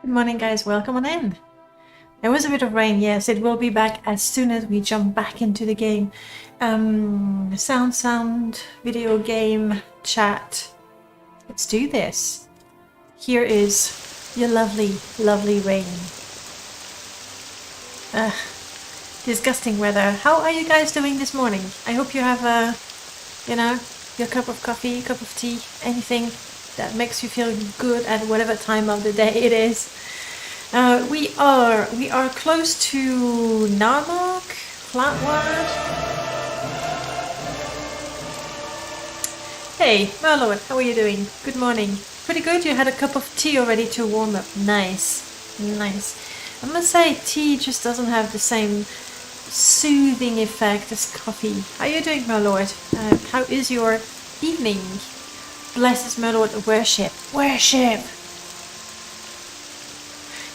Good morning, guys. Welcome on in. There was a bit of rain, yes. It will be back as soon as we jump back into the game. Sound, video game, chat. Let's do this. Here is your lovely, lovely rain. Disgusting weather. How are you guys doing this morning? I hope you have your cup of coffee, cup of tea, anything that makes you feel good at whatever time of the day it is. We are close to Narmark, Flatward. Hey, Merlot, how are you doing? Good morning. Pretty good. You had a cup of tea already to warm up. Nice, nice. I must say, tea just doesn't have the same soothing effect as coffee. How are you doing, Merlot? How is your evening? Blessed Merlot, worship, worship.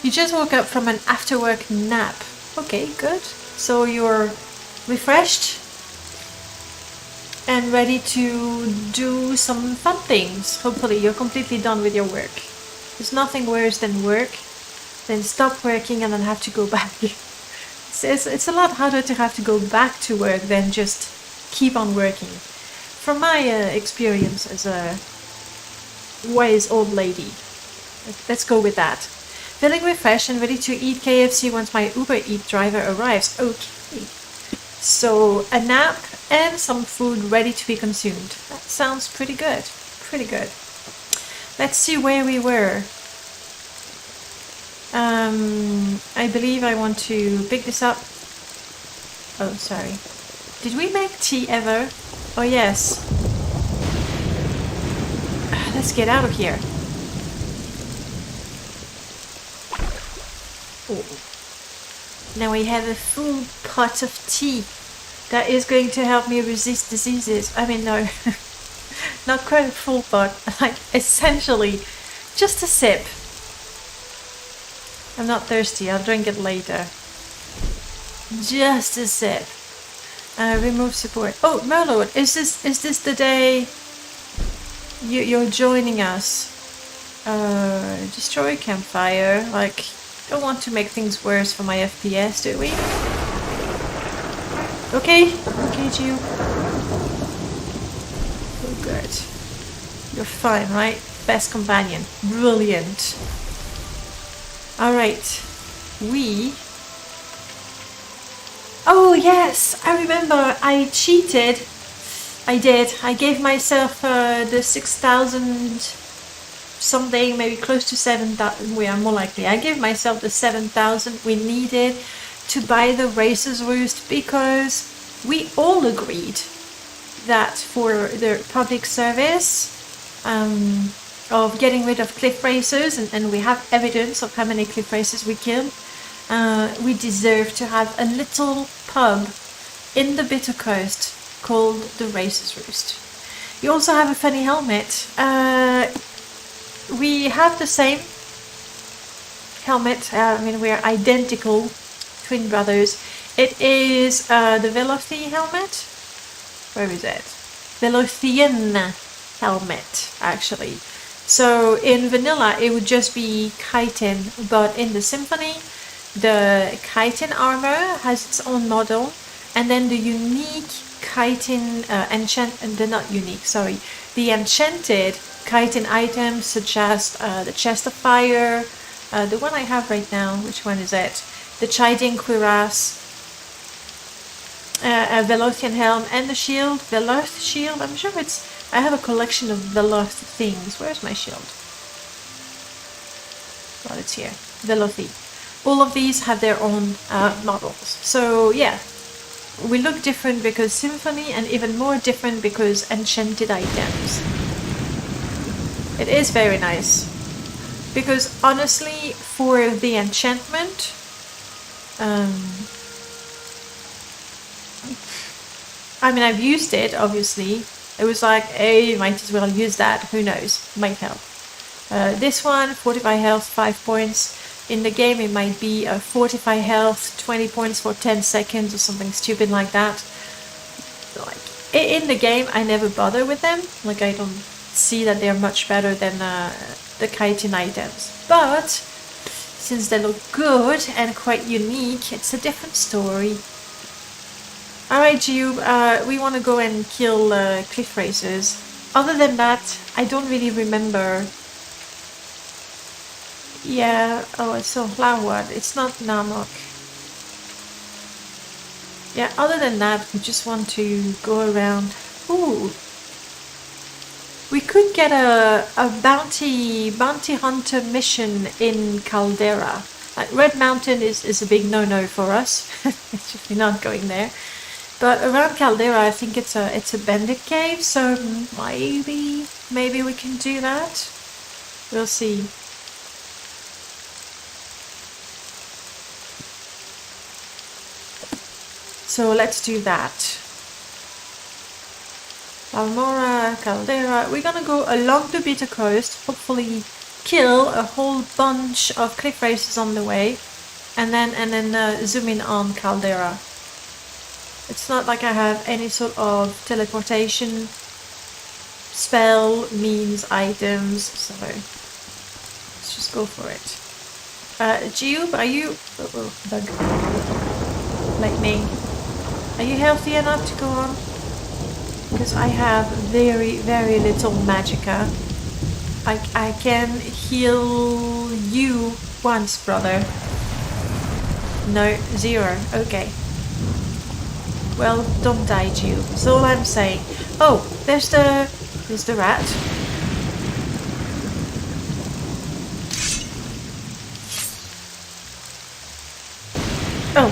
You just woke up from an after-work nap. Okay, good. So you're refreshed and ready to do some fun things. Hopefully you're completely done with your work. There's nothing worse than work, then stop working and then have to go back. It's a lot harder to have to go back to work than just keep on working. From my experience as a wise old lady, let's go with that. Feeling refreshed and ready to eat KFC once my Uber Eats driver arrives. Okay. So a nap and some food ready to be consumed. That sounds pretty good. Pretty good. Let's see where we were. I believe I want to pick this up. Oh, sorry. Did we make tea ever? Oh, yes. Let's get out of here. Oh. Now we have a full pot of tea that is going to help me resist diseases. I mean, no, not quite a full pot, like essentially just a sip. I'm not thirsty, I'll drink it later. Just a sip. Remove support. Oh, Merlot, is this the day you're joining us? Destroy campfire, like... Don't want to make things worse for my FPS, do we? Okay, Jiub. Oh, good. You're fine, right? Best companion. Brilliant. Alright. Oh, yes! I remember I cheated. I did. I gave myself the 6,000... something, maybe close to 7,000. We are more likely. I gave myself the 7,000 we needed to buy the Racer's Roost because we all agreed that for the public service of getting rid of cliff racers, and we have evidence of how many cliff racers we killed, we deserve to have a little pub in the Bitter Coast called the Racer's Roost. You also have a funny helmet. We have the same helmet. I mean, we are identical twin brothers. It is the Velothi helmet. Where is it? Velothian helmet, actually. So in vanilla, it would just be chitin, but in the Symphony, the chitin armor has its own model, and then the unique chitin the enchanted chitin items such as the chest of fire, the one I have right now, which one is it? The Chiding cuirass, a Velothian helm, and the shield, Veloth shield. I'm sure I have a collection of Veloth things. Where's my shield? Well, it's here. Velothi. All of these have their own models. So yeah, we look different because Symphony, and even more different because enchanted items. It is very nice, because honestly, for the enchantment, I mean, I've used it, obviously. It was like, hey, you might as well use that, who knows, might help. This one, 45 health, 5 points. In the game, it might be 45 health, 20 points for 10 seconds or something stupid like that. Like, in the game, I never bother with them, like I don't see that they're much better than the chitin items. But since they look good and quite unique, it's a different story. Alright, Jiub, we want to go and kill cliff racers. Other than that, I don't really remember. Yeah, oh, it's so flowered. It's not Namok. Yeah, other than that, we just want to go around. Ooh. We could get a bounty hunter mission in Caldera. Like Red Mountain is a big no-no for us. We're not going there. But around Caldera, I think it's a bandit cave, so maybe we can do that. We'll see. So let's do that. Almora, Caldera. We're gonna go along the bitter coast, hopefully kill a whole bunch of cliff racers on the way, and then zoom in on Caldera. It's not like I have any sort of teleportation spell, means, items, so let's just go for it. Jiub, are you... oh, bug. Like me. Are you healthy enough to go on? Because I have very, very little magicka. I can heal you once, brother. No, 0. Okay. Well, don't die, Jiub. That's all I'm saying. Oh, there's the rat. Oh,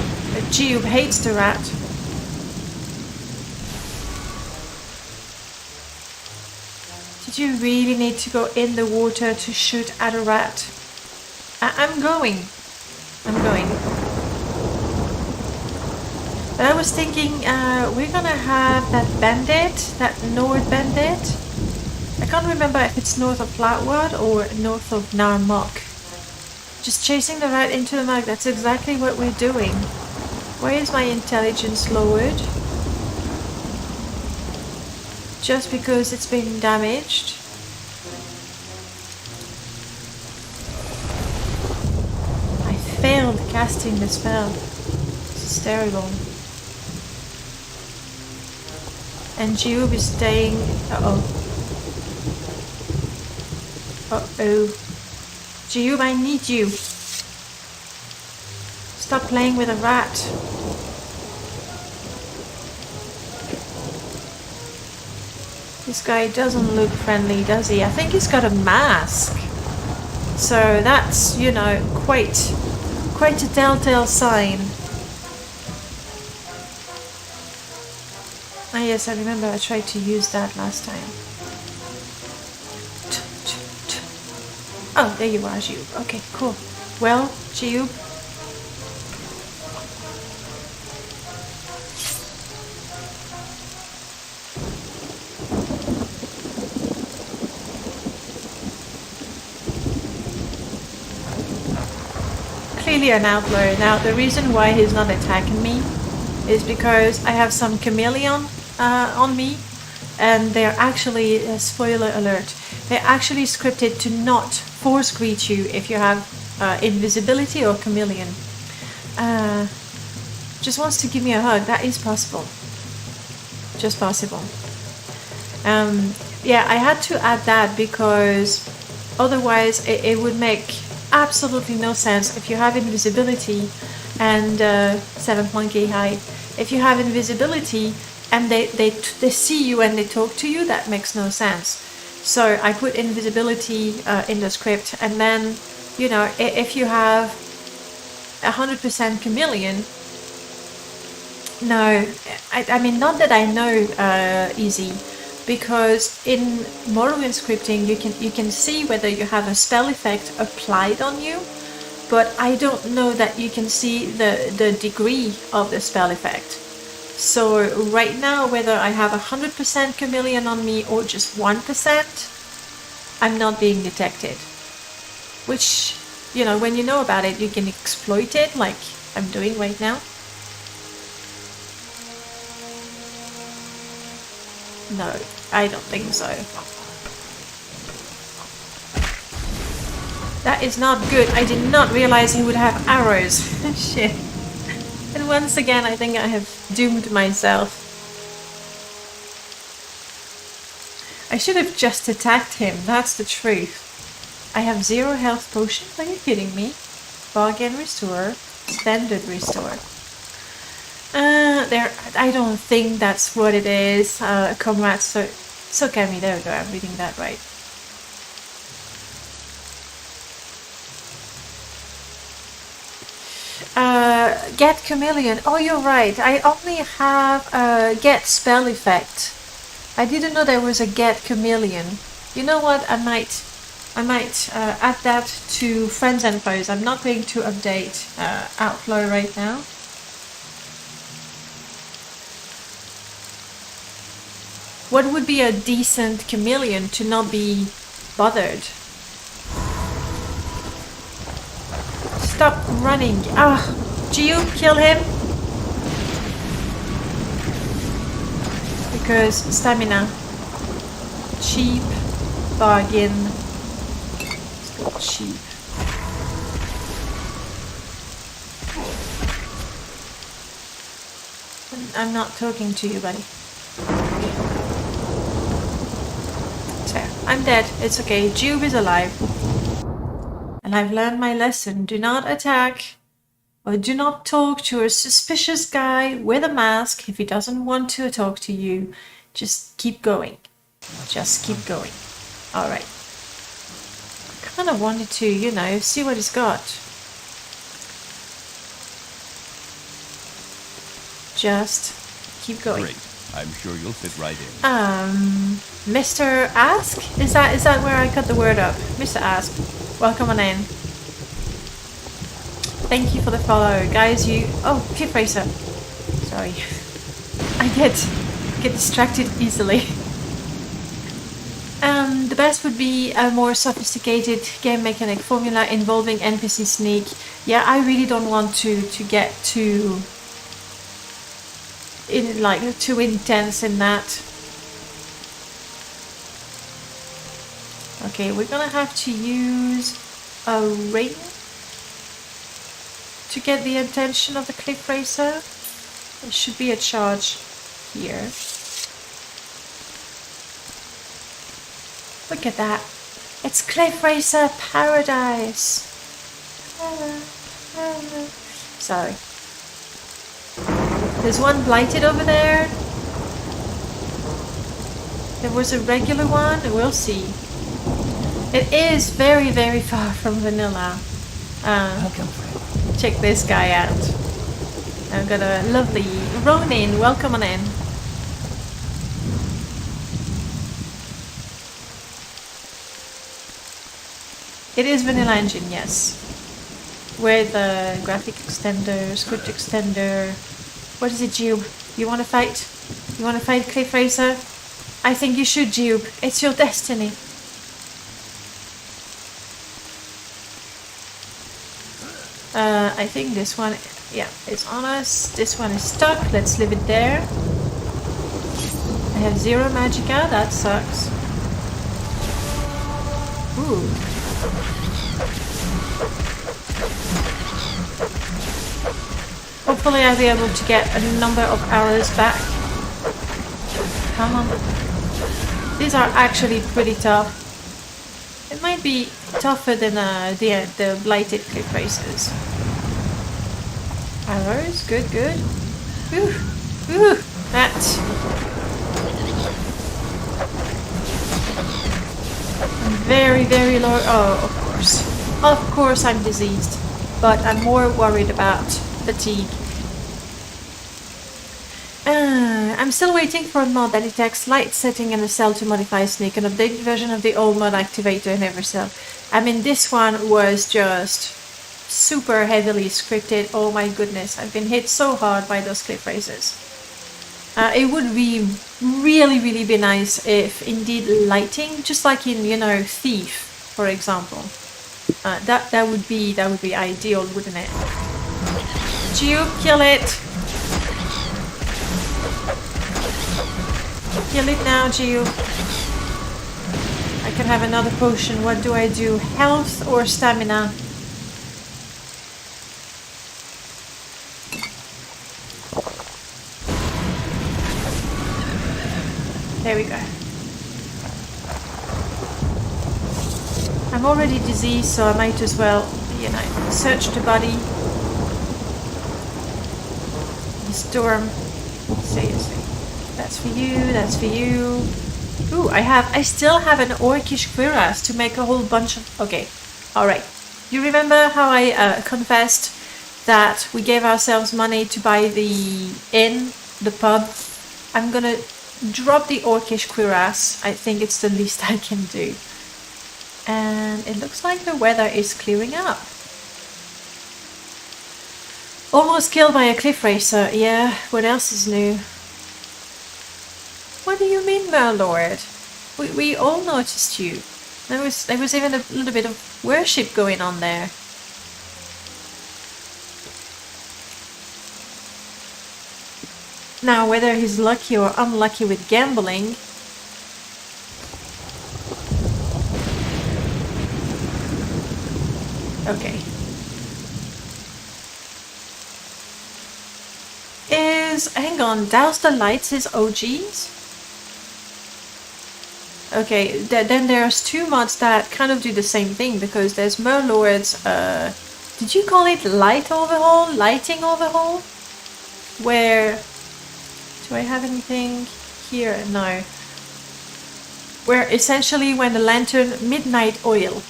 Jiub hates the rat. Did you really need to go in the water to shoot at a rat? I'm going. But I was thinking, we're gonna have that bandit, that Nord bandit. I can't remember if it's north of Flatwood or north of Narmok. Just chasing the rat into the mug, that's exactly what we're doing. Why is my intelligence lowered? Just because it's been damaged? I failed casting the spell. This is terrible. And Jiub is staying... Uh-oh. Uh-oh. Jiub, I need you. Stop playing with a rat. This guy doesn't look friendly, does he? I think he's got a mask. So that's, you know, quite a telltale sign. Ah yes, I remember I tried to use that last time. Oh, there you are, Jiub. Okay, cool. Well, Jiub. Clearly an outlaw. Now, the reason why he's not attacking me is because I have some chameleon on me, and they're actually, spoiler alert, they're actually scripted to not force greet you if you have invisibility or chameleon. Just wants to give me a hug. That is possible. Just possible. Yeah, I had to add that because otherwise it would make absolutely no sense if you have invisibility and 7.k hide. If you have invisibility and they see you and they talk to you, that makes no sense. So I put invisibility in the script, and then, you know, if you have 100% chameleon, no, I mean, not that I know easy, because in Morrowind scripting you can see whether you have a spell effect applied on you, but I don't know that you can see the degree of the spell effect. So right now, whether I have 100% chameleon on me or just 1%, I'm not being detected. Which, you know, when you know about it, you can exploit it like I'm doing right now. No, I don't think so. That is not good. I did not realize he would have arrows. Shit. And once again, I think I have doomed myself. I should have just attacked him, that's the truth. I have 0 health potions, are you kidding me? Bargain restore, standard restore. I don't think that's what it is, comrades, so Cammy, there we go, I'm reading that right. Get chameleon, oh you're right, I only have get spell effect. I didn't know there was a get chameleon. You know what, I might add that to friends and foes. I'm not going to update Outflow right now. What would be a decent chameleon to not be bothered? Stop running. Ah, Jiub, kill him. Because stamina. Cheap. Bargain. Let's go cheap. I'm not talking to you, buddy. So, I'm dead. It's okay. Jiub is alive. And I've learned my lesson. Do not attack or do not talk to a suspicious guy with a mask if he doesn't want to talk to you. Just keep going. Just keep going. Alright. I kind of wanted to, you know, see what he's got. Just keep going. Great. I'm sure you'll fit right in. Mr. Ask? Is that where I cut the word up? Mr. Ask. Welcome on in. Thank you for the follow. Guys, you... Oh, Cliff Racer. Sorry. I get distracted easily. The best would be a more sophisticated game mechanic formula involving NPC sneak. Yeah, I really don't want to get too intense in that. Okay, we're gonna have to use a ring to get the attention of the Cliff Racer. There should be a charge here. Look at that. It's Cliff Racer Paradise. Sorry. There's one blighted over there. There was a regular one. We'll see. It is very, very far from vanilla. Check this guy out. I've got a lovely Ronin. Welcome on in. It is vanilla engine, yes. With a graphic extender, script extender. What is it, Jiub? You want to fight? You want to fight Cliff Racer? I think you should, Jiub. It's your destiny. I think this one, yeah, is on us. This one is stuck. Let's leave it there. I have 0 magicka. That sucks. Ooh. Hopefully I'll be able to get a number of arrows back. Come on. These are actually pretty tough. It might be tougher than the blighted Cliff Racers. Arrows, good, good. Ooh, ooh, that. I'm very, very low. Oh, of course. Of course I'm diseased. But I'm more worried about fatigue. I'm still waiting for a mod that detects light setting in a cell to modify sneak, an updated version of the old mod activator in every cell. I mean, this one was just super heavily scripted. Oh my goodness, I've been hit so hard by those Cliff Racers. It would be really be nice if indeed lighting, just like in, you know, Thief, for example. That would be ideal, wouldn't it? Jiub, kill it! Kill it now, Jiub. I I can have another potion. What do I do? Health or stamina? There we go. I'm already diseased, so I might as well, you know, search the body. The storm. Seriously. That's for you, that's for you. Ooh, I still have an orcish cuirass to make a whole bunch of... Okay, alright. You remember how I confessed that we gave ourselves money to buy the inn, the pub? I'm gonna drop the orcish cuirass. I think it's the least I can do. And it looks like the weather is clearing up. Almost killed by a cliff racer. Yeah, what else is new? What do you mean, my lord? We all noticed you. There was even a little bit of worship going on there. Now, whether he's lucky or unlucky with gambling... Okay. Hang on, Douse the Lights is OGs? Okay, then there's two mods that kind of do the same thing, because there's Merlord's, did you call it light overhaul? Lighting overhaul? Where, do I have anything here? No. Where essentially when the lantern, midnight oil.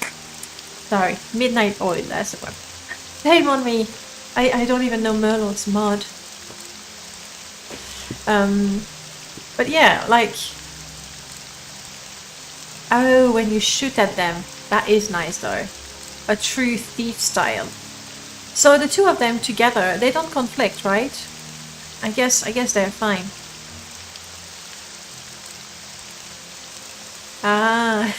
Sorry, midnight oil, that's the one. Shame on me. I don't even know Merlord's mod. But yeah, like... Oh, when you shoot at them. That is nice though. A true thief style. So the two of them together, they don't conflict, right? I guess they're fine. Ah.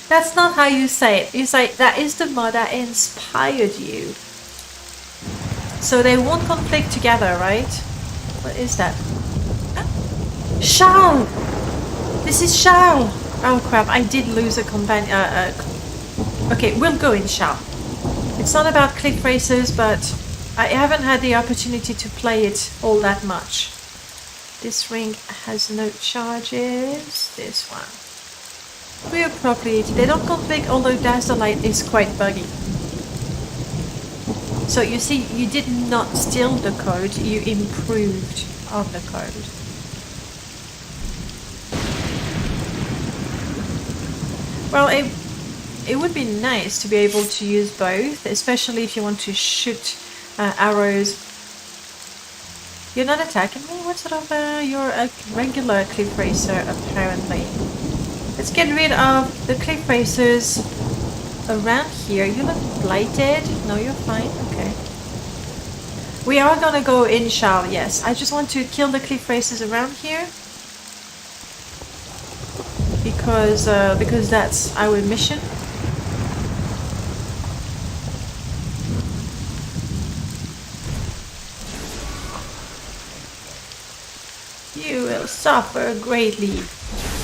That's not how you say it. You say, that is the mod that inspired you. So they won't conflict together, right? What is that? Charles! This is Charles! Oh crap, I did lose a companion. Okay, we'll go in Charles. It's not about cliff races, but I haven't had the opportunity to play it all that much. This ring has no charges. This one. Real properly, they don't conflict, although Dazzle Light is quite buggy. So you see, you did not steal the code, you improved on the code. Well, it would be nice to be able to use both, especially if you want to shoot arrows. You're not attacking me? What sort of... you're a regular cliff racer, apparently. Let's get rid of the cliff racers around here. You look blighted. No, you're fine. Okay. We are gonna go in Charles, yes. I just want to kill the cliff racers around here. Because that's our mission. You will suffer greatly.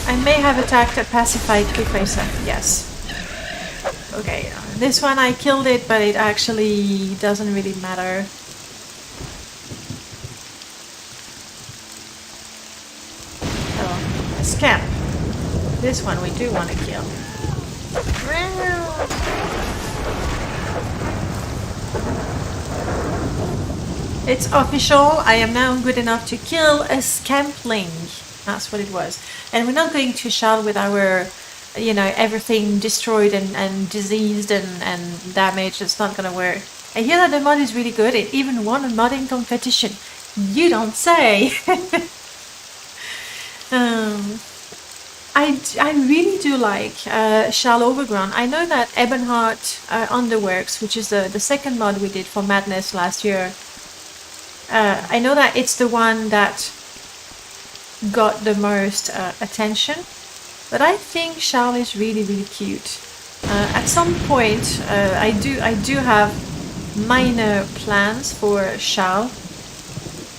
I may have attacked a pacified cliff racer. Yes. Okay, this one I killed it, but it actually doesn't really matter. Oh, a scamp. This one we do want to kill. It's official. I am now good enough to kill a scampling. That's what it was. And we're not going to Charles with our, you know, everything destroyed and diseased and damaged. It's not going to work. I hear that the mod is really good. It even won a modding competition. You don't say. I really do like Charles Overground. I know that Ebonheart Underworks, which is the second mod we did for Madness last year, I know that it's the one that got the most attention, but I think Charles is really, really cute. At some point, I do have minor plans for Charles.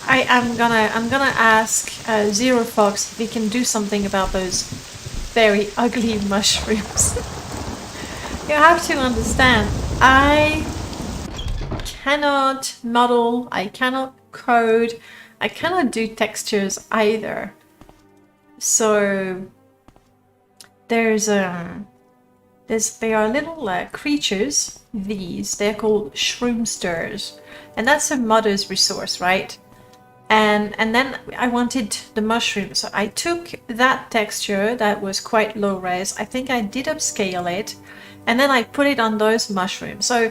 I'm gonna ask Zero Fox if he can do something about those very ugly mushrooms. You have to understand, I cannot model, I cannot code, I cannot do textures either. So there are little creatures, they're called shroomsters, and that's a modder's resource, right? And then I wanted the mushroom, so I took that texture that was quite low res. I think I did upscale it, and then I put it on those mushrooms. So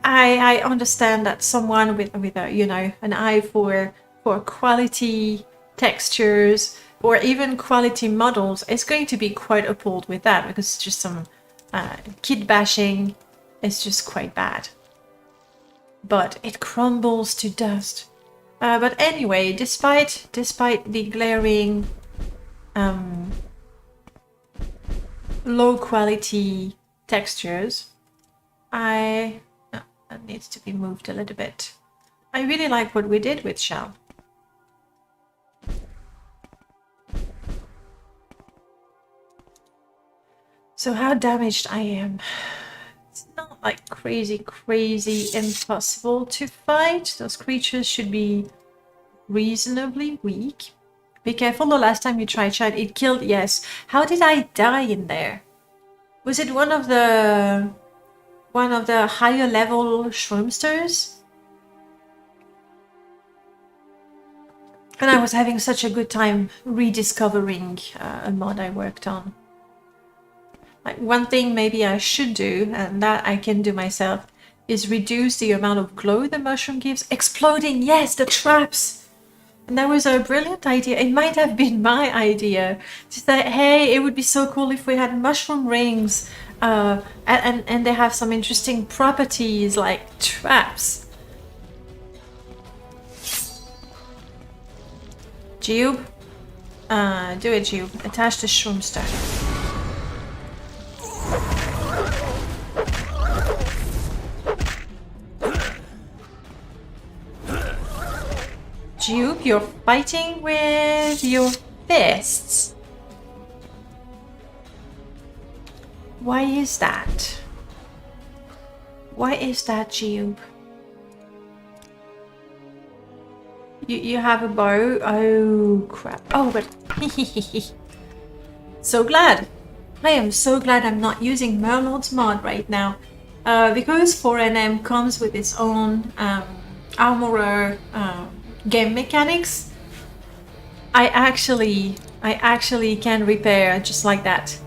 I understand that someone with a, you know, an eye for quality textures or even quality models is going to be quite appalled with that, because it's just some kid bashing. It's just quite bad, but it crumbles to dust. But anyway, despite the glaring low quality textures, that needs to be moved a little bit. I really like what we did with Shell. So how damaged I am. It's not like crazy impossible to fight. Those creatures should be reasonably weak. Be careful, the last time you tried Shell, it killed, yes. How did I die in there? Was it one of the higher level shroomsters? And I was having such a good time rediscovering a mod I worked on. Like, one thing maybe I should do, and that I can do myself, is reduce the amount of glow the mushroom gives. Exploding, yes, the traps! And that was a brilliant idea. It might have been my idea to say, hey, it would be so cool if we had mushroom rings, and they have some interesting properties like traps. Jiub, do it, Jiub. Attach the shroomster. Jiub, you're fighting with your fists. Why is that? Why is that, Jiub? You have a bow? Oh, crap. Oh, but... So glad. I am so glad I'm not using Merlord's mod right now. Because 4NM comes with its own armorer game mechanics, I actually can repair just like that.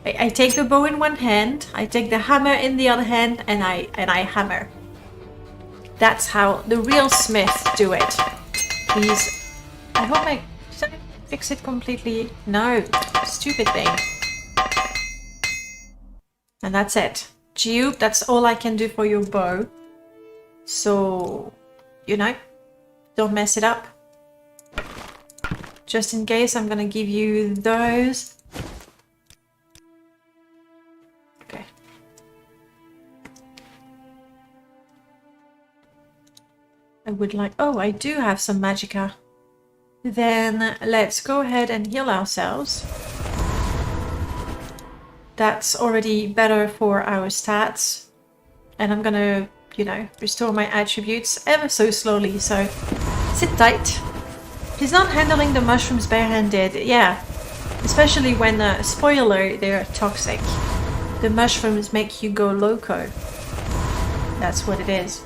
I take the bow in one hand, I take the hammer in the other hand, and I hammer. That's how the real smiths do it. Please, I hope did I fix it completely? No, stupid thing. And that's it. Jiub, that's all I can do for your bow. So, you know, don't mess it up. Just in case, I'm gonna give you those. Okay. I would like... Oh, I do have some magicka. Then let's go ahead and heal ourselves. That's already better for our stats. And I'm gonna, you know, restore my attributes ever so slowly, so sit tight. He's not handling the mushrooms barehanded, yeah. Especially when, spoiler, they're toxic. The mushrooms make you go loco. That's what it is.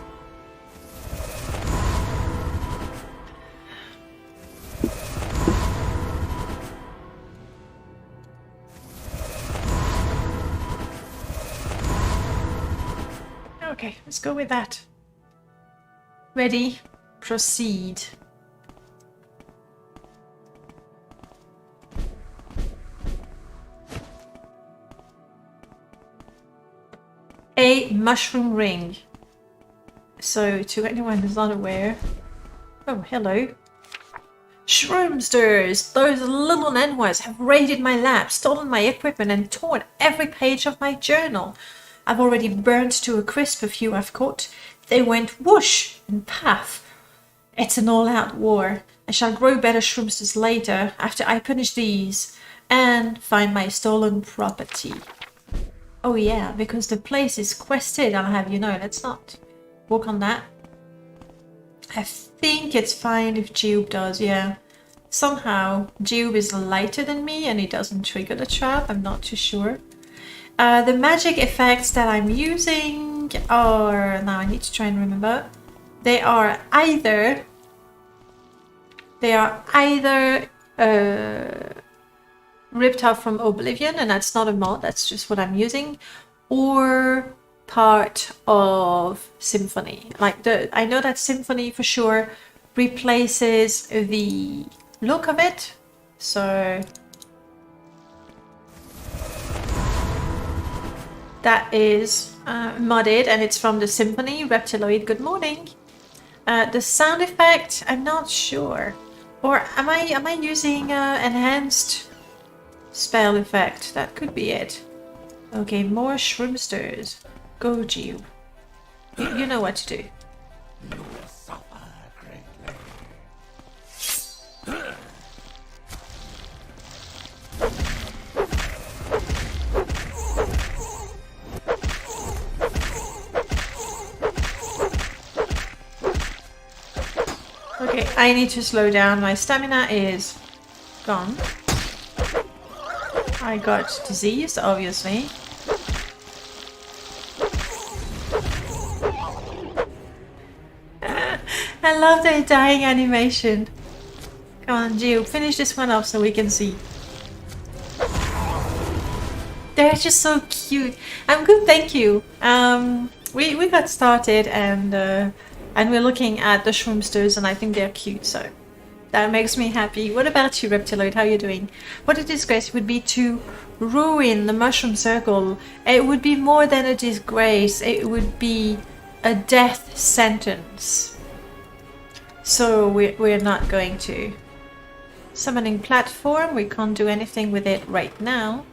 Okay, let's go with that. Ready? Proceed. A mushroom ring. So, to anyone who's not aware... Oh, hello. Shroomsters! Those little Nenwas have raided my lab, stolen my equipment, and torn every page of my journal. I've already burnt to a crisp a few I've caught. They went whoosh and paff. It's an all-out war. I shall grow better shroomsters later, after I punish these. and find my stolen property. Oh yeah, because the place is quested, I'll have you know. Let's not walk on that. I think it's fine if Jiub does, yeah. Somehow, Jiub is lighter than me and he doesn't trigger the trap, I'm not too sure. The magic effects that I'm using are... Now I need to try and remember. They are either ripped off from Oblivion, and that's not a mod, that's just what I'm using, or part of Symphony. Like I know that Symphony for sure replaces the look of it, so that is modded, and it's from the Symphony. Reptiloid, good morning. The sound effect, I'm not sure, or am I using enhanced spell effect? That could be it. Okay, more shroomsters. Go, Jiub. You know what to do. Okay, I need to slow down. My stamina is gone. I got disease, obviously. I love the dying animation. Come on, Jiub, finish this one off so we can see. They're just so cute. I'm good, thank you. We got started and we're looking at the shroomsters and I think they're cute, so that makes me happy. What about you, Reptiloid? How are you doing? What a disgrace would be to ruin the mushroom circle. It would be more than a disgrace. It would be a death sentence. So we're not going to. Summoning platform, we can't do anything with it right now.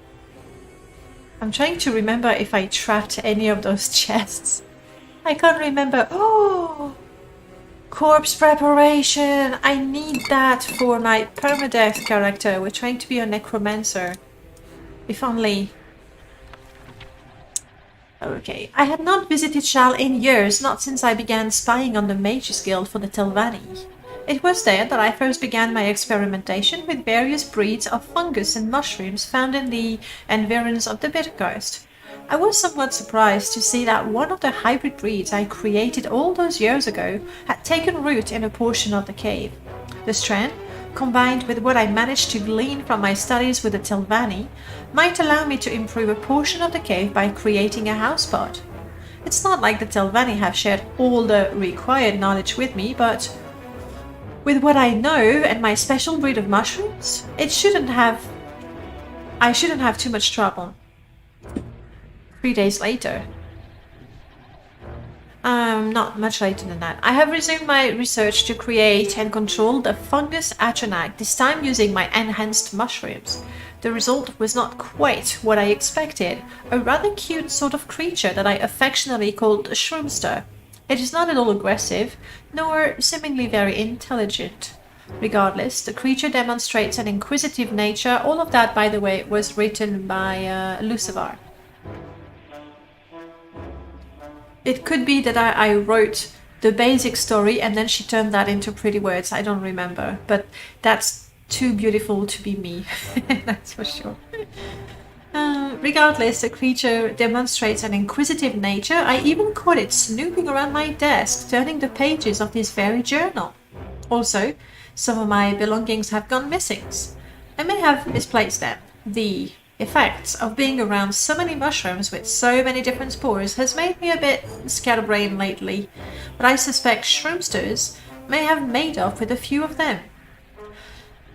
I'm trying to remember if I trapped any of those chests. I can't remember. Oh! Corpse preparation! I need that for my permadeath character. We're trying to be a necromancer. If only... Okay, I had not visited Shal in years, not since I began spying on the Mages Guild for the Telvanni. It was there that I first began my experimentation with various breeds of fungus and mushrooms found in the environs of the Bitter Coast. I was somewhat surprised to see that one of the hybrid breeds I created all those years ago had taken root in a portion of the cave. The strand, combined with what I managed to glean from my studies with the Telvanni, might allow me to improve a portion of the cave by creating a housepot. It's not like the Telvanni have shared all the required knowledge with me, but with what I know and my special breed of mushrooms, I shouldn't have too much trouble. 3 days later. Not much later than that. I have resumed my research to create and control the fungus Atronach, this time using my enhanced mushrooms. The result was not quite what I expected, a rather cute sort of creature that I affectionately called a shroomster. It is not at all aggressive, nor seemingly very intelligent. Regardless, the creature demonstrates an inquisitive nature. All of that, by the way, was written by Lucifer. It could be that I wrote the basic story and then she turned that into pretty words. I don't remember, but that's too beautiful to be me. That's for sure. Regardless, the creature demonstrates an inquisitive nature. I even caught it snooping around my desk, turning the pages of this very journal. Also, some of my belongings have gone missing. I may have misplaced them. The effects of being around so many mushrooms with so many different spores has made me a bit scatterbrained lately, but I suspect shroomsters may have made off with a few of them.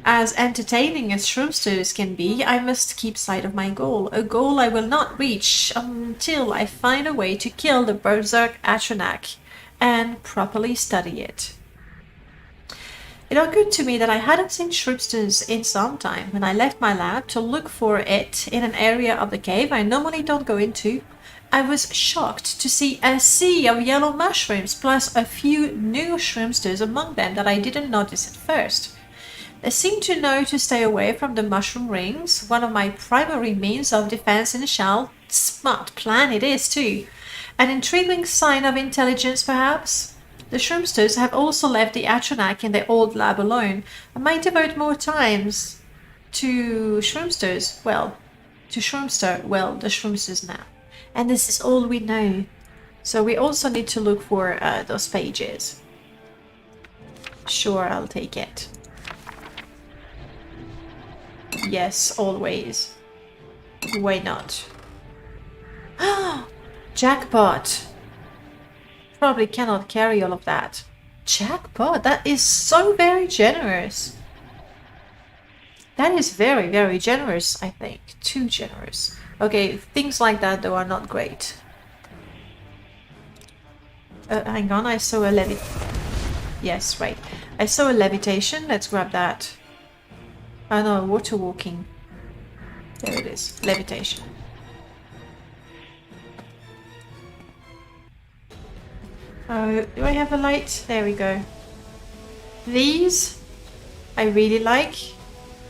As entertaining as shroomsters can be, I must keep sight of my goal, a goal I will not reach until I find a way to kill the Berserk Atronach and properly study it. It occurred to me that I hadn't seen shroomsters in some time. When I left my lab to look for it in an area of the cave I normally don't go into, I was shocked to see a sea of yellow mushrooms plus a few new shroomsters among them that I didn't notice at first. They seem to know to stay away from the mushroom rings, one of my primary means of defense in a shell. Smart plan it is too. An intriguing sign of intelligence, perhaps? The Shroomsters have also left the Atronach in their old lab alone. I might devote more times to Shroomsters. Well, to Shroomster. Well, the Shroomsters now. And this is all we know. So we also need to look for those pages. Sure, I'll take it. Yes, always. Why not? Jackpot! Probably cannot carry all of that. Jackpot! That is so very generous. That is very, very generous, I think. Too generous. Okay, things like that though are not great. Hang on, I saw a Yes, right. I saw a levitation. Let's grab that. Oh no, water walking. There it is. Levitation. Oh, do I have a light? There we go. These I really like.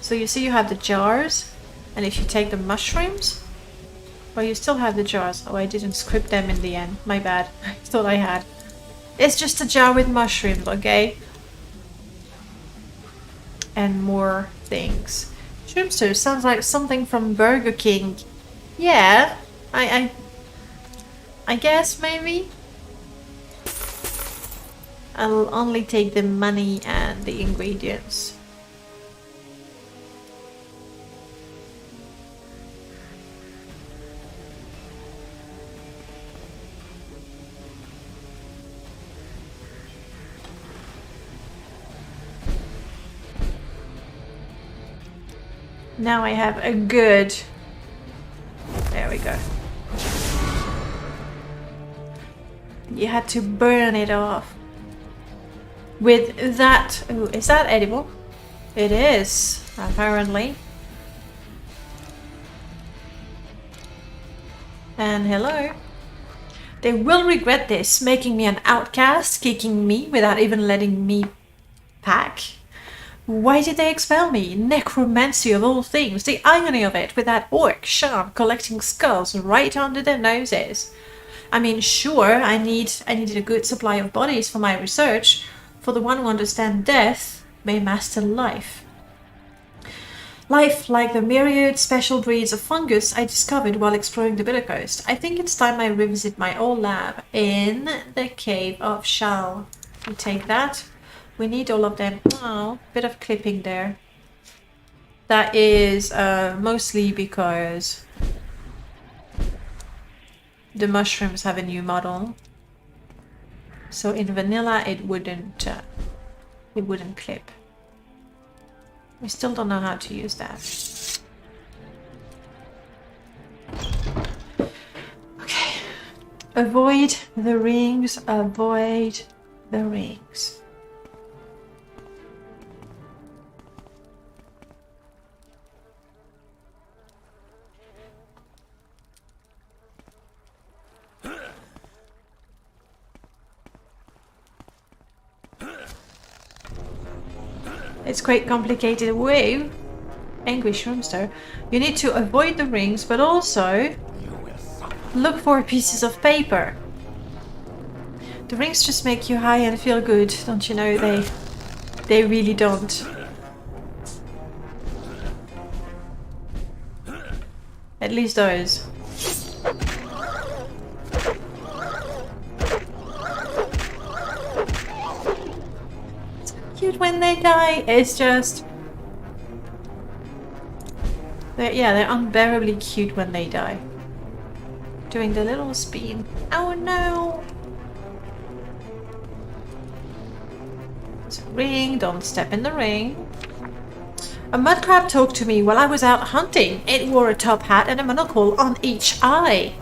So you see you have the jars. And if you take the mushrooms... Well, you still have the jars. Oh, I didn't script them in the end. My bad. I thought I had. It's just a jar with mushrooms, okay? And more things. Shroomster sounds like something from Burger King. Yeah, I guess maybe. I'll only take the money and the ingredients. Now I have a good... There we go. You had to burn it off. With that... Ooh, is that edible? It is, apparently. And hello. They will regret this, making me an outcast, kicking me without even letting me pack. Why did they expel me? Necromancy of all things. The irony of it, with that orc Sean collecting skulls right under their noses. I mean, sure, I needed a good supply of bodies for my research. For the one who understands death may master life. Life like the myriad special breeds of fungus I discovered while exploring the Bitter Coast. I think it's time I revisit my old lab in the Cave of Shal. We take that. We need all of them. Oh, bit of clipping there. That is mostly because the mushrooms have a new model. So in vanilla it wouldn't clip. We still don't know how to use that. Okay. Avoid the rings, avoid the rings. It's quite complicated. Whoa! Angry Shroomster. You need to avoid the rings, but also look for pieces of paper. The rings just make you high and feel good, don't you know? They really don't. At least those. When they die, it's just they're unbearably cute when they die. Doing the little spin. Oh no! It's a ring, don't step in the ring. A mud crab talked to me while I was out hunting. It wore a top hat and a monocle on each eye.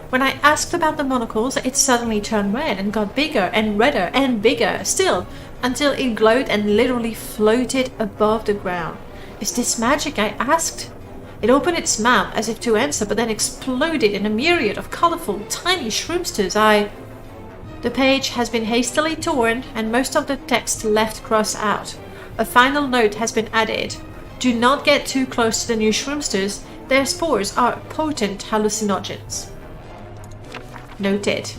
When I asked about the monocles, it suddenly turned red and got bigger and redder and bigger still, until it glowed and literally floated above the ground. Is this magic? I asked. It opened its mouth as if to answer, but then exploded in a myriad of colorful, tiny shroomsters. The page has been hastily torn and most of the text left crossed out. A final note has been added. Do not get too close to the new shroomsters. Their spores are potent hallucinogens. Noted.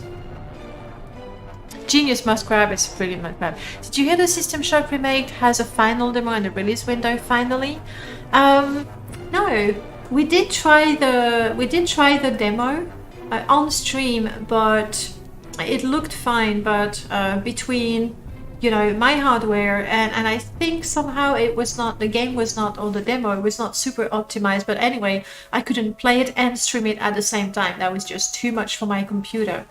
Genius must grab. It's brilliant must grab. Did you hear the System Shock remake has a final demo in the release window finally? No. We did try the demo on stream, but it looked fine. But between, you know, my hardware and I think somehow it was not, the game was not, or the demo, it was not super optimized. But anyway, I couldn't play it and stream it at the same time. That was just too much for my computer.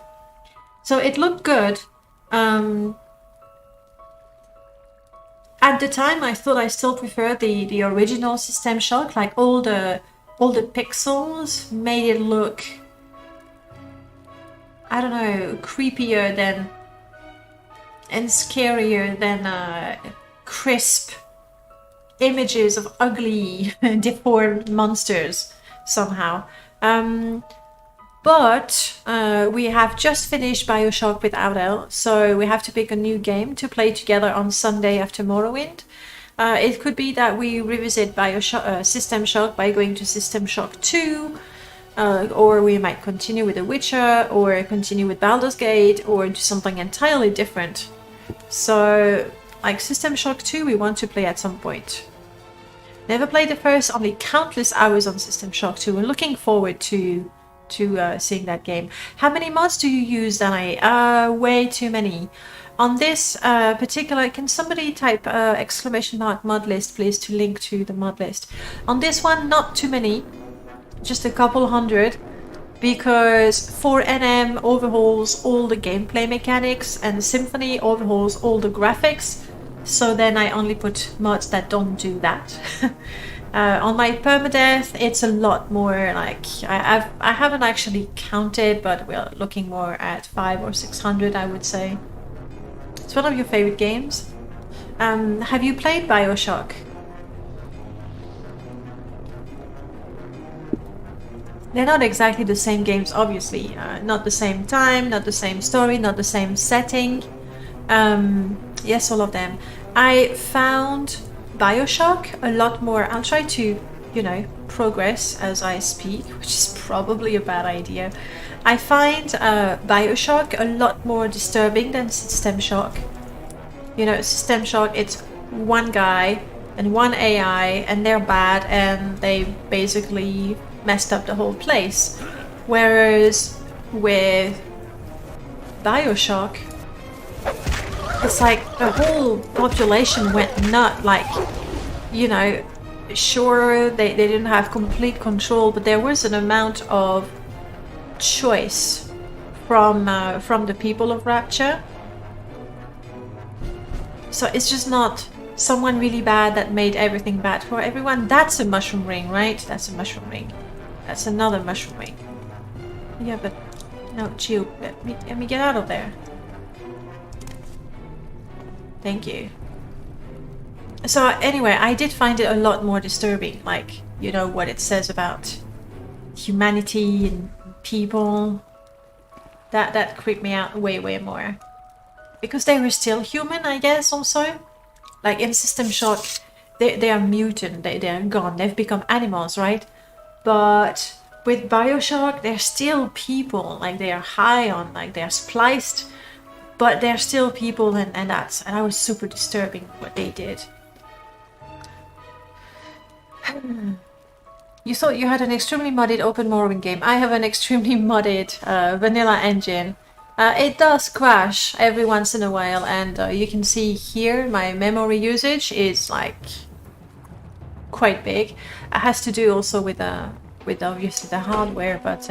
So it looked good. At the time, I thought I still preferred the original System Shock. Like all the pixels made it look, I don't know, creepier than and scarier than crisp images of ugly, deformed monsters somehow. But we have just finished Bioshock without Elle, so we have to pick a new game to play together on Sunday after Morrowind. It could be that we revisit System Shock by going to System Shock 2, or we might continue with The Witcher, or continue with Baldur's Gate, or do something entirely different. So, like System Shock 2 we want to play at some point. Never played the first, only countless hours on System Shock 2. We're looking forward to seeing that game. How many mods do you use, Danai? Way too many. On this particular, can somebody type exclamation mark mod list, please, to link to the mod list. On this one, not too many, just a couple hundred, because 4NM overhauls all the gameplay mechanics and Symphony overhauls all the graphics, so then I only put mods that don't do that. On my permadeath, it's a lot more, like, I haven't actually counted, but we're looking more at 500 or 600, I would say. It's one of your favorite games. Have you played Bioshock? They're not exactly the same games, obviously. Not the same time, not the same story, not the same setting. Yes, all of them. I found Bioshock a lot more. I'll try to, you know, progress as I speak, which is probably a bad idea. I find Bioshock a lot more disturbing than System Shock. You know, System Shock, it's one guy and one AI, and they're bad, and they basically messed up the whole place. Whereas with Bioshock, it's like the whole population went nut. Like, you know, sure, they didn't have complete control, but there was an amount of choice from the people of Rapture. So it's just not someone really bad that made everything bad for everyone. That's a mushroom ring, right? That's a mushroom ring. That's another mushroom ring. Yeah, but no, Jiub, let me get out of there. Thank you. So anyway, I did find it a lot more disturbing, like, you know, what it says about humanity and people. That creeped me out way more. Because they were still human, I guess, also. Like in System Shock, they are mutant, they are gone, they've become animals, right? But with Bioshock, they're still people, like they are high on, like they are spliced, but they're still people, and that was super disturbing what they did. You thought you had an extremely modded open Morrowind game. I have an extremely modded vanilla engine. It does crash every once in a while, and you can see here my memory usage is like quite big. It has to do also with obviously the hardware, but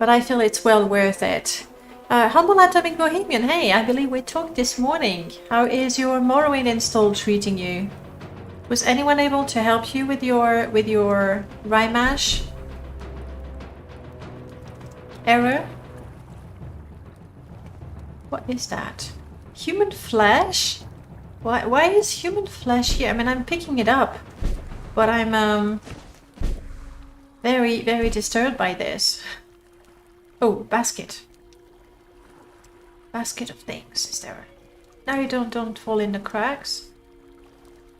I feel it's well worth it. Humble Atomic Bohemian, hey, I believe we talked this morning. How is your Morrowind install treating you? Was anyone able to help you with your Rymash error? What is that? Human flesh? Why is human flesh here? I mean, I'm picking it up, but I'm very disturbed by this. Oh, basket. Basket of things, is there? No, you don't fall in the cracks.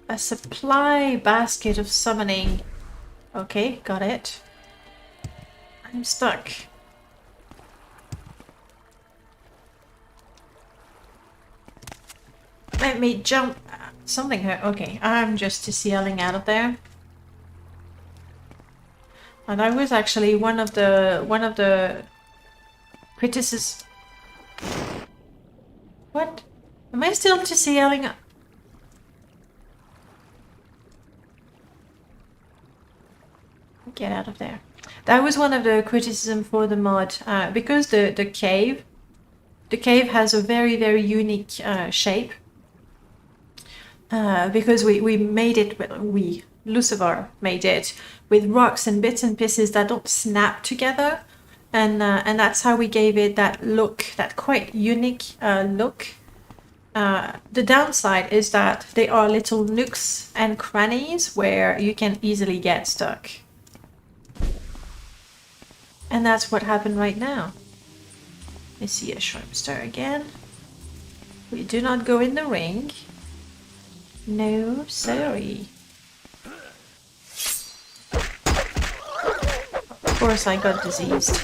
A supply basket of summoning. Okay, got it. I'm stuck. Let me jump. Something hurt. Okay, I'm just yelling out of there. And that was actually one of the criticisms. What? Am I still just yelling? Get out of there. That was one of the criticism for the mod, because the cave has a very, very unique shape. Because we made it, Lucifer made it with rocks and bits and pieces that don't snap together, and that's how we gave it that look, that quite unique look. The downside is that there are little nooks and crannies where you can easily get stuck. And that's what happened right now. I see a shrimpster again. We do not go in the ring. No, sorry. Of course I got diseased.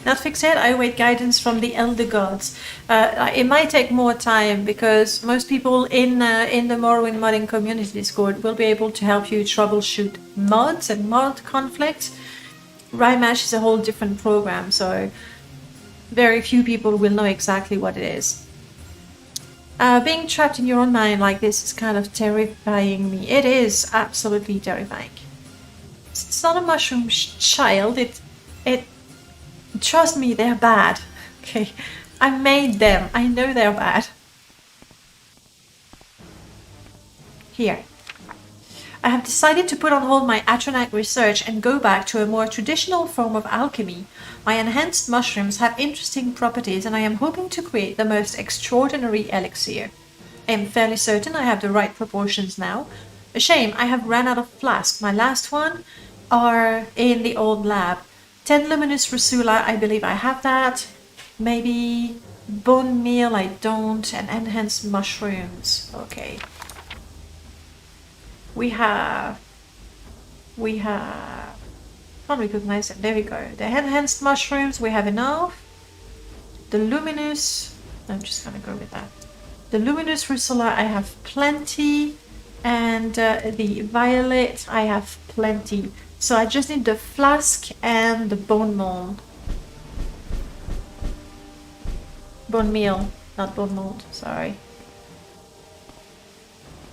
Not fixed yet. I await guidance from the elder gods. It might take more time because most people in the Morrowind modding community Discord will be able to help you troubleshoot mods and mod conflicts. Rymash is a whole different program, so very few people will know exactly what it is. Being trapped in your own mind like this is kind of terrifying me. It is absolutely terrifying. It's not a mushroom child. It. Trust me, they're bad. Okay, I made them. I know they're bad. Here. I have decided to put on hold my Atronach research and go back to a more traditional form of alchemy. My enhanced mushrooms have interesting properties and I am hoping to create the most extraordinary elixir. I am fairly certain I have the right proportions now. A shame, I have ran out of flasks. My last one are in the old lab. 10 luminous Rusula, I believe I have that. Maybe bone meal, I don't. And enhanced mushrooms. Okay. We have... Can't recognize it. There we go. The enhanced mushrooms, we have enough. The luminous... I'm just gonna go with that. The luminous Rusula, I have plenty. And the violet, I have plenty. So I just need the flask and the bone mold. Bone meal, not bone mold, sorry.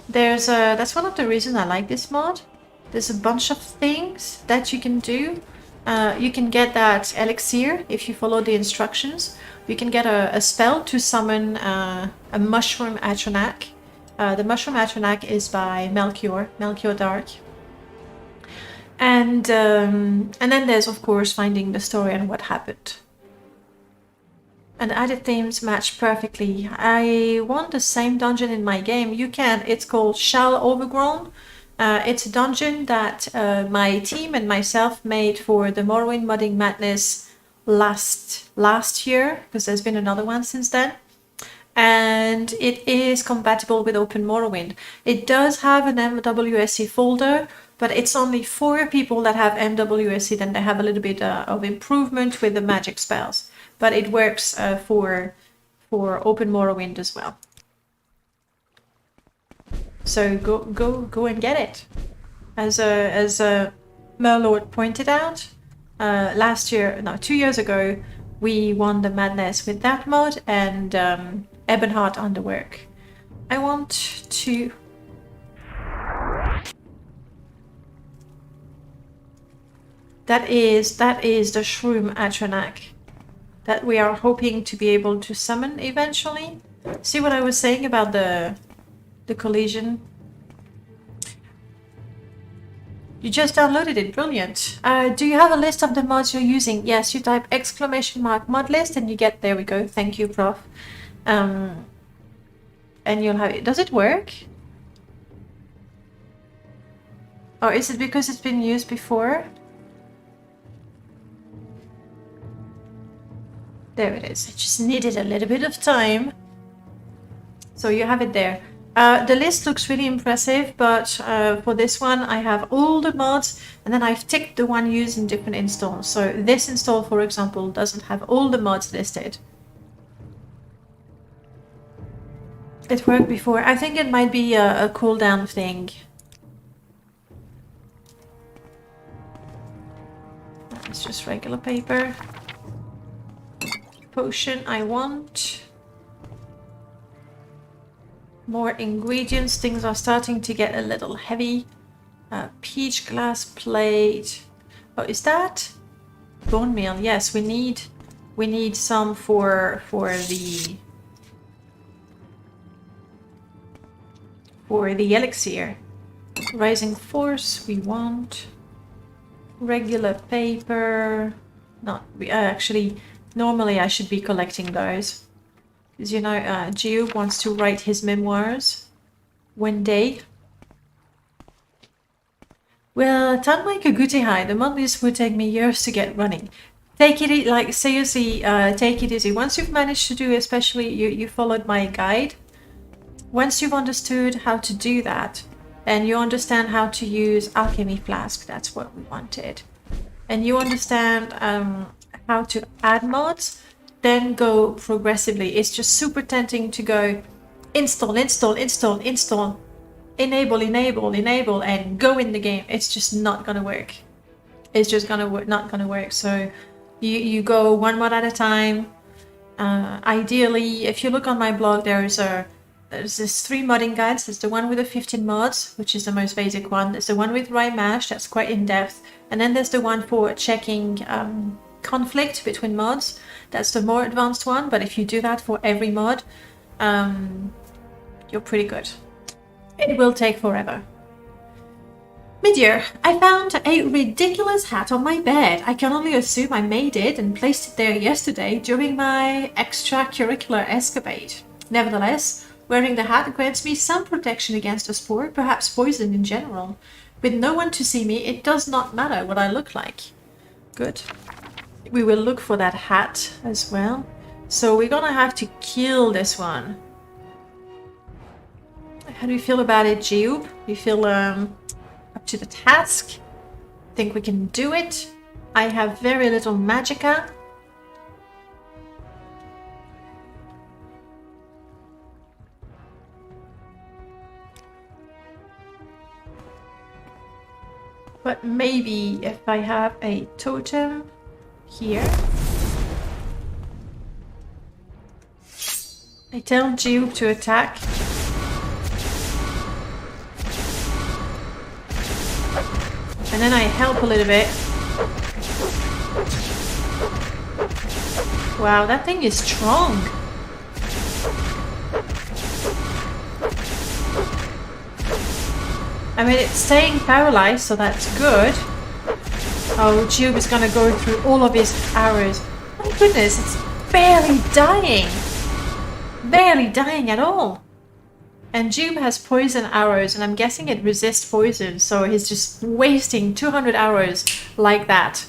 There's that's one of the reasons I like this mod. There's a bunch of things that you can do. You can get that elixir if you follow the instructions. You can get a spell to summon a mushroom Atronach. The mushroom Atronach is by Melchior Dark. And then there's of course finding the story and what happened. And added themes match perfectly. I want the same dungeon in my game. You can. It's called Shell Overgrown. It's a dungeon that my team and myself made for the Morrowind Modding Madness last year, because there's been another one since then. And it is compatible with Open Morrowind. It does have an MWSC folder, but it's only for people that have MWSC, then they have a little bit of improvement with the magic spells. But it works for Open Morrowind as well. So go and get it. As Merlord pointed out, 2 years ago, we won the madness with that mod and Ebonheart Underwork. I want to... That is the Shroom Atronach that we are hoping to be able to summon eventually. See what I was saying about the collision? You just downloaded it, brilliant. Do you have a list of the mods you're using? Yes, you type !mod list and you get, there we go, thank you, Prof. And you'll have it. Does it work? Or is it because it's been used before? There it is. I just needed a little bit of time. So you have it there. The list looks really impressive, but for this one I have all the mods and then I've ticked the one used in different installs. So this install, for example, doesn't have all the mods listed. It worked before. I think it might be a cooldown thing. It's just regular paper. Potion I want. More ingredients. Things are starting to get a little heavy. Peach glass plate. Oh, is that bone meal? Yes, we need some for the elixir. Rising force we want. Regular paper. Not actually. Normally I should be collecting those. Because you know, Jiub wants to write his memoirs one day. Well, unlike a Gutihai, the monthlies would take me years to get running. Take it easy, like seriously, take it easy. Once you've managed to do, especially you followed my guide. Once you've understood how to do that, and you understand how to use alchemy flask, that's what we wanted. And you understand how to add mods, then go progressively. It's just super tempting to go install, install, install, install, enable, enable, enable, and go in the game. It's just not gonna work. It's just not gonna work. So you go one mod at a time. Ideally, if you look on my blog, there's this 3 modding guides. There's the one with the 15 mods, which is the most basic one. There's the one with Rye Mash, that's quite in-depth. And then there's the one for checking conflict between mods. That's the more advanced one, but if you do that for every mod, you're pretty good. It will take forever. Midyear, I found a ridiculous hat on my bed. I can only assume I made it and placed it there yesterday during my extracurricular escapade. Nevertheless, wearing the hat grants me some protection against a spore, perhaps poison in general. With no one to see me, it does not matter what I look like. Good. We will look for that hat as well. So we're gonna have to kill this one. How do you feel about it, Jiub? You feel up to the task? Think we can do it? I have very little magicka. But maybe if I have a totem here. I tell Jiub to attack. And then I help a little bit. Wow, that thing is strong. I mean, it's staying paralyzed, so that's good. Oh, Jiub is gonna go through all of his arrows. My goodness, it's barely dying. Barely dying at all. And Jiub has poison arrows, and I'm guessing it resists poison, so he's just wasting 200 arrows like that.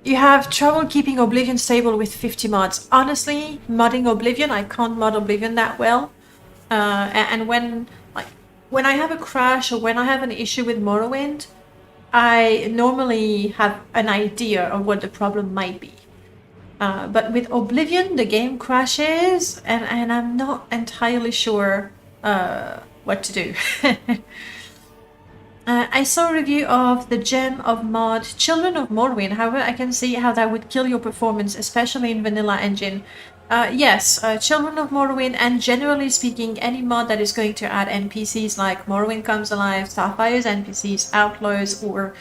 You have trouble keeping Oblivion stable with 50 mods. Honestly, modding Oblivion, I can't mod Oblivion that well. And when I have a crash or when I have an issue with Morrowind, I normally have an idea of what the problem might be. But with Oblivion, the game crashes, and I'm not entirely sure what to do. I saw a review of the gem of mod Children of Morrowind. However, I can see how that would kill your performance, especially in vanilla engine. Yes, Children of Morrowind, and generally speaking, any mod that is going to add NPCs like Morrowind Comes Alive, Starfire's NPCs, Outlaws, or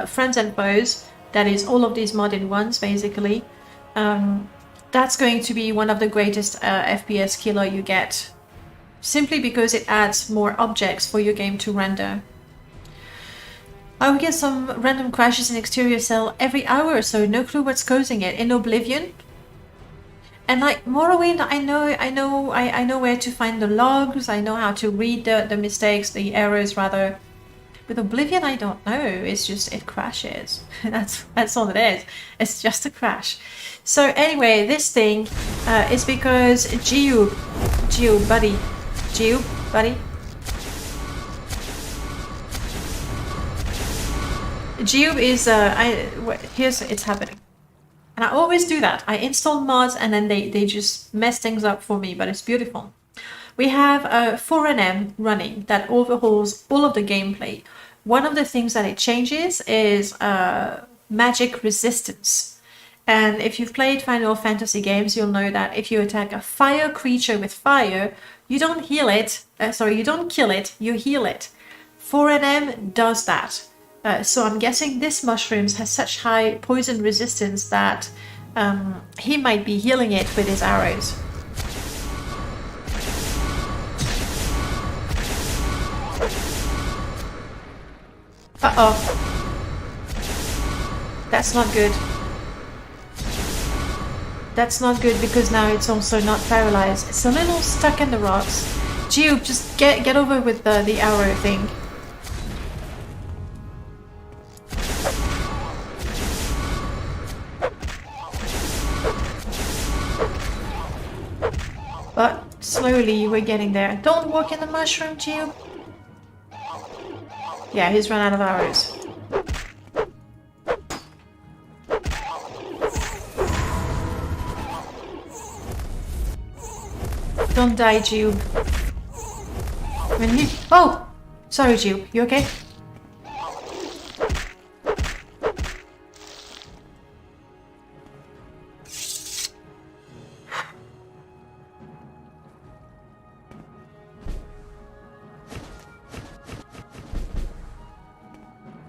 Friends and Foes, that is all of these mod in ones, basically. That's going to be one of the greatest FPS killer you get, simply because it adds more objects for your game to render. I will get some random crashes in exterior cell every hour or so, no clue what's causing it. In Oblivion, and like Morrowind, I know where to find the logs, I know how to read the mistakes, the errors rather. With Oblivion, I don't know. It's just, it crashes. That's all it is. It's just a crash. So anyway, this thing is because Jiub, buddy. Jiub, buddy. Jiub is, here's, it's happening. And I always do that. I install mods and then they just mess things up for me, but it's beautiful. We have 4NM running that overhauls all of the gameplay. One of the things that it changes is magic resistance. And if you've played Final Fantasy games, you'll know that if you attack a fire creature with fire, you don't heal it. You don't kill it, you heal it. 4NM does that. So I'm guessing this mushrooms has such high poison resistance that he might be healing it with his arrows. Uh-oh. That's not good. That's not good because now it's also not paralyzed. It's a little stuck in the rocks. Jiub, just get over with the arrow thing. But slowly we're getting there. Don't walk in the mushroom, Jiub. Yeah, he's run out of arrows. Don't die, Jiub. Oh! Sorry, Jiub. You okay?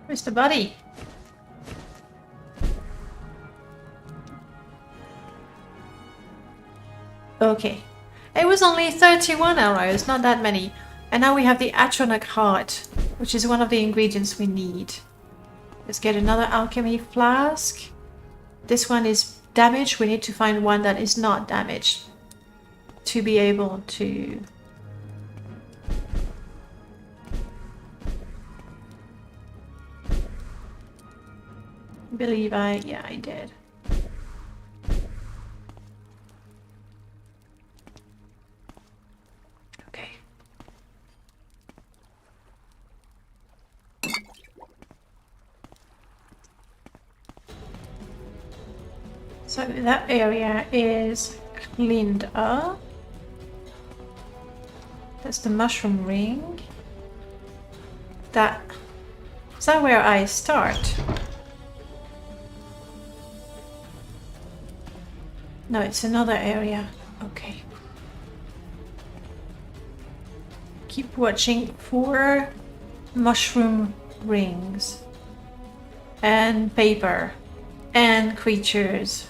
Where's the buddy? Okay. It was only 31 arrows, not that many. And now we have the Atronach heart, which is one of the ingredients we need. Let's get another alchemy flask. This one is damaged. We need to find one that is not damaged to be able to... Yeah, I did. Okay. So that area is cleaned up. That's the mushroom ring. Is that where I start? No, it's another area. Okay. Keep watching for mushroom rings. And paper. And creatures.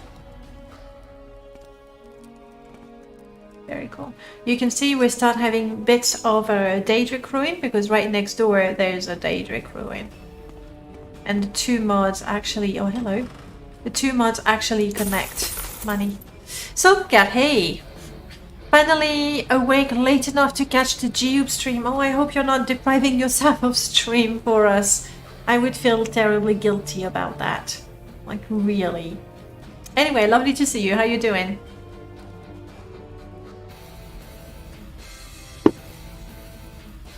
Very cool. You can see we start having bits of a Daedric ruin because right next door there's a Daedric ruin. And the two mods actually... Oh, hello. The two mods actually connect. Money. So, Cat, hey! Finally awake late enough to catch the Jiub stream. Oh, I hope you're not depriving yourself of stream for us. I would feel terribly guilty about that. Like, really. Anyway, lovely to see you. How you doing?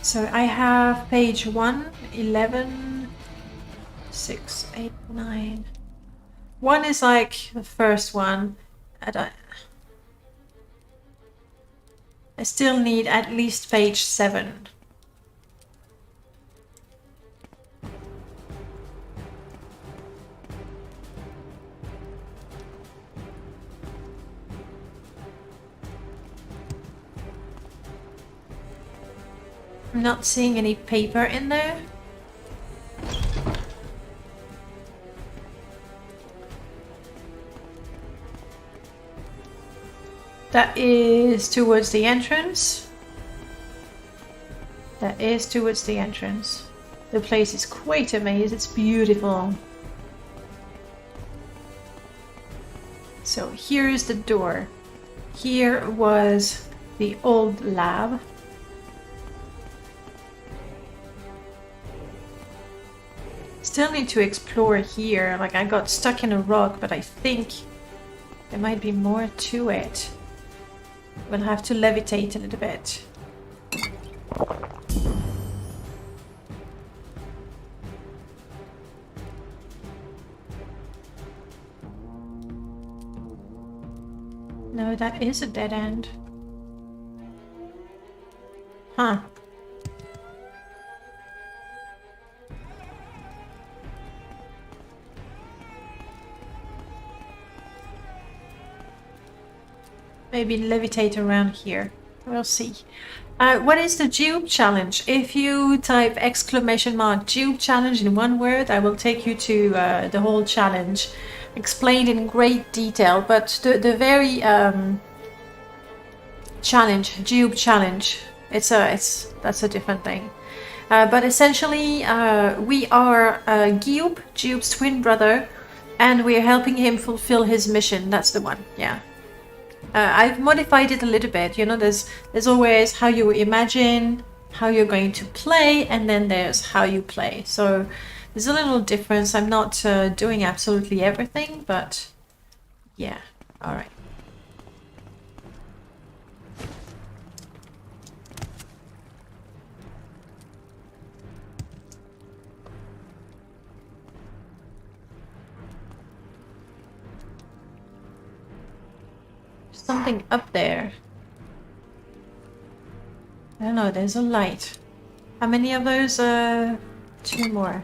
So, I have page 1, 11, 6, 8, 9... One is like the first one. I still need at least page 7. I'm not seeing any paper in there. That is towards the entrance. That is towards the entrance. The place is quite a maze. It's beautiful. So here is the door. Here was the old lab. still need to explore here. Like, I got stuck in a rock, but I think there might be more to it. We'll have to levitate a little bit. No, that is a dead end. Huh. Maybe levitate around here. We'll see. What is the Jiub challenge? If you type !Jiub challenge in one word, I will take you to the whole challenge, explained in great detail. But the very challenge, Jiub challenge, that's a different thing. But essentially, we are Jiub's twin brother, and we're helping him fulfill his mission. That's the one, yeah. I've modified it a little bit. You know, there's always how you imagine how you're going to play, and then there's how you play. So there's a little difference. I'm not doing absolutely everything, but yeah. All right. Something up there. I don't know, there's a light. How many of those? 2 more.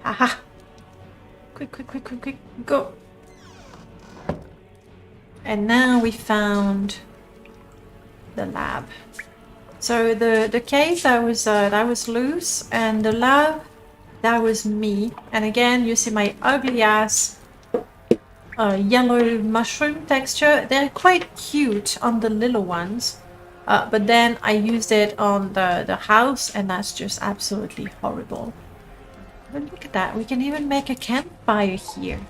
Aha! Quick, go! And now we found the lab. So the cave that was loose, and the lab that was me. And again, you see my ugly ass yellow mushroom texture. They're quite cute on the little ones. But then I used it on the house, and that's just absolutely horrible. But look at that. We can even make a campfire here.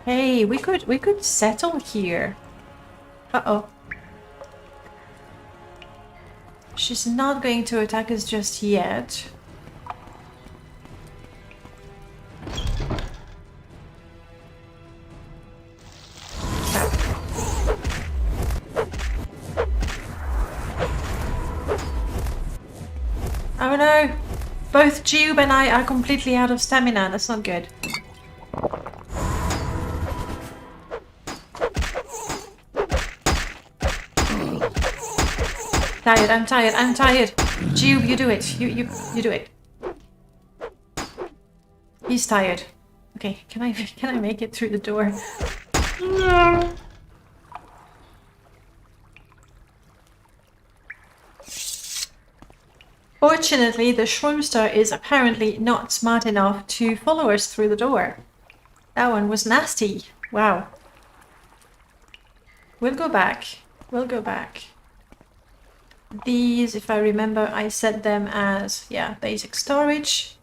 Hey, we could settle here. Uh-oh. She's not going to attack us just yet. Oh no! Both Jiub and I are completely out of stamina. That's not good. I'm tired. Jiub, you do it. You do it. He's tired. Okay, can I make it through the door? No. Fortunately, the Shroomster is apparently not smart enough to follow us through the door. That one was nasty. Wow. We'll go back. These, if I remember, I set them as, yeah, basic storage.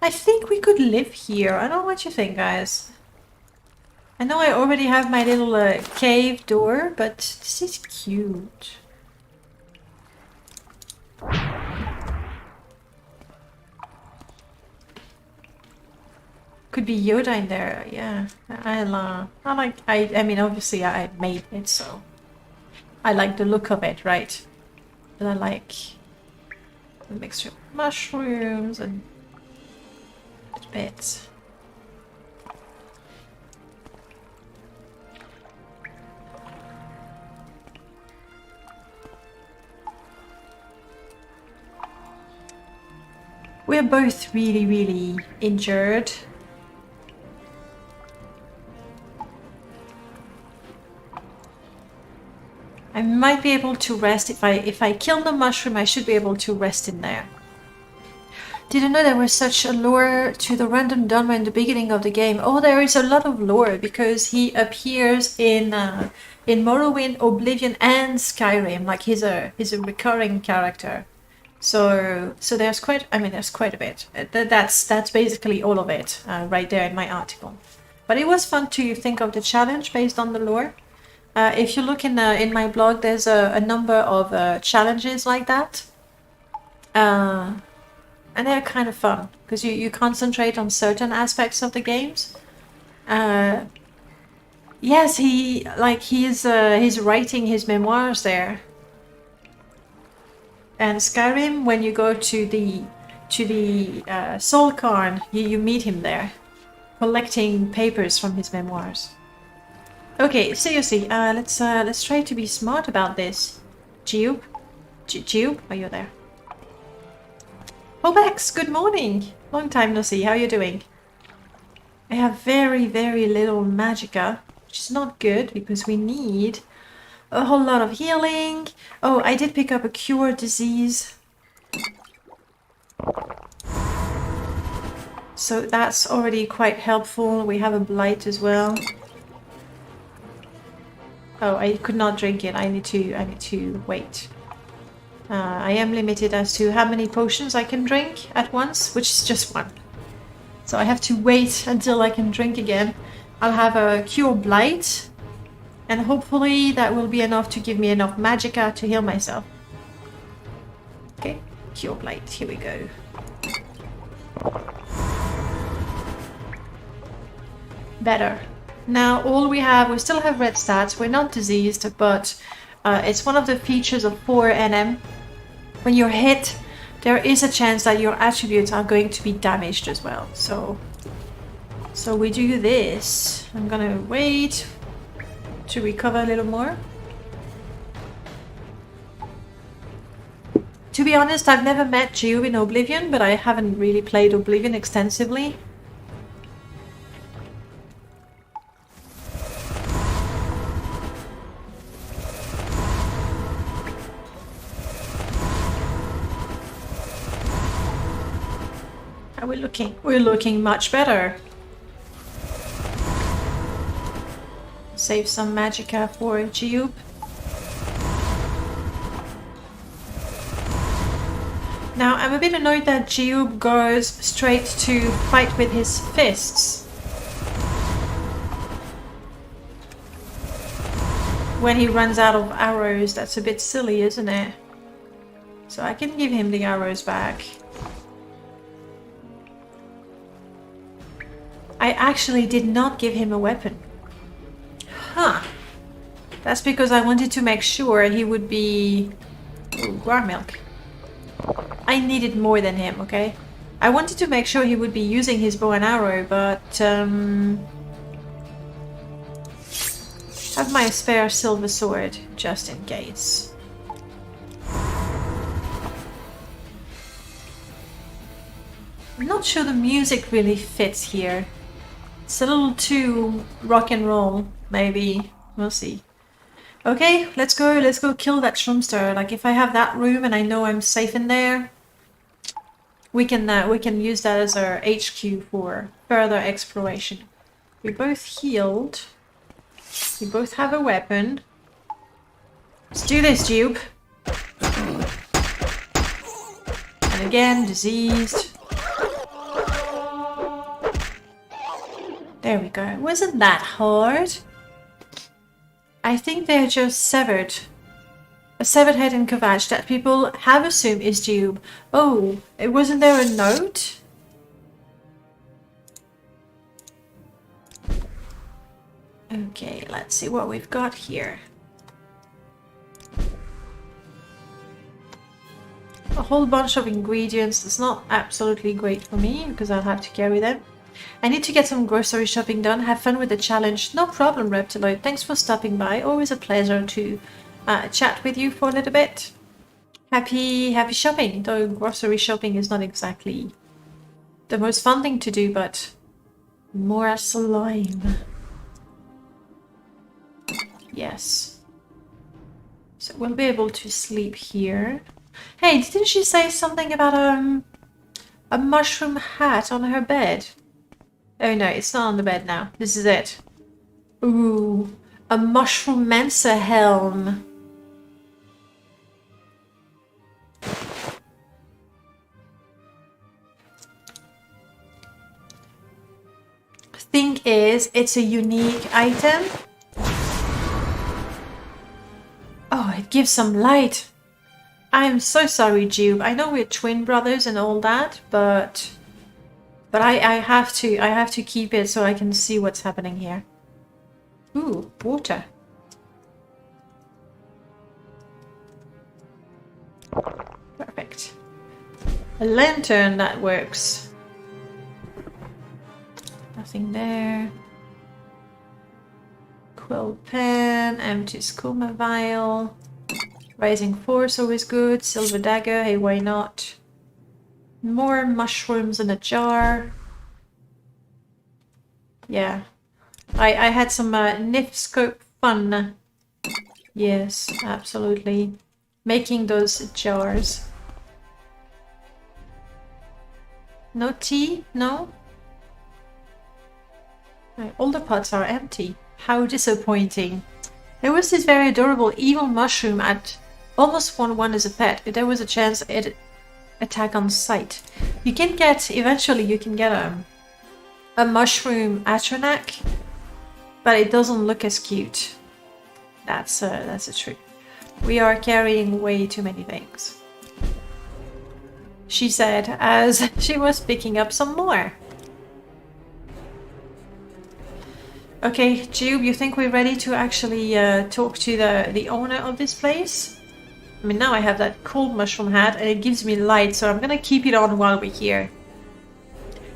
I think we could live here. I don't know what you think, guys. I know I already have my little cave door, but this is cute. Could be Yoda in there, yeah. I mean, obviously I made it, so I like the look of it, right? But I like the mixture of mushrooms and bits. We're both really injured. I might be able to rest if I kill the mushroom. I should be able to rest in there. Didn't know there was such a lore to the random Dunmer in the beginning of the game. Oh, there is a lot of lore because he appears in Morrowind, Oblivion, and Skyrim. Like he's a recurring character. So there's quite a bit. That's basically all of it right there in my article. But it was fun to think of the challenge based on the lore. If you look in my blog, there's a number of challenges like that. And they're kind of fun, because you concentrate on certain aspects of the games. Yes, he's writing his memoirs there. And Skyrim, when you go to the Soul Cairn, you meet him there, collecting papers from his memoirs. Okay, seriously, let's try to be smart about this. Jiub? Jiub? Are you there? Oh, Bex, good morning! Long time no see, how are you doing? I have very, very little magicka, which is not good, because we need a whole lot of healing. Oh, I did pick up a cure disease. So that's already quite helpful. We have a blight as well. Oh, I could not drink it. I need to wait. I am limited as to how many potions I can drink at once, which is just one. So I have to wait until I can drink again. I'll have a cure blight, and hopefully that will be enough to give me enough magicka to heal myself. Okay, cure blight, here we go. Better. Now all we still have red stats. We're not diseased, but it's one of the features of 4NM. When you're hit, there is a chance that your attributes are going to be damaged as well. So we do this. I'm gonna wait to recover a little more. To be honest, I've never met Jiub in Oblivion, but I haven't really played Oblivion extensively. We're looking much better. Save some magicka for Jiub. Now I'm a bit annoyed that Jiub goes straight to fight with his fists when he runs out of arrows. That's a bit silly, isn't it? So I can give him the arrows back. I actually did not give him a weapon. Huh. That's because I wanted to make sure he would be... Ooh, guar milk. I needed more than him, okay? I wanted to make sure he would be using his bow and arrow, but... have my spare silver sword, just in case. I'm not sure the music really fits here. It's a little too rock and roll, maybe. We'll see. Okay, let's go kill that shroomster. Like, if I have that room and I know I'm safe in there, we can use that as our HQ for further exploration. We both healed. We both have a weapon. Let's do this, Jiub. And again, diseased. There we go. Wasn't that hard? I think they're just severed. A severed head in Kavash that people have assumed is Jiub. Oh, wasn't there a note? Okay, let's see what we've got here. A whole bunch of ingredients. That's not absolutely great for me because I'll have to carry them. I need to get some grocery shopping done. Have fun with the challenge. No problem, Reptiloid. Thanks for stopping by. Always a pleasure to chat with you for a little bit. Happy shopping. Though grocery shopping is not exactly the most fun thing to do, but more slime. Yes. So we'll be able to sleep here. Hey, didn't she say something about a mushroom hat on her bed? Oh no, it's not on the bed now. This is it. Ooh, a mushroom-mancer helm. Thing is, it's a unique item. it gives some light. I'm so sorry, Jiub. I know we're twin brothers and all that, but I have to keep it so I can see what's happening here. Ooh, water. Perfect. A lantern that works. Nothing there. Quill pen, empty skooma vial. Rising force always good. Silver dagger, hey, why not? More mushrooms in a jar. Yeah. I had some NIF scope fun. Yes, absolutely. Making those jars. No tea? No? Right, all the pots are empty. How disappointing. There was this very adorable evil mushroom at almost 1/1 as a pet. If there was a chance it'd attack on sight. You can get, eventually you can get a mushroom Atronak, but it doesn't look as cute. That's a trick. We are carrying way too many things, she said as she was picking up some more. Okay, Jiub, you think we're ready to actually talk to the owner of this place? I mean, now I have that cold mushroom hat and it gives me light, so I'm gonna keep it on while we're here.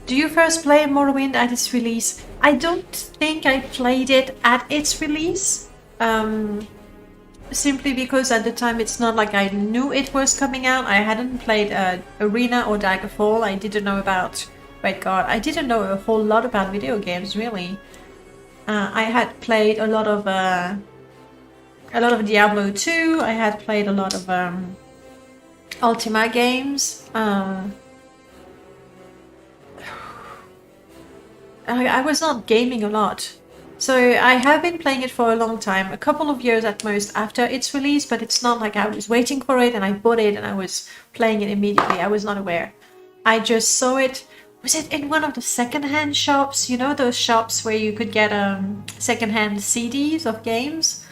Do you first play Morrowind at its release? I don't think I played it at its release. Simply because at the time it's not like I knew it was coming out. I hadn't played Arena or Daggerfall. I didn't know about Red Guard. I didn't know a whole lot about video games, really. I had played a lot of Diablo 2. I had played a lot of Ultima games. I was not gaming a lot. So I have been playing it for a long time, a couple of years at most after its release, but it's not like I was waiting for it and I bought it and I was playing it immediately. I was not aware. I just saw it. Was it in one of the secondhand shops? You know, those shops where you could get secondhand CDs of games?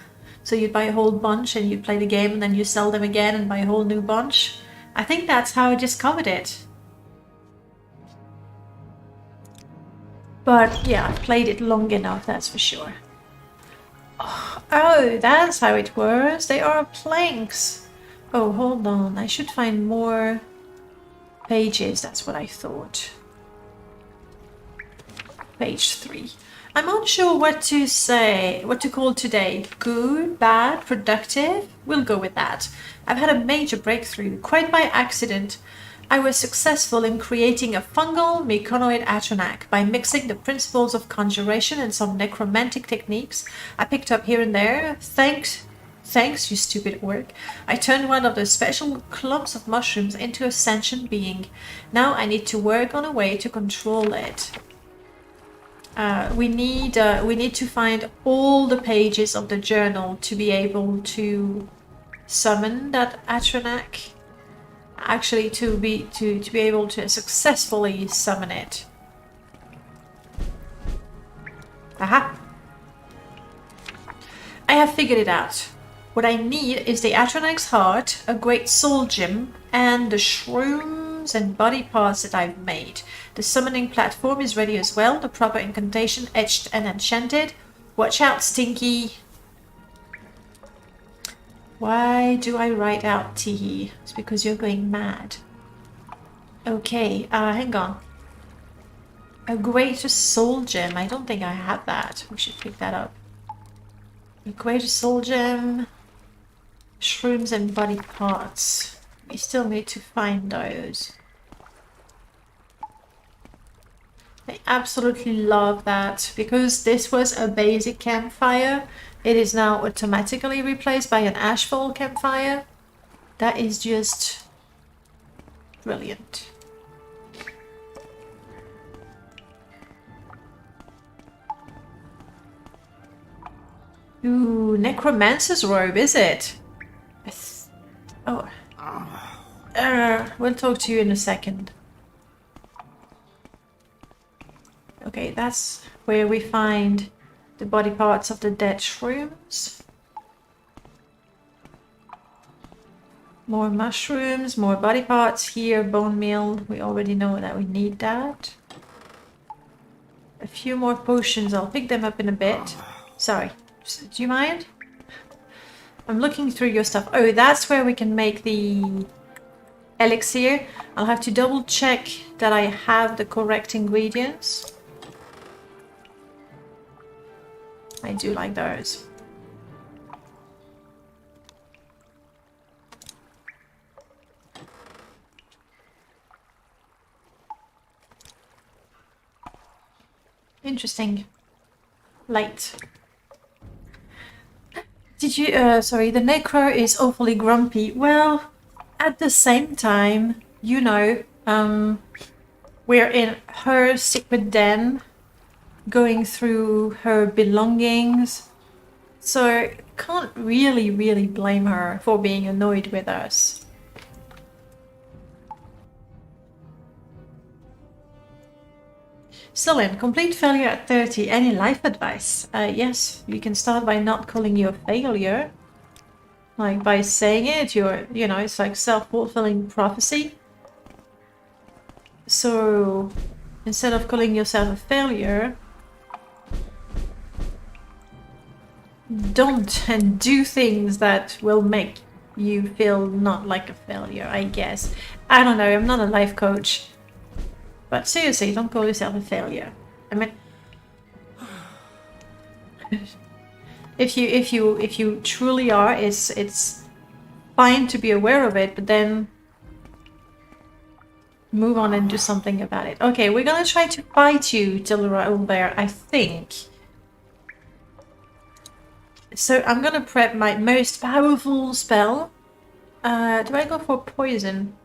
So you'd buy a whole bunch and you'd play the game and then you sell them again and buy a whole new bunch. I think that's how I discovered it. But yeah, I've played it long enough, that's for sure. Oh, that's how it works. They are planks. Oh, hold on. I should find more pages. That's what I thought. Page 3. I'm unsure what to say, what to call today. Good, bad, productive? We'll go with that. I've had a major breakthrough, quite by accident. I was successful in creating a fungal myconoid Atronak by mixing the principles of conjuration and some necromantic techniques I picked up here and there. Thanks, you stupid orc. I turned one of those special clumps of mushrooms into a sentient being. Now I need to work on a way to control it. We need to find all the pages of the journal to be able to summon that Atronak. Actually, to be able to successfully summon it. Aha! I have figured it out. What I need is the Atronach's heart, a great soul gem, and the shrooms and body parts that I've made. The summoning platform is ready as well, the proper incantation etched and enchanted. Watch out, Stinky! Why do I write out Teehee? It's because you're going mad. Okay, hang on. A greater soul gem. I don't think I have that. We should pick that up. A greater soul gem. Shrooms and body parts. We still need to find those. I absolutely love that. Because this was a basic campfire, it is now automatically replaced by an ashfall campfire. That is just brilliant. Ooh, necromancer's robe, is it? Oh. We'll talk to you in a second. Okay, that's where we find the body parts of the dead shrooms. More mushrooms, more body parts here, bone meal. We already know that we need that. A few more potions. I'll pick them up in a bit. Sorry. Do you mind? I'm looking through your stuff. Oh, that's where we can make the elixir. I'll have to double check that I have the correct ingredients. I do like those. Interesting. Light. Did you, sorry, the Necro is awfully grumpy. Well, at the same time, you know, we're in her secret den, going through her belongings. So, can't really blame her for being annoyed with us. Celine, complete failure at 30. Any life advice? Yes, you can start by not calling you a failure. Like, by saying it, you know, it's like self-fulfilling prophecy. So, instead of calling yourself a failure, don't and do things that will make you feel not like a failure, I guess. I don't know, I'm not a life coach. But seriously, don't call yourself a failure. I mean, if you truly are, it's fine to be aware of it, but then move on and do something about it. Okay, we're gonna try to fight you, Tillera Ulbear, I think. So I'm gonna prep my most powerful spell. Do I go for poison?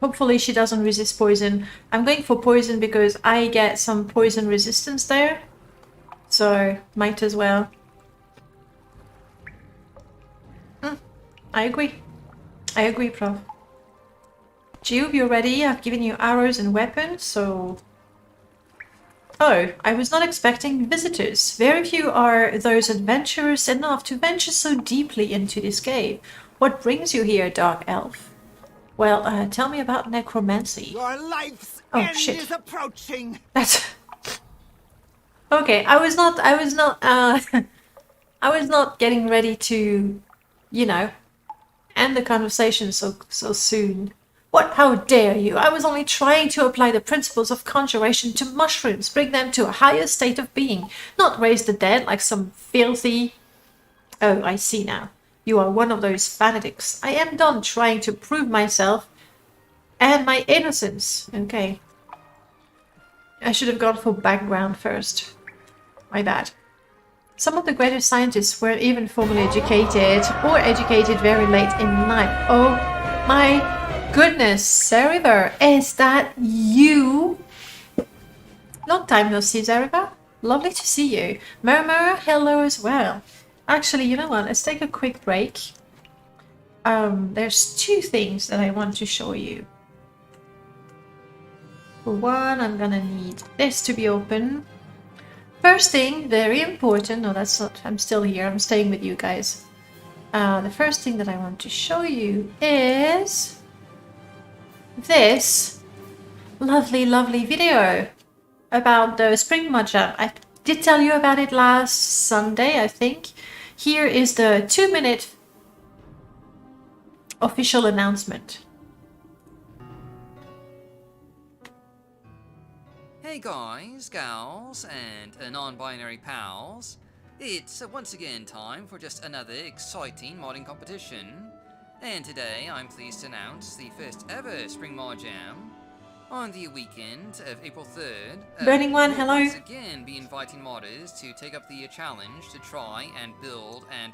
Hopefully she doesn't resist poison. I'm going for poison because I get some poison resistance there. So, might as well. I agree. I agree, Prof. Jiub, you're ready. I've given you arrows and weapons, so... Oh, I was not expecting visitors. Very few are those adventurous enough to venture so deeply into this cave. What brings you here, Dark Elf? Well, tell me about necromancy. Your life's end shit. is approaching. That's okay. I was not I was not getting ready to, you know, end the conversation so soon. What? How dare you? I was only trying to apply the principles of conjuration to mushrooms, bring them to a higher state of being, not raise the dead like some filthy... Oh, I see now. You are one of those fanatics. I am done trying to prove myself and my innocence. Okay. I should have gone for background first. My bad. Some of the greatest scientists weren't even formally educated or educated very late in life. Oh my goodness, Zariver, is that you? Long time no see, Zariver. Lovely to see you. Murmur, hello as well. Actually, you know what? Let's take a quick break. There's two things that I want to show you. For one, I'm gonna need this to be open. First thing, very important. No, that's not. I'm still here. I'm staying with you guys. The first thing that I want to show you is this lovely video about the Spring Mod Jam. I did tell you about it last Sunday, I think. Here is the 2-minute official announcement. Hey guys, gals, and non-binary pals. It's once again time for just another exciting modding competition. And today I'm pleased to announce the first ever Spring Mod Jam. On the weekend of April 3rd, Burning One, we'll hello. once again be inviting modders to take up the challenge to try and build and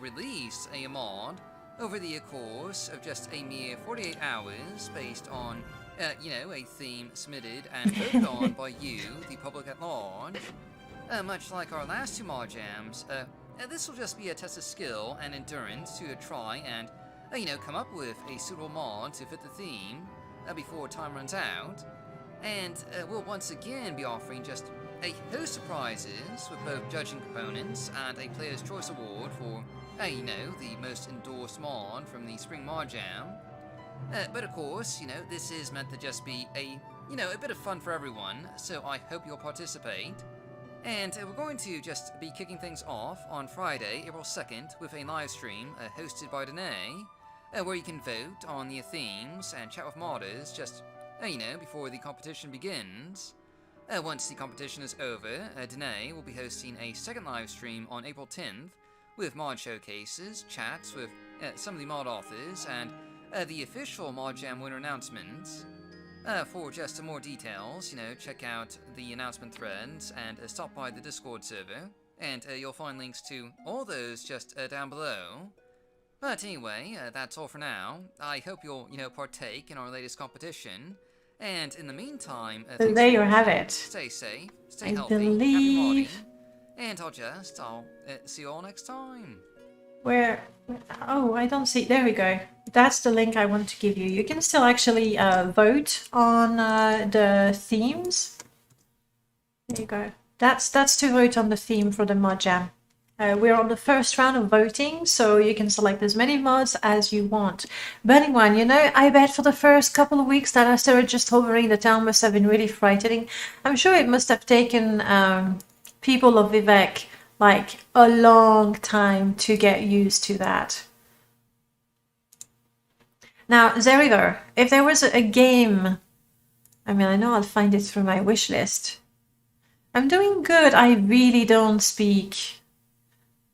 release a mod over the course of just a mere 48 hours based on, you know, a theme submitted and voted on by you, the public at large. Much like our last two mod jams, this will just be a test of skill and endurance to try and, you know, come up with a suitable mod to fit the theme before time runs out. And we'll once again be offering just a host of prizes with both judging components and a Player's Choice Award for you know, the most endorsed mod from the Spring Mod Jam. But of course, you know, this is meant to just be a bit of fun for everyone, so I hope you'll participate. And we're going to just be kicking things off on Friday, April 2nd, with a live stream hosted by Danae, where you can vote on the themes and chat with modders just, before the competition begins. Once the competition is over, Danae will be hosting a second live stream on April 10th with mod showcases, chats with some of the mod authors, and the official Mod Jam winner announcements. For just more details, check out the announcement threads and stop by the Discord server, and you'll find links to all those just down below. But anyway, that's all for now. I hope you'll, partake in our latest competition. And in the meantime, So there you have it. Stay safe, stay I healthy, happy believe... modding, and I'll see you all next time. Where? Oh, I don't see. There we go. That's the link I want to give you. You can still actually vote on the themes. There you go. That's to vote on the theme for the mod jam. We're on the first round of voting, so you can select as many mods as you want. Burning One, I bet for the first couple of weeks that I started just hovering, the town must have been really frightening. I'm sure it must have taken people of Vivek like a long time to get used to that. Now, Zeriver, if there was a game, I know I'll find it through my wish list. I'm doing good. I really don't speak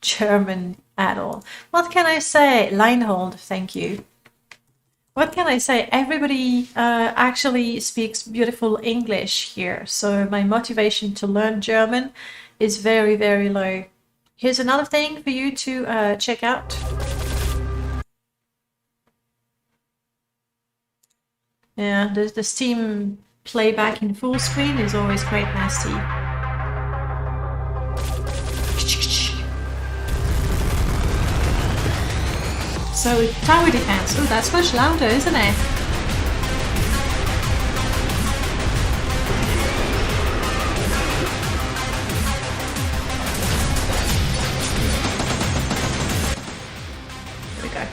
German at all. What can I say? Linehold, thank you. What can I say? Everybody actually speaks beautiful English here, so my motivation to learn German is very, very low. Here's another thing for you to check out. Yeah, the Steam playback in full screen is always quite nasty. So, tower defense. Oh, that's much louder, isn't it? There we go.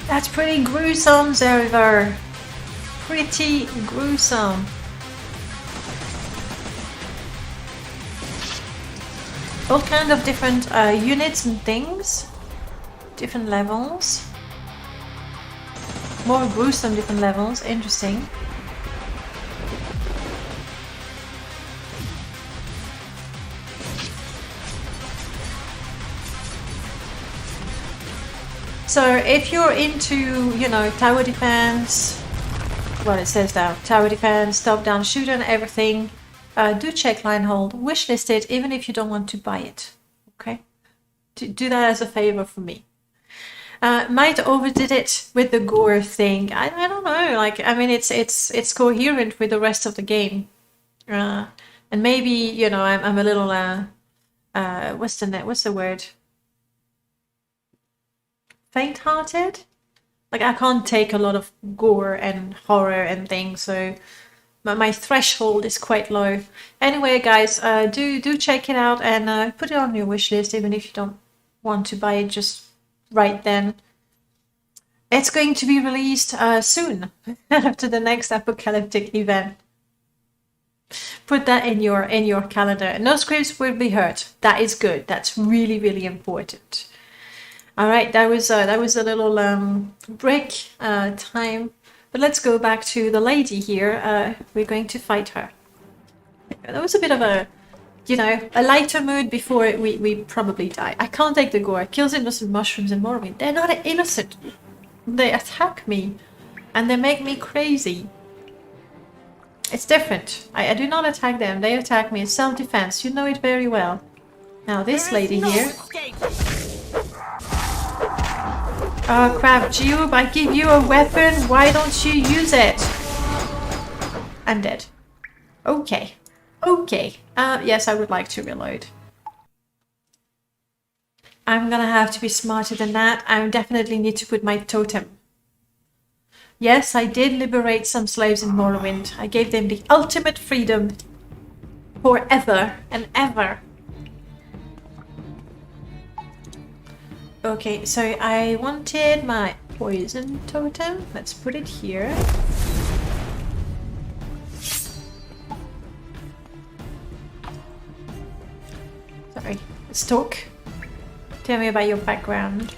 That's pretty gruesome, Zeriver. Pretty gruesome. All kind of different units and things. Different levels. More gruesome different levels. Interesting. So if you're into, tower defense, well, it says now, tower defense, top-down shooter and everything, do check Linehold, wishlist it, even if you don't want to buy it, okay? Do that as a favor for me. Might overdid it with the gore thing. I don't know, it's coherent with the rest of the game. And maybe, I'm a little, what's the word? Faint-hearted? I can't take a lot of gore and horror and things, so my threshold is quite low. Anyway, guys, do check it out and put it on your wish list, even if you don't want to buy it just right then. It's going to be released soon, after the next apocalyptic event. Put that in your calendar. No scripts will be hurt. That is good. That's really, really important. All right, that was a little break time, but let's go back to the lady here. We're going to fight her. That was a bit of a, a lighter mood before we probably die. I can't take the gore. Kills innocent mushrooms and Morrowind. They're not innocent. They attack me, and they make me crazy. It's different. I do not attack them. They attack me. It's self-defense. You know it very well. Now this lady here. Oh crap, Jiub, I give you a weapon, why don't you use it? I'm dead. Okay. Yes, I would like to reload. I'm gonna have to be smarter than that. I definitely need to put my totem. Yes, I did liberate some slaves in Morrowind. I gave them the ultimate freedom. forever and ever. Okay, so I wanted my poison totem. Let's put it here. Sorry, let's talk. Tell me about your background.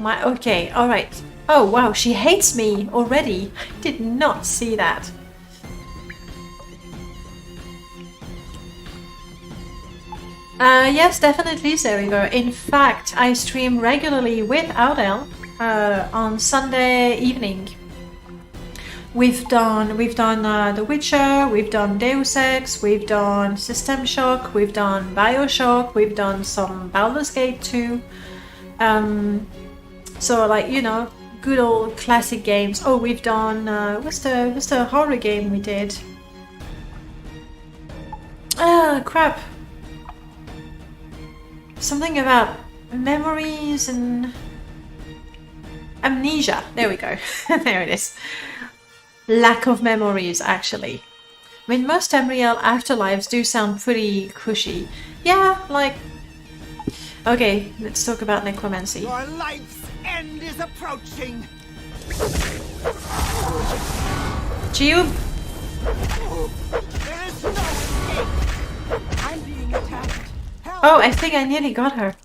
Okay, alright. Oh wow, she hates me already. I did not see that. Yes, definitely, Serigo. In fact, I stream regularly with Audel on Sunday evening. We've done The Witcher, we've done Deus Ex, we've done System Shock, we've done Bioshock, we've done some Baldur's Gate 2. So like, you know, good old classic games. Oh, we've done what's the horror game we did? Ah, crap. Something about memories and amnesia. There we go. There it is. Lack of memories, actually. I mean, most Unreal Afterlives do sound pretty cushy. Yeah, like... Okay, let's talk about necromancy. Your life's end is approaching. Jiub? There is no escape. I'm being attacked. Help. Oh, I think I nearly got her.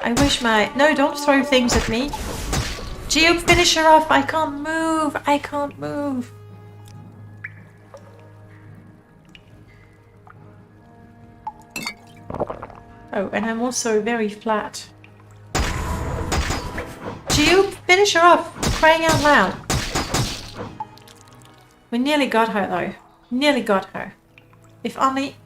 I wish my... No, don't throw things at me. Jiub, finish her off. I can't move. I can't move. Oh, and I'm also very flat. Jiub, finish her off. Crying out loud. We nearly got her though. Nearly got her. If only...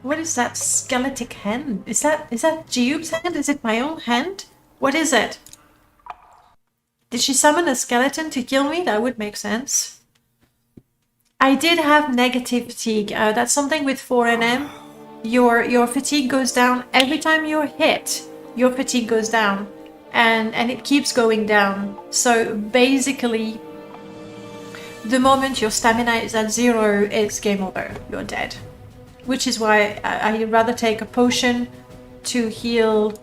What is that skeletic hand? Is that Jiub's hand? Is it my own hand? What is it? Did she summon a skeleton to kill me? That would make sense. I did have negative fatigue. That's something with 4NM. Your fatigue goes down every time you're hit. Your fatigue goes down, and it keeps going down. So basically, the moment your stamina is at 0, it's game over. You're dead. Which is why I'd rather take a potion to heal.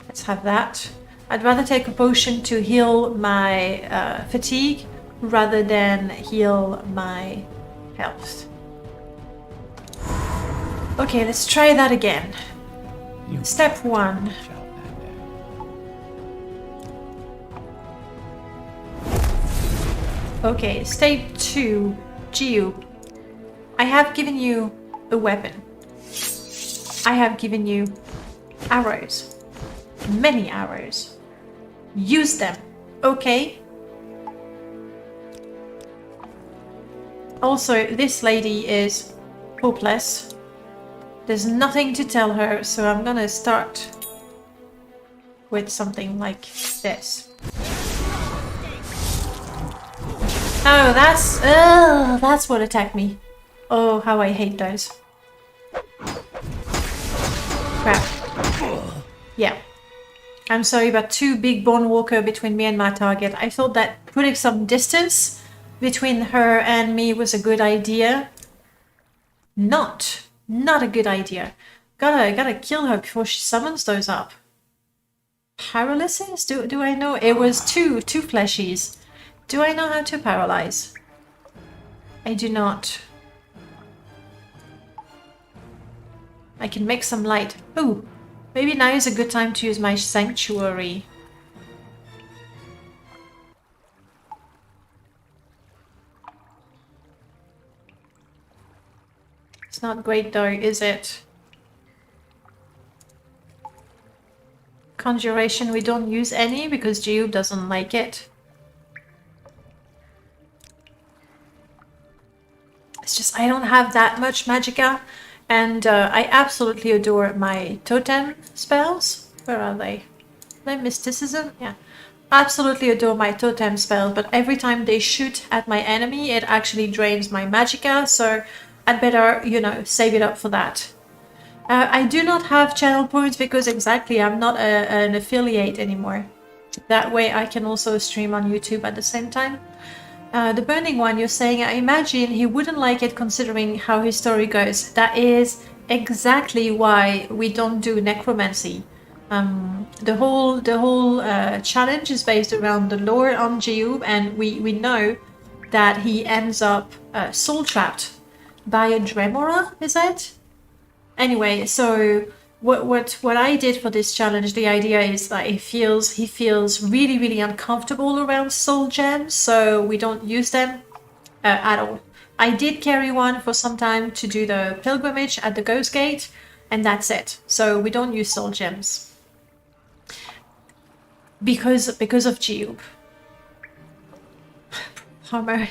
Let's have that. I'd rather take a potion to heal my fatigue rather than heal my health. Okay, let's try that again. Step 1. Okay, step 2. Jiub. I have given you a weapon. I have given you arrows. Many arrows. Use them, okay? Also, this lady is hopeless. There's nothing to tell her, so I'm gonna start with something like this. Oh, that's what attacked me. Oh, how I hate those. Crap. Yeah. I'm sorry, but 2 big bone walker between me and my target. I thought that putting some distance between her and me was a good idea. Not a good idea. Gotta kill her before she summons those up. Paralysis? Do I know? It was two fleshies. Do I know how to paralyze? I do not. I can make some light. Ooh. Maybe now is a good time to use my sanctuary. It's not great though, is it? Conjuration, we don't use any because Jiub doesn't like it. It's just I don't have that much magicka. And I absolutely adore my totem spells. Where are they? Are they mysticism? Yeah. Absolutely adore my totem spell, but every time they shoot at my enemy, it actually drains my magicka, so I'd better, you know, save it up for that. I do not have channel points because exactly I'm not an affiliate anymore. That way I can also stream on YouTube at the same time. The burning one, you're saying, I imagine he wouldn't like it considering how his story goes. That is exactly why we don't do necromancy. The whole challenge is based around the lore on Jiub, and we know that he ends up soul trapped by a Dremora, is it? Anyway, so what I did for this challenge, the idea is that he feels really uncomfortable around soul gems, so we don't use them at all. I did carry one for some time to do the pilgrimage at the Ghost Gate, and that's it. So we don't use soul gems because of Jiub. Hammer.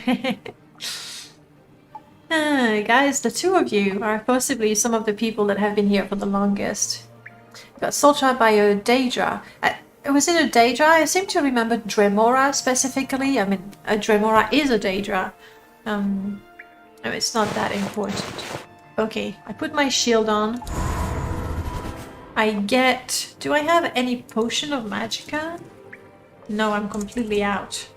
Guys, the two of you are possibly some of the people that have been here for the longest. Got soul trapped by a Daedra. Was it a Daedra? I seem to remember Dremora specifically. I mean, a Dremora is a Daedra. It's not that important. Okay, I put my shield on. I get... Do I have any potion of magicka? No, I'm completely out.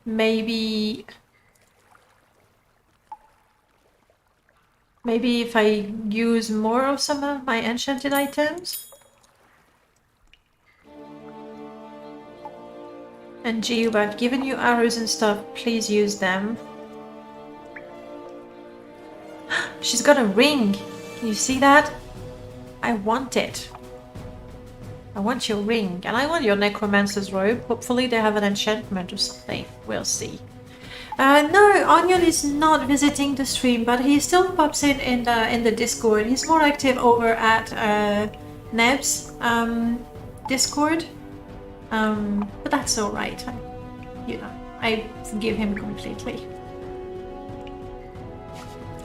Maybe if I use more of some of my enchanted items. And Jiub, I've given you arrows and stuff, please use them. She's got a ring. Can you see that? I want it. I want your ring, and I want your necromancer's robe. Hopefully they have an enchantment or something. We'll see. No, Onion is not visiting the stream, but he still pops in the Discord. He's more active over at Neb's Discord. But that's all right. I forgive him completely.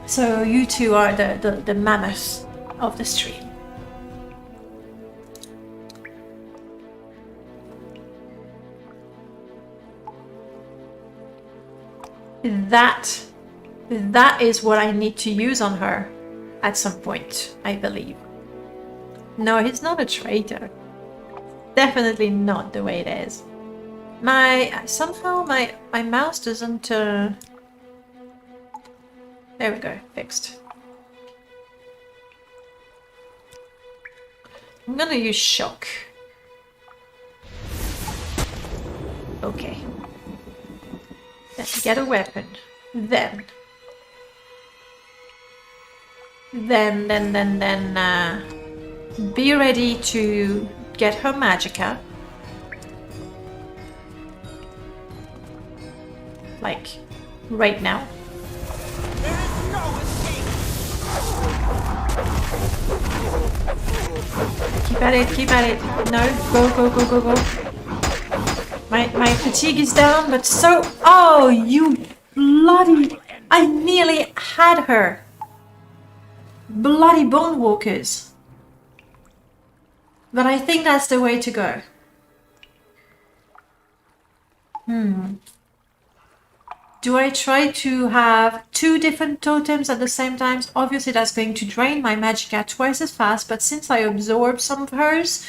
So you two are the mammoths of the stream. That is what I need to use on her at some point, I believe. No, he's not a traitor. Definitely not the way it is. Somehow my mouse doesn't there we go, fixed. I'm gonna use shock. Okay. Then get a weapon. Then be ready to get her magicka. Like, right now. There is no escape. Keep at it. No, go. My fatigue is down, but so... Oh, you bloody... I nearly had her. Bloody bone walkers. But I think that's the way to go. Do I try to have 2 different totems at the same time? Obviously that's going to drain my magicka twice as fast, but since I absorb some of hers,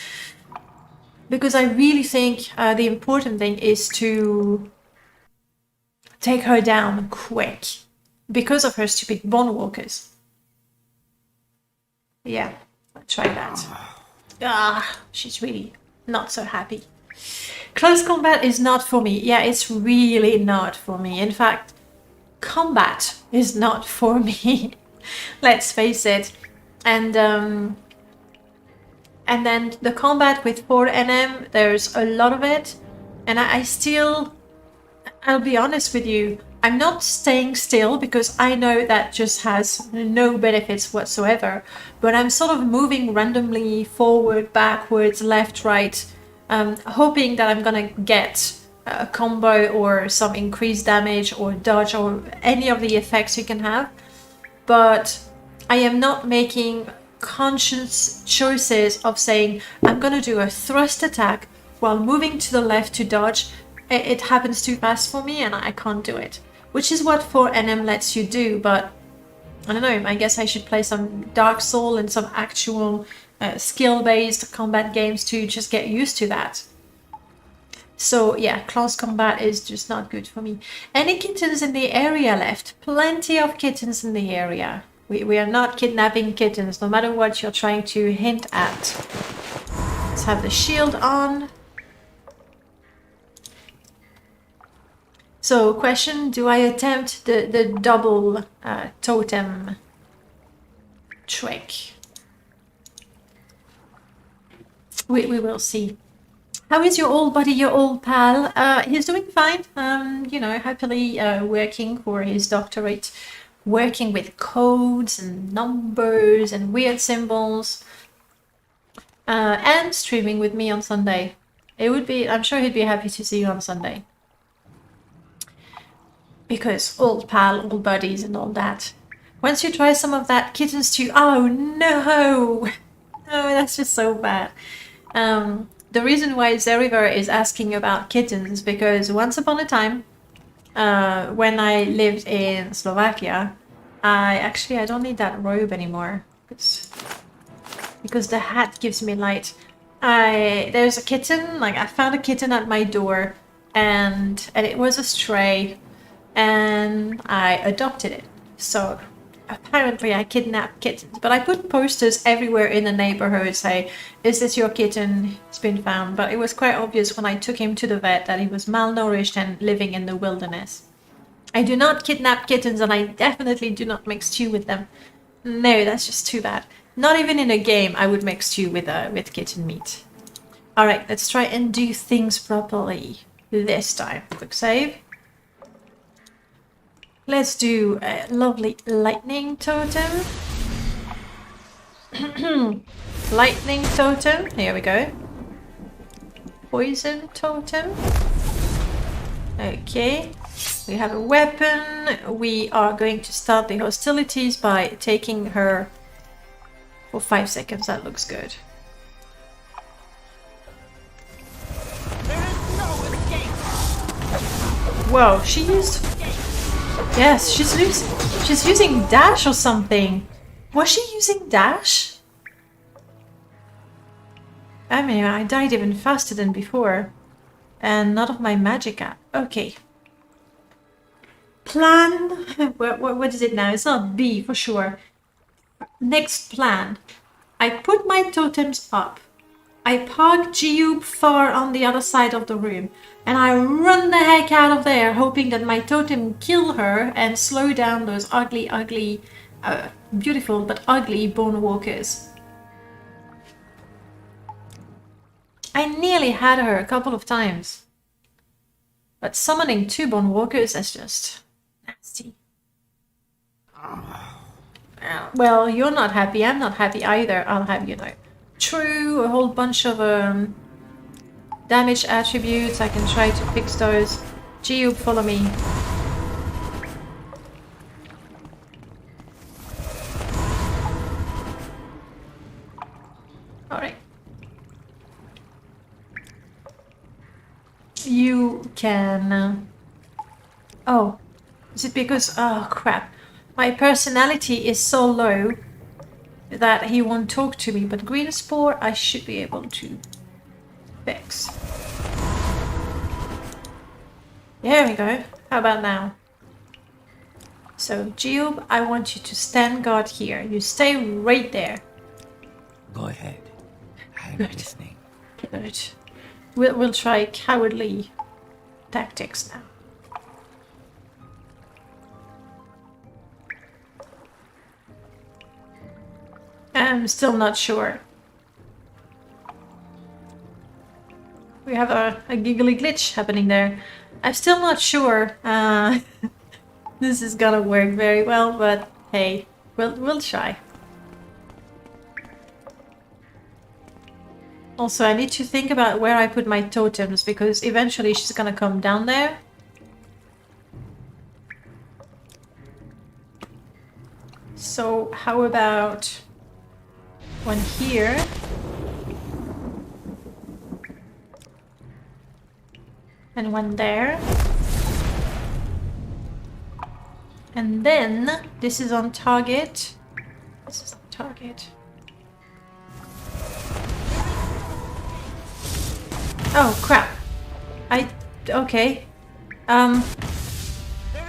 because I really think the important thing is to take her down quick because of her stupid bone walkers. Yeah, I'll try that. She's really not so happy. Close combat is not for me. Yeah, it's really not for me. In fact, combat is not for me. Let's face it. And then the combat with 4NM, there's a lot of it. And I'll be honest with you, I'm not staying still because I know that just has no benefits whatsoever. But I'm sort of moving randomly forward, backwards, left, right, hoping that I'm gonna get a combo or some increased damage or dodge or any of the effects you can have. But I am not making conscious choices of saying I'm gonna do a thrust attack while moving to the left to dodge. It happens too fast for me and I can't do it, which is what 4NM lets you do. But I don't know, I guess I should play some Dark Soul and some actual skill-based combat games to just get used to that. So yeah, close combat is just not good for me. Any kittens in the area left? Plenty of kittens in the area. We are not kidnapping kittens, no matter what you're trying to hint at. Let's have the shield on. So question, do I attempt the double totem trick? We will see. How is your old buddy, your old pal? He's doing fine. You know, happily working for his doctorate, working with codes and numbers and weird symbols, and streaming with me on Sunday. I'm sure he'd be happy to see you on Sunday. Because old pal, old buddies and all that. Once you try some of that kitten stew, oh no! Oh, that's just so bad. The reason why Zeriver is asking about kittens, because once upon a time, when I lived in Slovakia, I don't need that robe anymore, because the hat gives me light. There's a kitten, like I found a kitten at my door, and it was a stray, and I adopted it. So apparently I kidnapped kittens, but I put posters everywhere in the neighborhood say, is this your kitten? It's been found. But it was quite obvious when I took him to the vet that he was malnourished and living in the wilderness. I do not kidnap kittens, and I definitely do not make stew with them. No, that's just too bad. Not even in a game I would make stew with kitten meat. Alright, let's try and do things properly this time. Quick save. Let's do a lovely lightning totem. Lightning totem. Here we go. Poison totem. Okay. We have a weapon. We are going to start the hostilities by taking her for 5 seconds. That looks good. There is no escape. Whoa, she used... Yes, she's using dash or something. Was she using dash? I mean, I died even faster than before. And none of my magic app. Okay. Plan. What is it now? It's not B for sure. Next plan. I put my totems up. I park Jiub far on the other side of the room, and I run the heck out of there, hoping that my totem kill her and slow down those ugly, beautiful but ugly bone walkers. I nearly had her a couple of times, but summoning 2 bone walkers is just nasty. Well, you're not happy, I'm not happy either, I'll have you know. True, a whole bunch of damage attributes. I can try to fix those. Jiub, follow me. Alright. You can... Oh, is it because... Oh, crap. My personality is so low that he won't talk to me, but green spore I should be able to fix. There we go. How about now? So, Jiub, I want you to stand guard here. You stay right there. Go ahead. I'm Good. listening. Good. We'll try cowardly tactics now. I'm still not sure. We have a giggly glitch happening there. I'm still not sure this is gonna work very well, but hey, we'll try. Also, I need to think about where I put my totems, because eventually she's gonna come down there. So how about one here? And one there. And then this is on target. This is on target. Oh, crap. Okay. There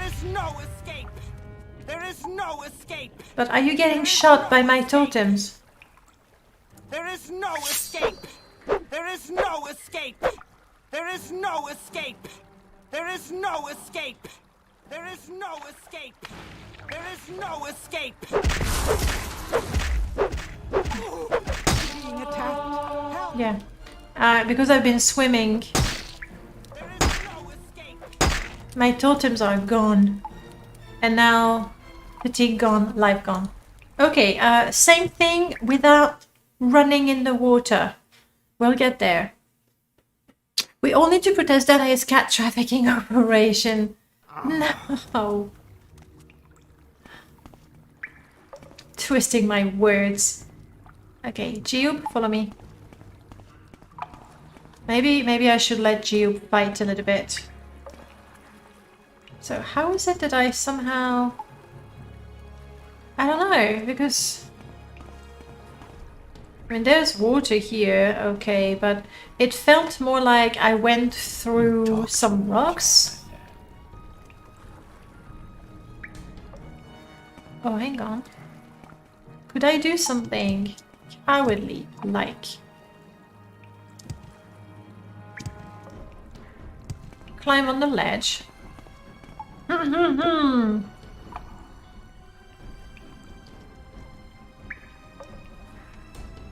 is no escape. There is no escape. But are you getting shot by my totems? There is no escape. There is no escape. There is no escape. There is no escape. There is no escape. There is no escape. Being attacked. Help. Yeah. Because I've been swimming, There is no escape. my totems are gone. And now, fatigue gone, life gone. Okay, same thing without running in the water. We'll get there. We all need to protest that is cat trafficking operation. No. Twisting my words. Okay, Jiub, follow me. Maybe I should let Jiub fight a little bit. So how is it that I somehow... I don't know, because... I mean, there's water here, okay, but it felt more like I went through some rocks. Oh, hang on. Could I do something cowardly, like... climb on the ledge?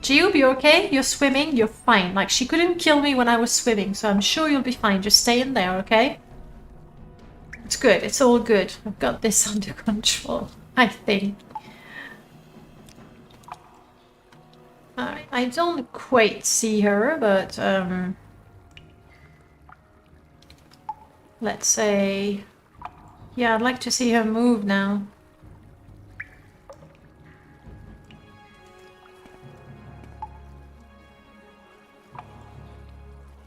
Jiub, you okay? You're swimming? You're fine. Like, she couldn't kill me when I was swimming, so I'm sure you'll be fine. Just stay in there, okay? It's good. It's all good. I've got this under control, I think. I don't quite see her, but, let's say... Yeah, I'd like to see her move now.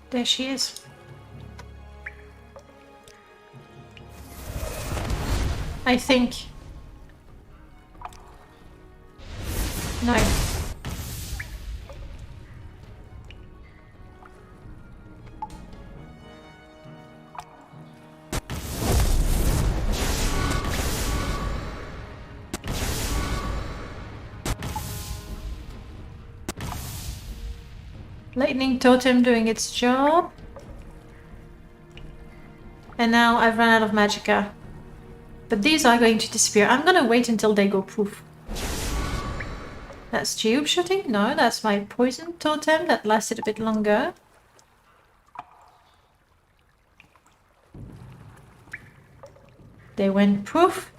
There she is. I think. No. Lightning totem doing its job. And now I've run out of magicka. But these are going to disappear. I'm gonna wait until they go poof. That's Jiub shooting? No, that's my poison totem that lasted a bit longer. They went poof.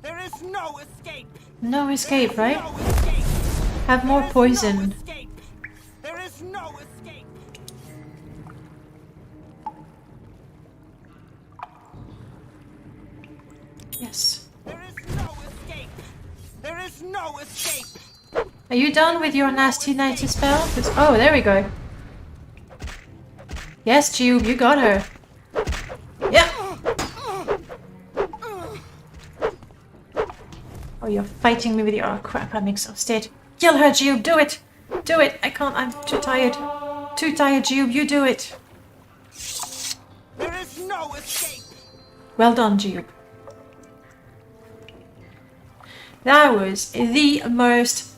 There is no escape. No escape, right? No escape. Have more There is poison. No escape. There is no escape. Yes. There is no escape. There is no escape. Are you done with your nasty nighty spell? Oh, there we go. Yes, Jiub, you got her. Yeah. Oh, you're fighting me with your... Oh, crap, I'm exhausted. Kill her, Jiub, do it! Do it! I can't, I'm too tired. Too tired, Jiub, you do it! There is no escape. Well done, Jiub. That was the most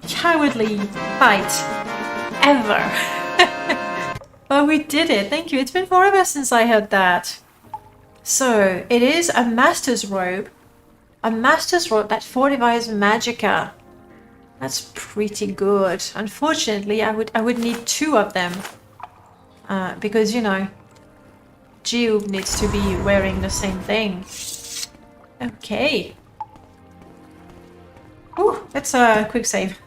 cowardly fight ever. But we did it, thank you. It's been forever since I heard that. So, it is a Master's Robe. A Master's Robe that fortifies magicka. That's pretty good. Unfortunately, I would need 2 of them. Because, you know, Jiub needs to be wearing the same thing. Okay. Ooh, that's a quick save.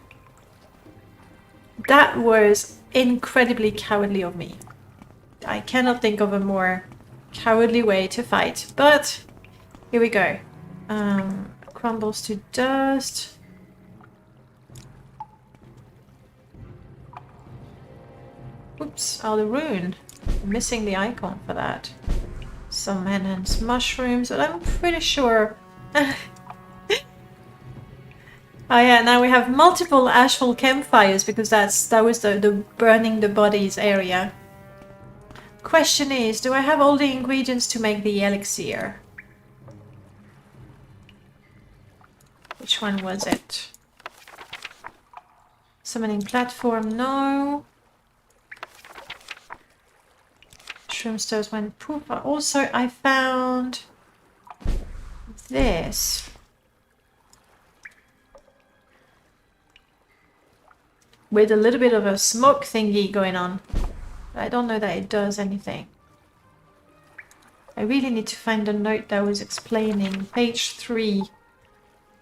That was incredibly cowardly of me. I cannot think of a more cowardly way to fight, but here we go. Crumbles to dust. Oops, oh, the rune. I'm missing the icon for that. Some enhanced mushrooms, but I'm pretty sure... Oh yeah, now we have multiple ashful campfires because that was the burning the bodies area. Question is, do I have all the ingredients to make the elixir? Which one was it? Summoning platform, no. Shroom stoves went poof. Also, I found this. With a little bit of a smoke thingy going on. I don't know that it does anything. I really need to find the note that was explaining. Page 3.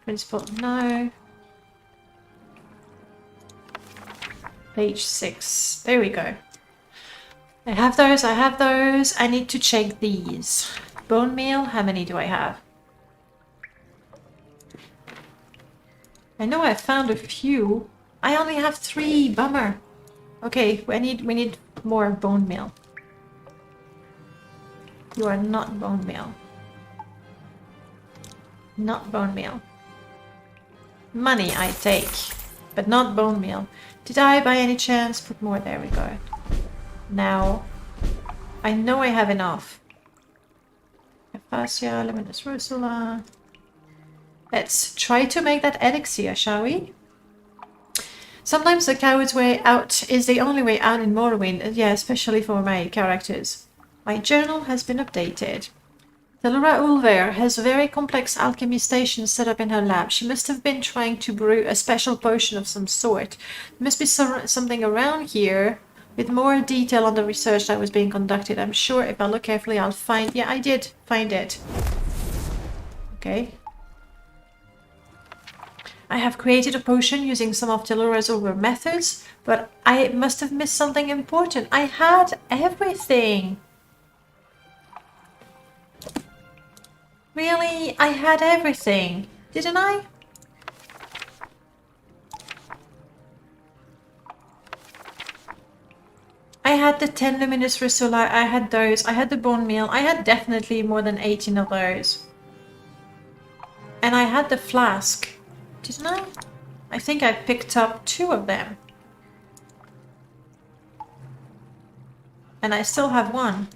Principle, no. Page 6. There we go. I have those, I have those. I need to check these. Bone meal, how many do I have? I know I found a few. I only have 3, bummer. Okay, we need more bone meal. You are not bone meal. Not bone meal. Money I take, but not bone meal. Did I by any chance put more? There we go. Now, I know I have enough. Aphasia, Luminous Rosula. Let's try to make that elixir, shall we? Sometimes the coward's way out is the only way out in Morrowind, yeah, especially for my characters. My journal has been updated. Delora Ulver has a very complex alchemy station set up in her lab. She must have been trying to brew a special potion of some sort. There must be something around here with more detail on the research that was being conducted. I'm sure if I look carefully I'll find... Yeah, I did find it. Okay. I have created a potion using some of Delora's older methods, but I must have missed something important. I had everything. Really? I had everything, didn't I? I had the 10 luminous Risula, I had those, I had the bone meal, I had definitely more than 18 of those. And I had the flask, didn't I? I think I picked up 2 of them. And I still have 1.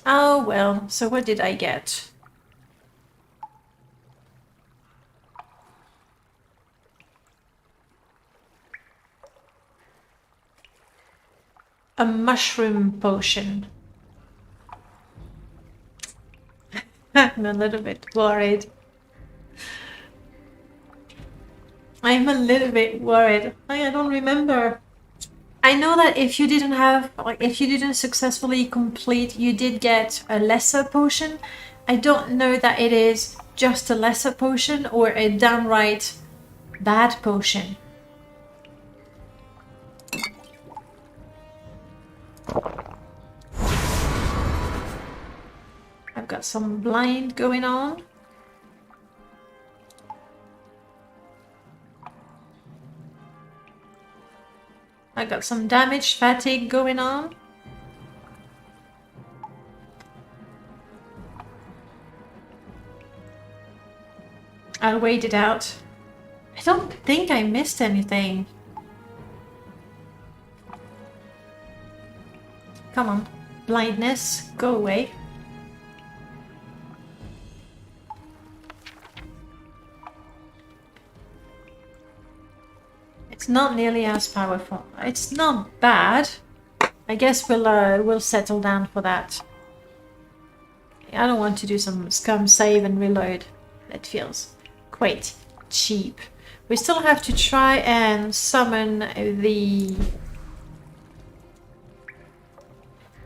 Oh well, so what did I get? A mushroom potion. I'm a little bit worried. I'm a little bit worried. I don't remember. I know that if you didn't successfully complete, you did get a lesser potion. I don't know that it is just a lesser potion or a downright bad potion. I've got some blind going on. I got some damage fatigue going on. I'll wait it out. I don't think I missed anything. Come on, blindness, go away. It's not nearly as powerful. It's not bad. I guess we'll settle down for that. I don't want to do some scum save and reload. That feels quite cheap. We still have to try and summon the...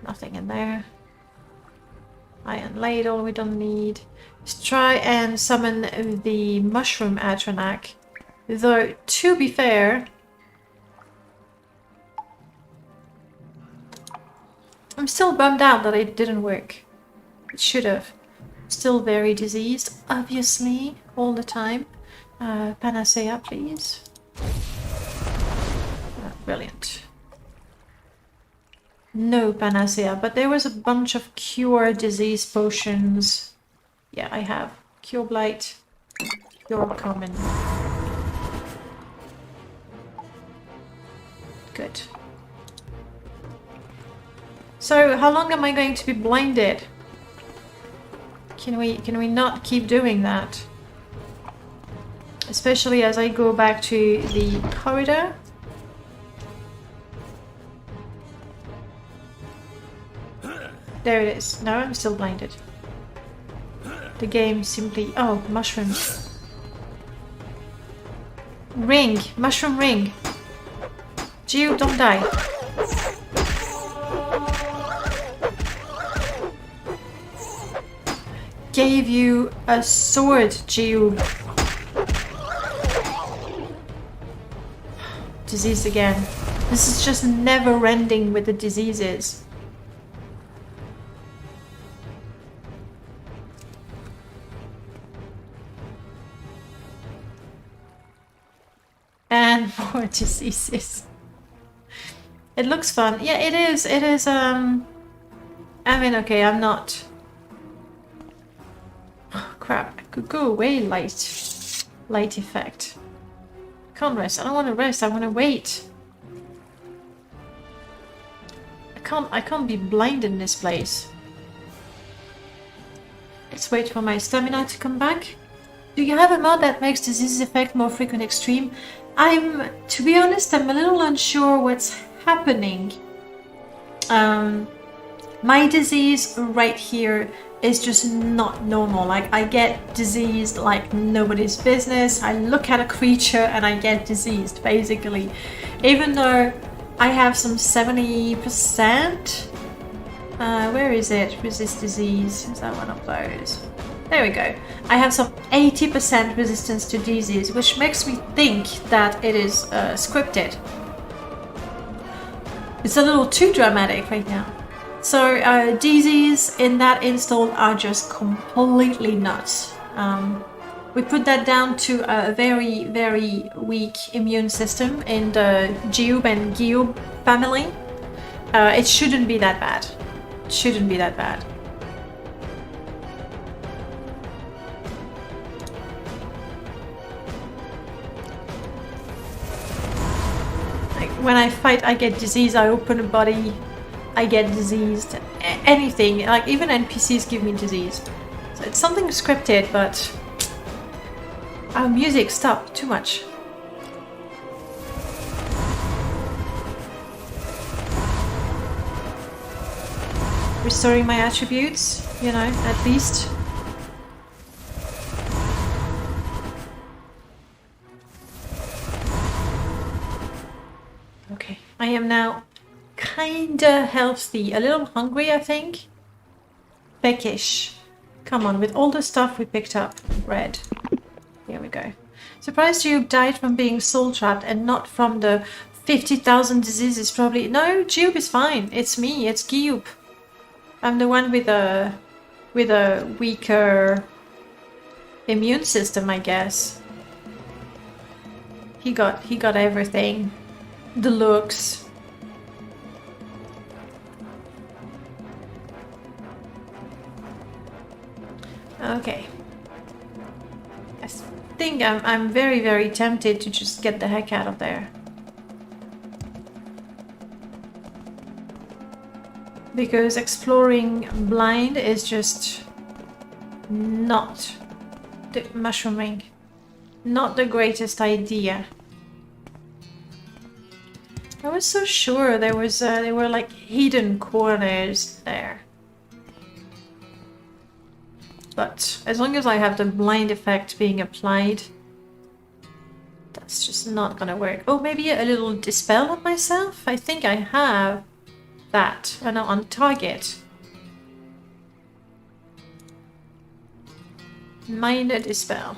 Nothing in there. Iron ladle we don't need. Let's try and summon the mushroom Atronak. Though, to be fair, I'm still bummed out that it didn't work. It should have. Still very diseased, obviously, all the time. Panacea, please. Brilliant. No panacea, but there was a bunch of cure disease potions. Yeah, I have. Cure blight. You're coming. Good. So, how long am I going to be blinded? Can we not keep doing that? Especially as I go back to the corridor. There it is. No, I'm still blinded. The game simply... Oh, mushrooms. Ring! Mushroom ring! Jiub, don't die. Gave you a sword, Jiub. Disease again. This is just never ending with the diseases. And more diseases. It looks fun. Yeah, it is. It is, I mean, okay, I'm not... Oh, crap. I could go away, light. Light effect. Can't rest. I don't want to rest. I want to wait. I can't be blind in this place. Let's wait for my stamina to come back. Do you have a mod that makes disease effect more frequent extreme? To be honest, I'm a little unsure what's happening. My disease right here is just not normal. Like, I get diseased like nobody's business. I look at a creature and I get diseased, basically. Even though I have some 70%. Where is it? Resist disease. Is that one of those? There we go. I have some 80% resistance to disease, which makes me think that it is scripted. It's a little too dramatic right now. So disease in that install are just completely nuts. We put that down to a very, very weak immune system in the Jiub and Jiub family. It shouldn't be that bad. It shouldn't be that bad. Like, when I fight, I get disease. I open a body, I get diseased. Anything, like even NPCs give me disease. So it's something scripted, but our music stopped too much. Restoring my attributes, you know, at least. Okay, I am now kinda healthy, a little hungry, I think. Peckish. Come on, with all the stuff we picked up. Red. Here we go. Surprised you died from being soul trapped and not from the 50,000 diseases, probably. No, Jiub is fine. It's me, it's Jiub. I'm the one with a weaker immune system, I guess. He got everything. The looks. Okay. I think I'm very, very tempted to just get the heck out of there. Because exploring blind is just not the mushrooming. Not the greatest idea. I was so sure there were like hidden corners there. But as long as I have the blind effect being applied, that's just not gonna work. Oh, maybe a little dispel on myself? I think I have that. Oh no, on target. Minor dispel.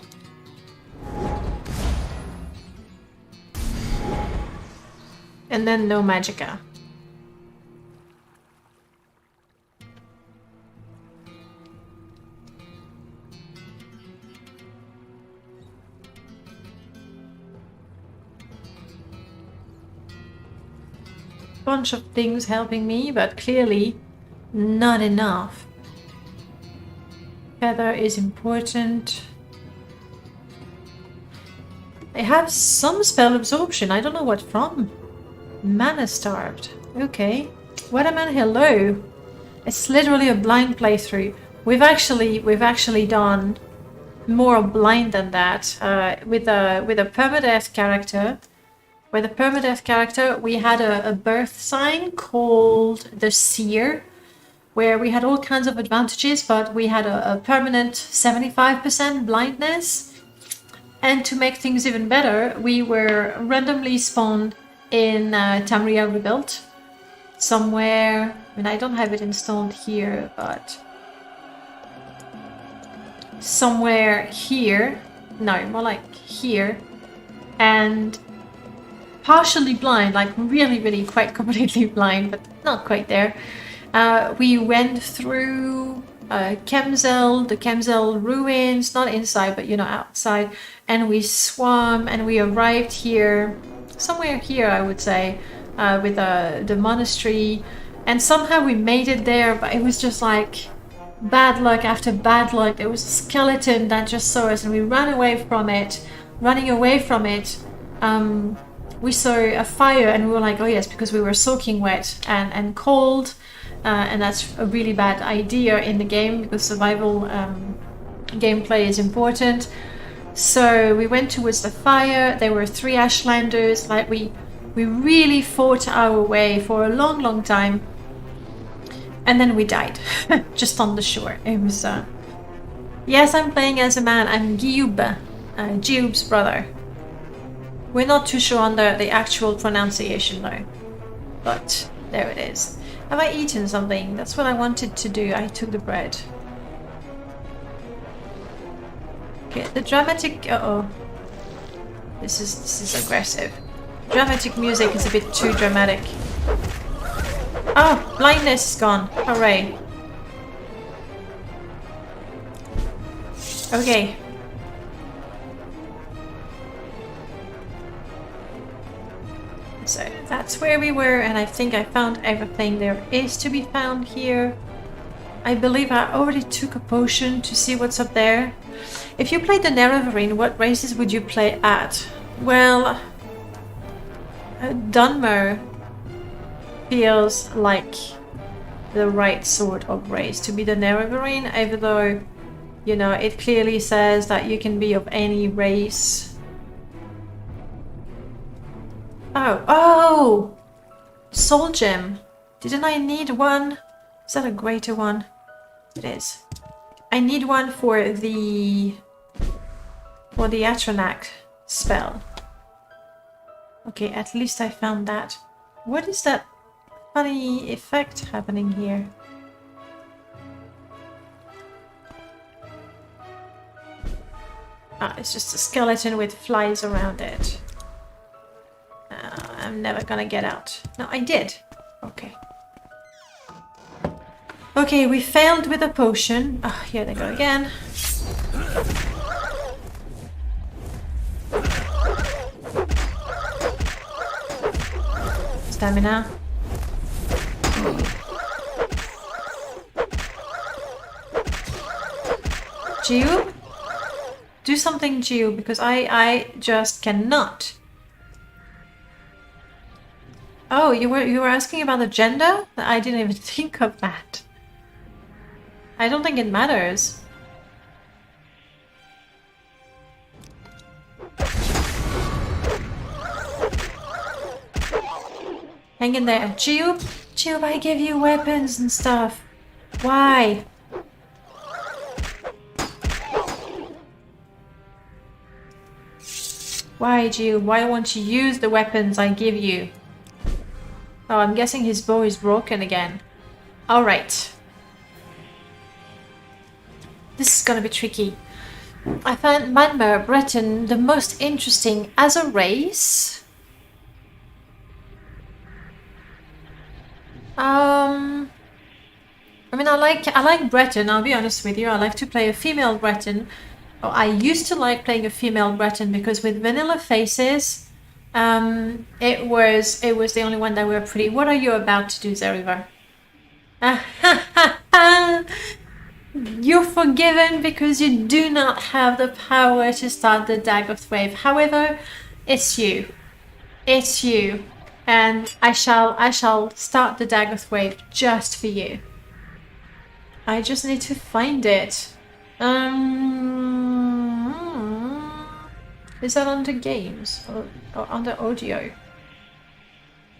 And then no magicka. Bunch of things helping me, but clearly not enough. Feather is important. It has some spell absorption. I don't know what from. Mana starved. Okay. Weatherman, hello. It's literally a blind playthrough. We've actually done more blind than that. With a permadeath character. With a permadeath character, we had a birth sign called the Seer, where we had all kinds of advantages, but we had a permanent 75% blindness. And to make things even better, we were randomly spawned in Tamriel Rebuilt. Somewhere, I mean, I don't have it installed here, but somewhere here. No, more like here. And partially blind, like really quite completely blind, but not quite there. We went through Kemzel, the Kemzel ruins, not inside, but you know, outside, and we swam and we arrived here, somewhere here, I would say, with the monastery, and somehow we made it there, but it was just like bad luck after bad luck. There was a skeleton that just saw us and we ran away from it. Running away from it, we saw a fire and we were like, oh yes, because we were soaking wet and cold. And that's a really bad idea in the game because survival gameplay is important. So we went towards the fire. There were 3 Ashlanders. Like we really fought our way for a long time, and then we died just on the shore. It was yes, I'm playing as a man. I'm Jiub, Jiub's brother. We're not too sure on the actual pronunciation though, but there it is. Have I eaten something? That's what I wanted to do. I took the bread. Okay, the dramatic... Uh-oh. This is aggressive. Dramatic music is a bit too dramatic. Oh, blindness is gone. Hooray. Okay. So that's where we were, and I think I found everything there is to be found here. I believe I already took a potion to see what's up there. If you played the Nerevarine, what races would you play at? Well, Dunmer feels like the right sort of race to be the Nerevarine, even though, you know, it clearly says that you can be of any race. Oh! Soul Gem. Didn't I need one? Is that a greater one? It is. I need one for the Atronak spell. Okay, at least I found that. What is that funny effect happening here? Ah, it's just a skeleton with flies around it. I'm never gonna get out. No, I did. Okay. Okay, we failed with a potion. Oh, here they go again. Stamina. Jiub? Do something, Jiub, because I just cannot. Oh, you were asking about the gender? I didn't even think of that. I don't think it matters. Hang in there. Jiub? Jiub, I give you weapons and stuff. Why? Why, Jiub? Why won't you use the weapons I give you? Oh, I'm guessing his bow is broken again. Alright. This is gonna be tricky. I find Manmer Breton the most interesting as a race. I mean, I like Breton, I'll be honest with you. I like to play a female Breton. Oh, I used to like playing a female Breton because with vanilla faces, it was the only one that were pretty. What are you about to do, Zeriver? You're forgiven because you do not have the power to start the Dagoth wave. However, it's you. It's you. And I shall start the Dagoth wave just for you. I just need to find it. Is that under games or under audio?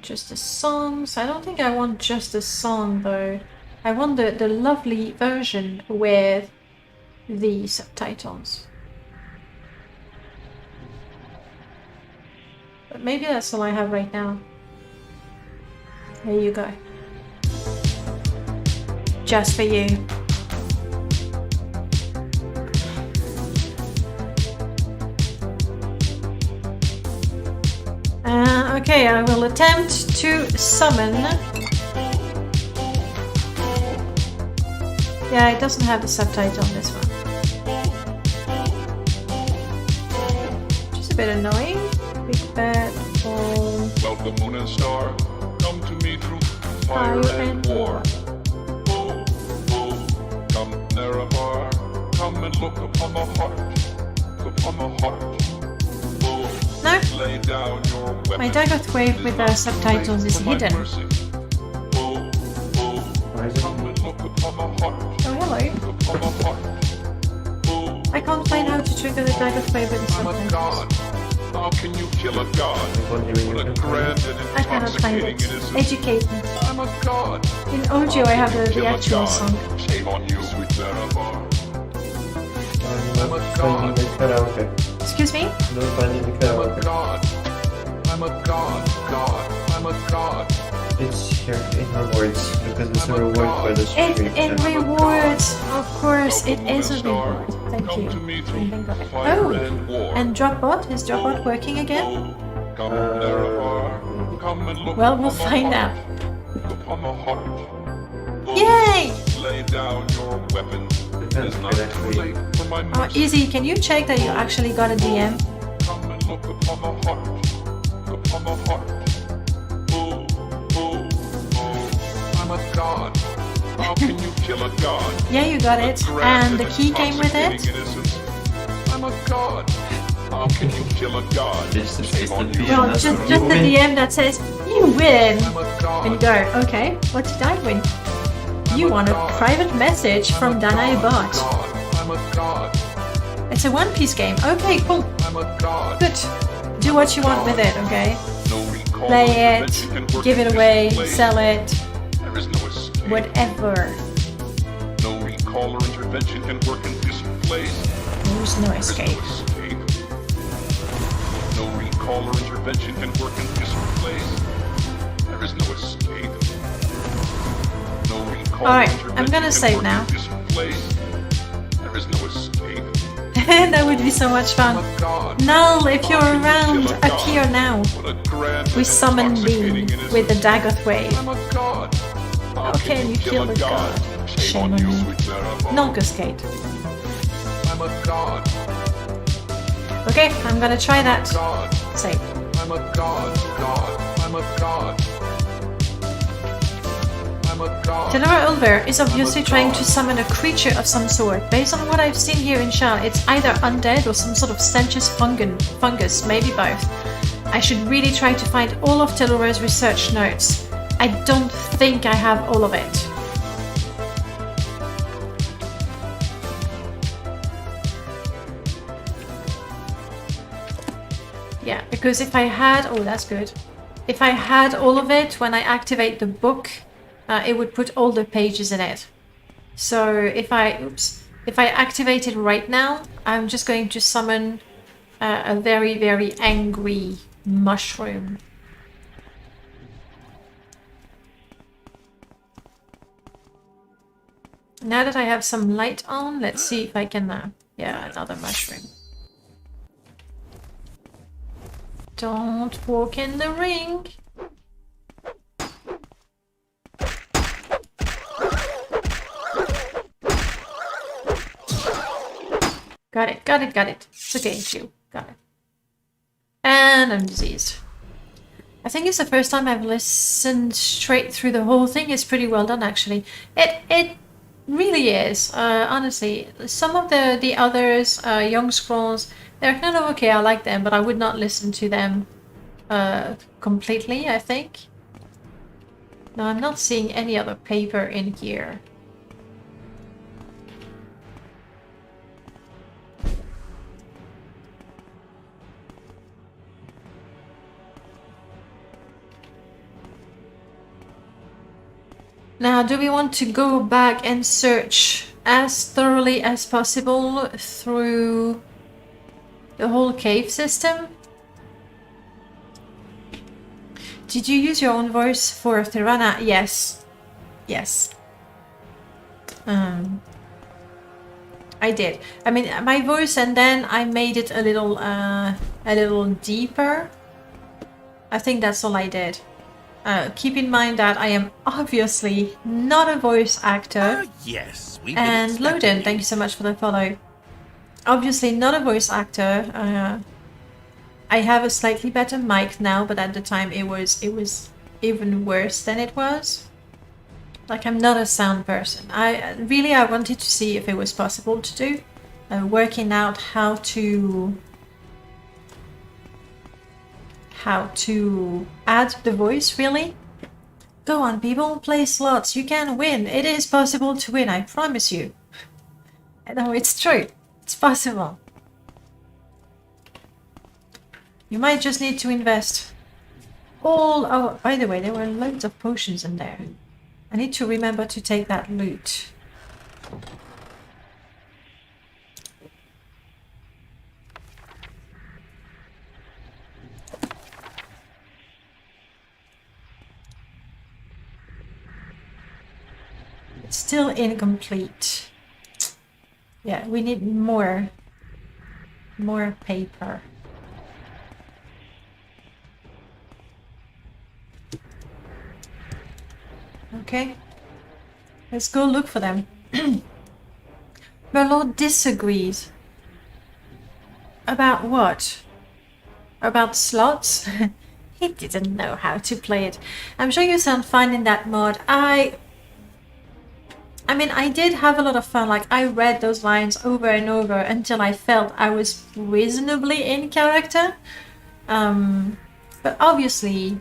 Just the songs? I don't think I want just the song though. I want the lovely version with the subtitles. But maybe that's all I have right now. Here you go. Just for you. Okay, I will attempt to summon. Yeah, it doesn't have the subtitle on this one. Just a bit annoying. Big bad ball. Welcome, moon and star. Come to me through fire and war. Oh, oh, come Neramar. Come and look upon the heart. Upon the heart. Oh, No, lay down your weapon. my Dagoth wave with the subtitles is hidden. Oh, oh, come and look upon the heart. Oh, hello. Upon the heart. Oh, I can't find how to trigger the Dagoth wave with the I'm a subtitles. god. How can you kill a god? What a grand and I cannot find intoxicating it. innocence. Educate me. I'm a god. In audio I have the actual song. Shame on you, sweet Neramar. I'm not finding the karaoke. Excuse me? Not finding the I'm a karaoke. god. I'm a god. I'm a god. It's here in rewards because it's a reward for the It subscription. in rewards, of course, it is a reward. Thank Come you. to me through Thank God. fire Oh, and war. and Dropbot? Is Dropbot working again? Oh, come Neramar. Come and look Well, we'll upon the find heart. out. Upon the heart. Oh, Yay! lay down your weapons. It is not too late for my Oh, mercy. Izzy, can you check that you actually got a DM? Come and look upon the heart. Upon the heart. Oh, oh, oh. I'm a god. How can you kill a god? Yeah, you got it. And the key came with it? I'm a god. How can you kill a god? It's the Shame on you. Well, just the DM that says, you win! I'm a god. And you go, okay, what did I win? You won a private message from Danai Bot. I'm a god. It's a One Piece game. Okay, cool. I'm a god. Good. Do what you want with it, okay? No recall Play intervention can it, work give in it this away, place. sell it, There is no escape. whatever. No recall or intervention can work in this place. There's no There is escape. no escape. No recall or intervention can work in this place. There is no escape. No recall Alright, or intervention I'm gonna can save work now. in this place. There is no escape. That would be so much I'm fun. a god. Null, if you're How can you around, kill a god? appear now. What a grand We and summon thee intoxicating with the innocence. Dagoth wave. I'm a god. How can you kill a god? Shame on you. sweet Neramar. No cascade. I'm a god. Okay, I'm gonna try that. God. Save. I'm a god. I'm a god. I'm a god. Tenora Ulver is obviously trying to summon a creature of some sort. Based on what I've seen here in Shell, it's either undead or some sort of sentient fungus, maybe both. I should really try to find all of Telora's research notes. I don't think I have all of it. Yeah, because if I had... Oh, that's good. If I had all of it when I activate the book, it would put all the pages in it. So if I activate it right now, I'm just going to summon a very, very angry mushroom. Now that I have some light on, let's see if I can... yeah, another mushroom. Don't walk in the ring. Got it, got it, got it. It's okay, Jiub. Got it. And I'm diseased. I think it's the first time I've listened straight through the whole thing. It's pretty well done, actually. It really is. Honestly, some of the others, Young Scrolls, they're kind of okay. I like them, but I would not listen to them completely. I think. No, I'm not seeing any other paper in here. Now, do we want to go back and search as thoroughly as possible through the whole cave system? Did you use your own voice for Tirana? Yes. Yes. I did. I mean, my voice, and then I made it a little deeper. I think that's all I did. Keep in mind that I am obviously not a voice actor. Yes, we And Loden, thank you so much for the follow. Obviously not a voice actor. I have a slightly better mic now, but at the time it was even worse than it was. Like, I'm not a sound person. I wanted to see if it was possible to do. Working out how to add the voice, really. Go on, people, play slots. You can win. It is possible to win, I promise you. No, it's true. It's possible. You might just need to invest all... Oh, by the way, there were loads of potions in there. I need to remember to take that loot. It's still incomplete. Yeah, we need more paper. Okay, let's go look for them. Merlot disagrees. About what? About slots? He didn't know how to play it. I'm sure you sound fine in that mod. I mean, I did have a lot of fun. Like, I read those lines over and over until I felt I was reasonably in character. But obviously,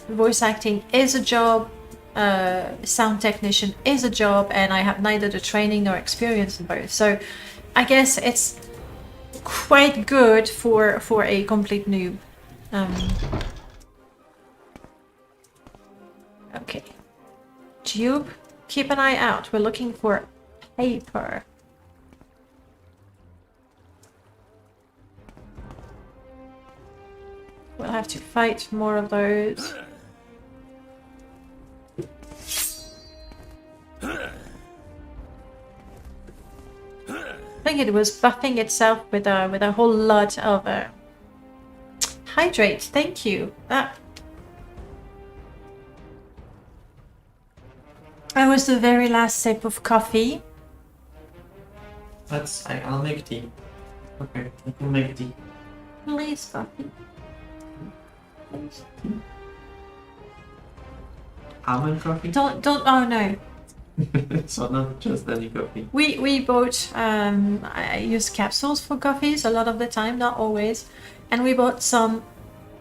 voice acting is a job. Sound technician is a job, and I have neither the training nor experience in both. So I guess it's quite good for a complete noob. Okay. Jiub, keep an eye out. We're looking for paper. We'll have to fight more of those. I think it was buffing itself with a whole lot of hydrate. Thank you. That was the very last sip of coffee. I'll make tea. Okay, I can make tea. Please, coffee. Almond coffee? Don't. Oh no. So not just any coffee. We bought. I use capsules for coffees a lot of the time, not always, and we bought some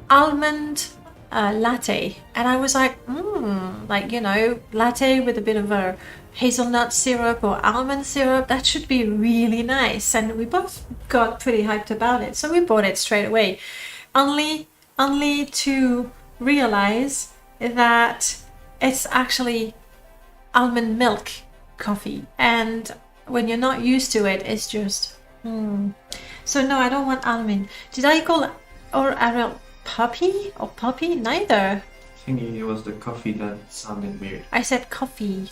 almond latte, and I was like, like, you know, latte with a bit of a hazelnut syrup or almond syrup. That should be really nice, and we both got pretty hyped about it, so we bought it straight away, only to realize that it's actually almond milk coffee, and when you're not used to it, it's just So no, I don't want almond. Did I call or Ariel puppy or puppy? Neither. I think it was the coffee that sounded weird. I said coffee.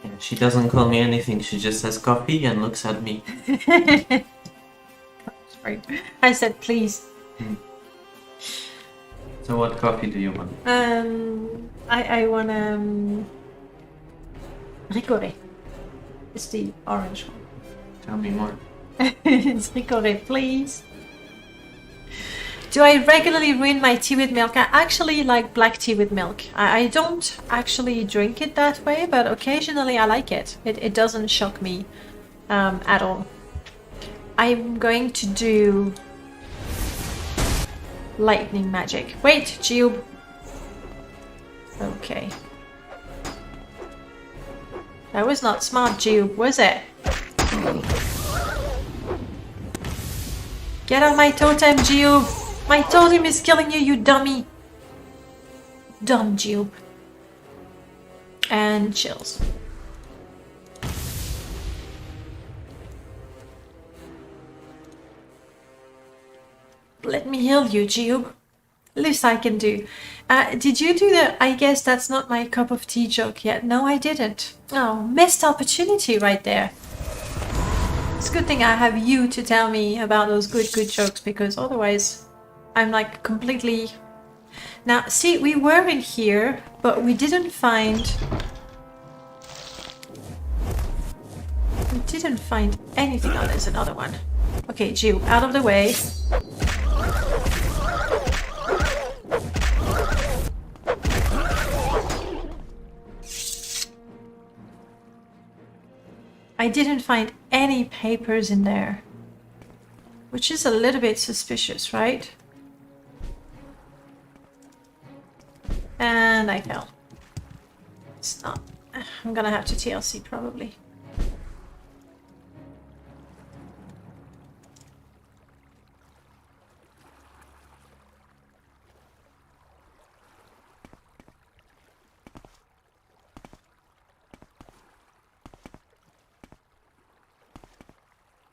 Yeah, she doesn't call me anything, she just says coffee and looks at me. Sorry, I said please. So what coffee do you want? I want Ricoré. It's the orange one. Tell me more. It's Ricoré, please. Do I regularly ruin my tea with milk? I actually like black tea with milk. I don't actually drink it that way, but occasionally I like it. It doesn't shock me at all. I'm going to do lightning magic. Wait, Jiub. Okay. That was not smart, Jiub, was it? Get on my totem, Jiub! My totem is killing you, you dummy! Dumb Jiub. And chills. Let me heal you, Jiub. Least I can do. Did you do the I guess that's not my cup of tea joke yet? No, I didn't. Oh, missed opportunity right there. It's a good thing I have you to tell me about those good jokes, because otherwise I'm like completely... Now, see, we were in here, but we didn't find... We didn't find anything. Oh, there's another one. Okay, Jiub, out of the way. I didn't find any papers in there, which is a little bit suspicious, right? And I fell. It's not. I'm gonna have to TLC probably.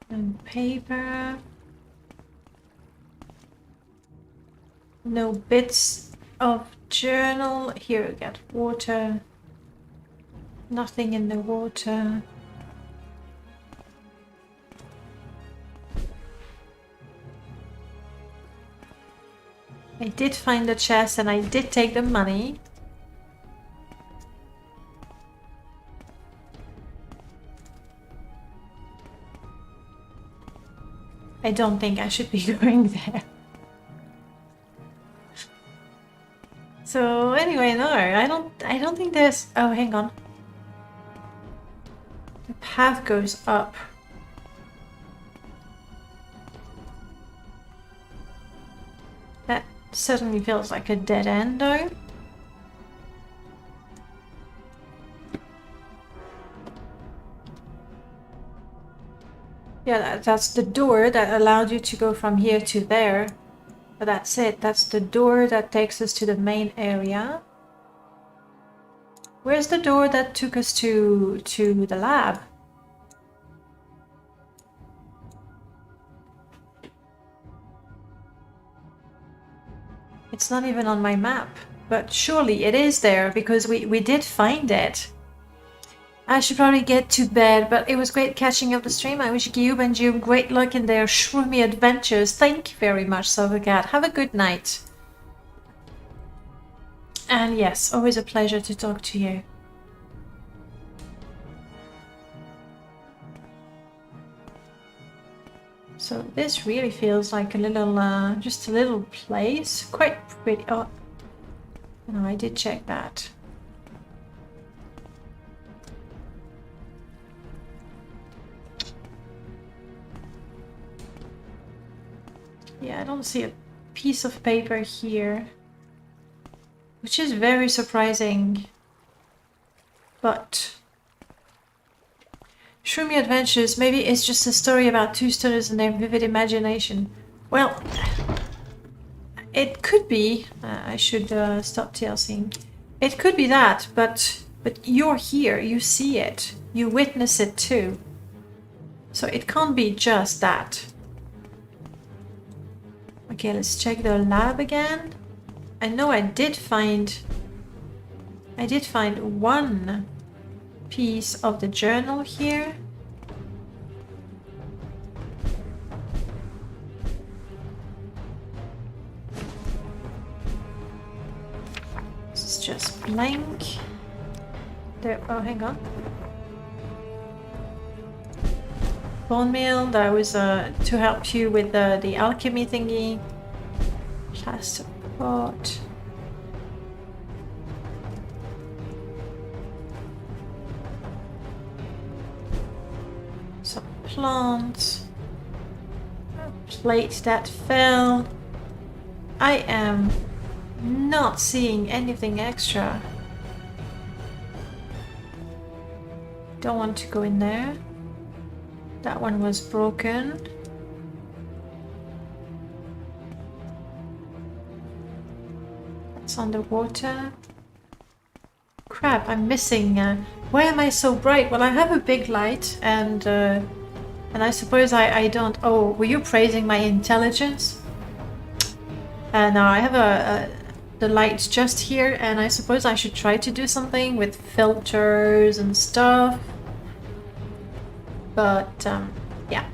And paper. No bits of journal. Here we got water. Nothing in the water. I did find the chest and I did take the money. I don't think I should be going there. So anyway, no, I don't think there's... Oh, hang on. The path goes up. That certainly feels like a dead end, though. Yeah, that's the door that allowed you to go from here to there. But that's it. That's the door that takes us to the main area. Where's the door that took us to the lab? It's not even on my map. But surely it is there because we did find it. I should probably get to bed, but it was great catching up the stream. I wish Jiub and Jiub great luck in their shroomy adventures. Thank you very much, Silvercat. Have a good night. And yes, always a pleasure to talk to you. So this really feels like a little, just a little place. Quite pretty. Oh, no, I did check that. Yeah, I don't see a piece of paper here, which is very surprising. But Shroomy Adventures, maybe it's just a story about two stoners and their vivid imagination. Well, it could be. I should stop TLCing. It could be that, but you're here, you see it, you witness it too. So it can't be just that. Okay, let's check the lab again. I know I did find one piece of the journal here. This is just blank. There, oh, hang on. Bone meal, that was to help you with the alchemy thingy. Plaster pot. Some plants. A plate that fell. I am not seeing anything extra. Don't want to go in there. That one was broken. It's underwater. Crap, I'm missing. Why am I so bright? Well, I have a big light, and I suppose I don't. Oh, were you praising my intelligence? No, I have the light just here, and I suppose I should try to do something with filters and stuff. But yeah,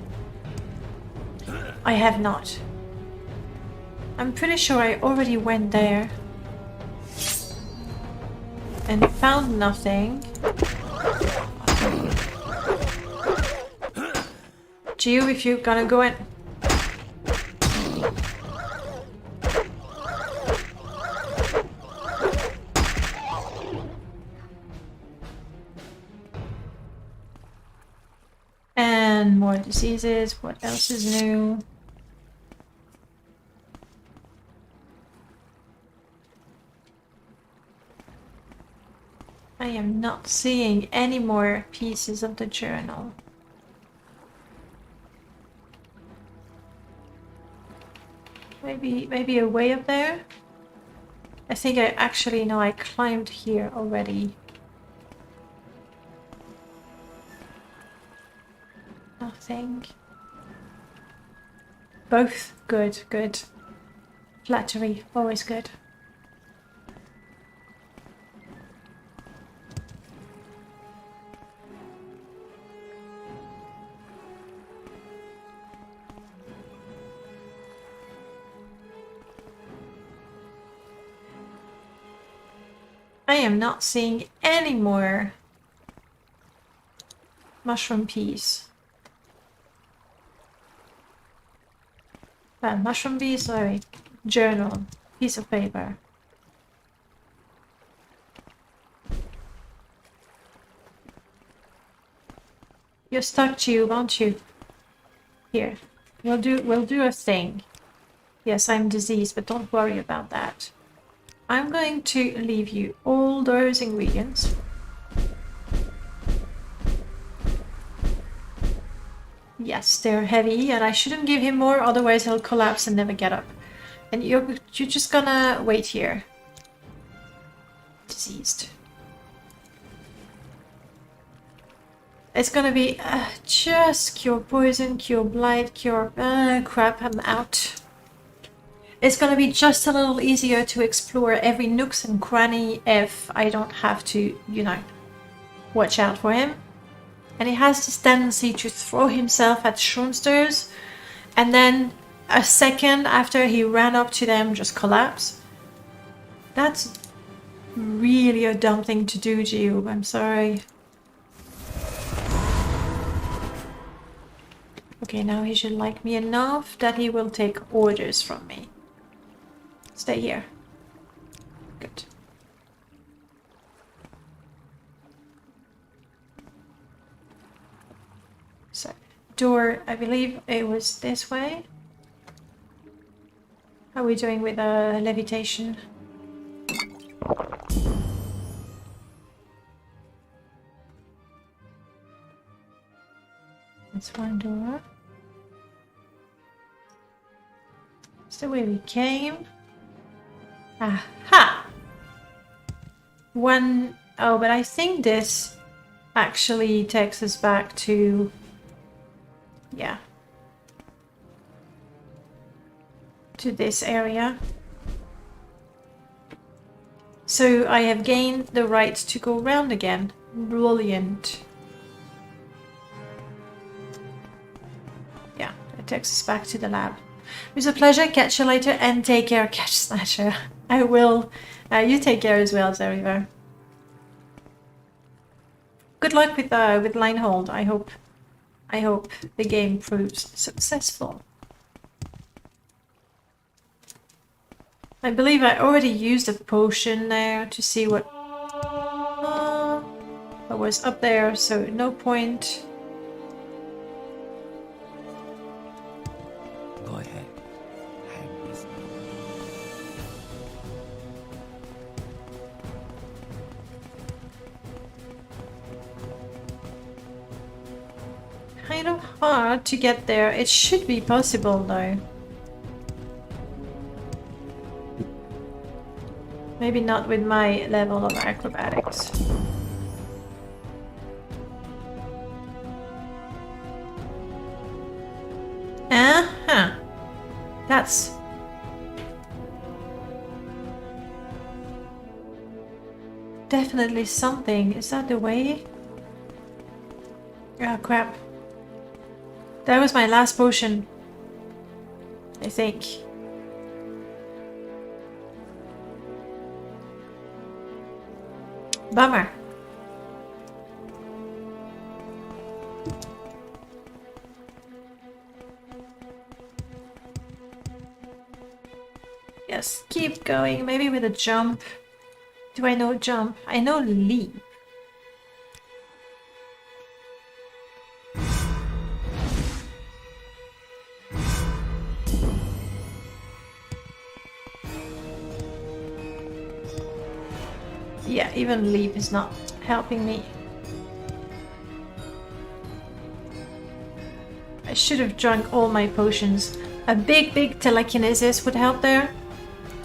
I have not. I'm pretty sure I already went there and found nothing. Jiub, if you're gonna go in. And more diseases. What else is new? I am not seeing any more pieces of the journal. Maybe a way up there? I think I actually know I climbed here already. Nothing. Both good, good. Flattery, always good. I am not seeing any more mushroom peas. Mushroom peas, sorry. Journal. Piece of paper. You're stuck, Jiub, aren't you? Here. We'll do a thing. Yes, I'm diseased, but don't worry about that. I'm going to leave you all those ingredients. Yes, they're heavy, and I shouldn't give him more, otherwise he'll collapse and never get up. And you're just gonna wait here. Diseased. It's gonna be just cure poison, cure blight, cure... crap, I'm out. It's gonna be just a little easier to explore every nooks and cranny if I don't have to, you know, watch out for him. And he has this tendency to throw himself at shroomsters and then a second after he ran up to them just collapse. That's really a dumb thing to do, Jiub. I'm sorry. Okay, now he should like me enough that he will take orders from me. Stay here. Good. So, door, I believe it was this way. How are we doing with levitation? That's one door. It's the way we came. Aha! One... Oh, but I think this actually takes us back to... Yeah. To this area. So I have gained the right to go round again. Brilliant. Yeah, it takes us back to the lab. It was a pleasure. Catch you later and take care, Catch Snatcher. I will. You take care as well, Zeriver. Good luck with line hold. I hope the game proves successful. I believe I already used a potion there to see what was up there, so no point. Go ahead. Hang with me. Kind of hard to get there. It should be possible though. Maybe not with my level of acrobatics. Uh-huh. That's... definitely something. Is that the way? Oh crap. That was my last potion, I think. Bummer. Yes, keep going. Maybe with a jump. Do I know jump? I know leap. Yeah, even leap is not helping me. I should have drunk all my potions. A big telekinesis would help there.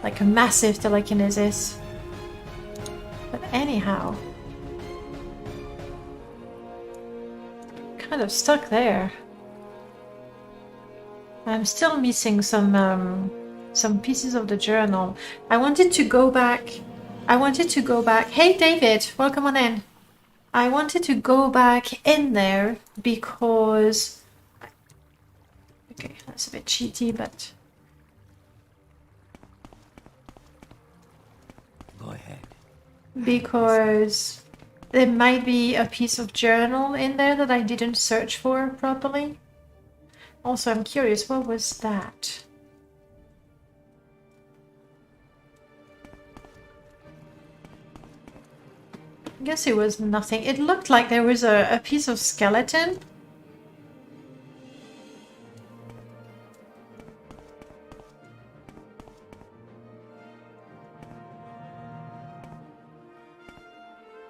Like a massive telekinesis. But anyhow. Kind of stuck there. I'm still missing some pieces of the journal. I wanted to go back. Hey David, welcome on in. I wanted to go back in there because... Okay, that's a bit cheaty, but... Go ahead. Because there might be a piece of journal in there that I didn't search for properly. Also, I'm curious, what was that? I guess it was nothing. It looked like there was a piece of skeleton.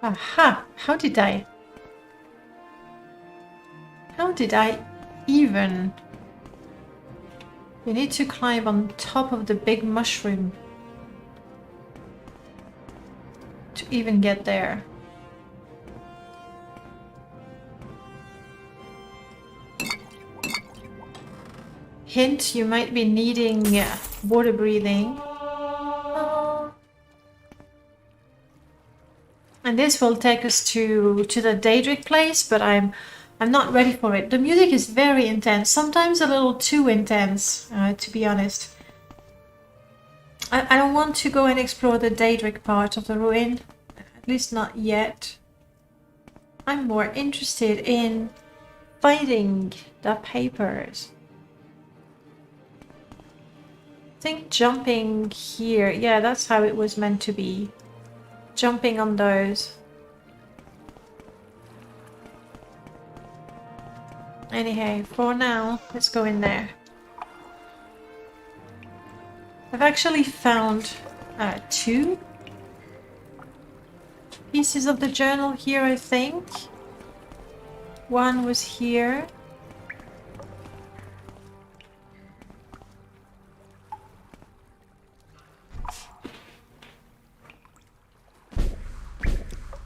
Aha! How did I even... You need to climb on top of the big mushroom to even get there. Hint, you might be needing water breathing. And this will take us to the Daedric place, but I'm not ready for it. The music is very intense, sometimes a little too intense, to be honest. I don't want to go and explore the Daedric part of the ruin, at least not yet. I'm more interested in finding the papers. I think jumping here, yeah, that's how it was meant to be. Jumping on those. Anyhow, for now, let's go in there. I've actually found 2 pieces of the journal here, I think. One was here.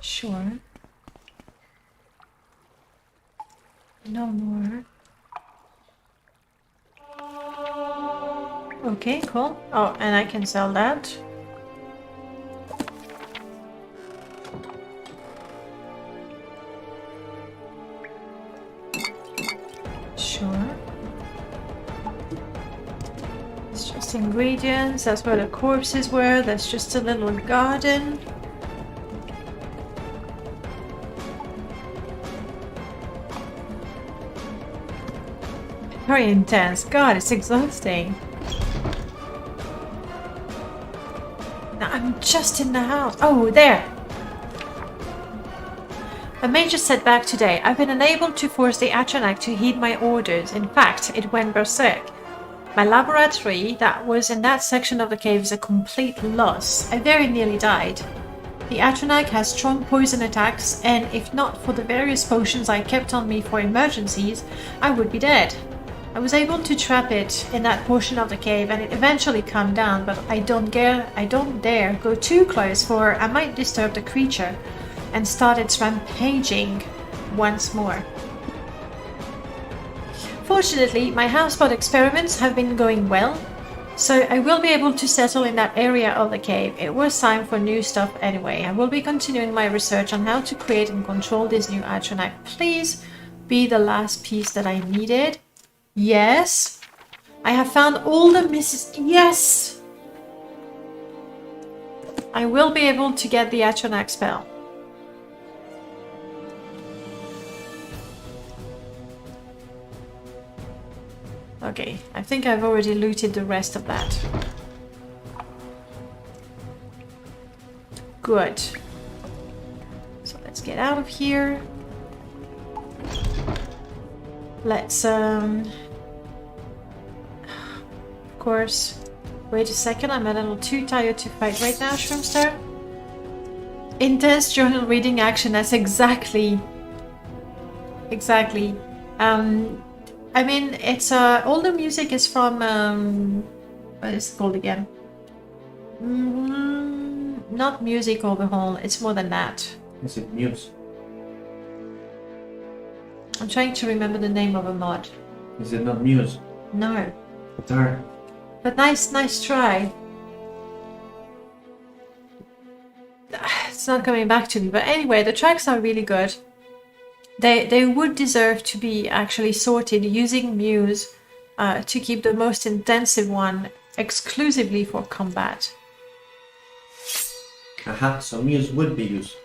Sure. No more. Okay, cool. Oh, and I can sell that. Sure. It's just ingredients. That's where the corpses were. That's just a little garden. Very intense. God, it's exhausting. Now I'm just in the house. Oh, there. A major setback today. I've been unable to force the Atronach to heed my orders. In fact, it went berserk. My laboratory that was in that section of the cave is a complete loss. I very nearly died. The Atronach has strong poison attacks, and if not for the various potions I kept on me for emergencies, I would be dead. I was able to trap it in that portion of the cave, and it eventually calmed down, but I don't dare go too close, for I might disturb the creature, and start its rampaging once more. Fortunately, my housepot experiments have been going well, so I will be able to settle in that area of the cave. It was time for new stuff anyway. I will be continuing my research on how to create and control this new Atronach. Please be the last piece that I needed. Yes. I have found all the misses. Yes! I will be able to get the Atronach spell. Okay, I think I've already looted the rest of that. Good. So let's get out of here. Let's, of course, wait a second, I'm a little too tired to fight right now, Shroomster. Intense journal reading action, that's exactly. I mean, it's, all the music is from, what is it called again? Not Music Overhaul, it's more than that. Is it Muse? I'm trying to remember the name of a mod. Is it not Muse? No. Darn. But nice try. It's not coming back to me. But anyway, the tracks are really good. They would deserve to be actually sorted using Muse to keep the most intensive one exclusively for combat. Aha, so Muse would be used.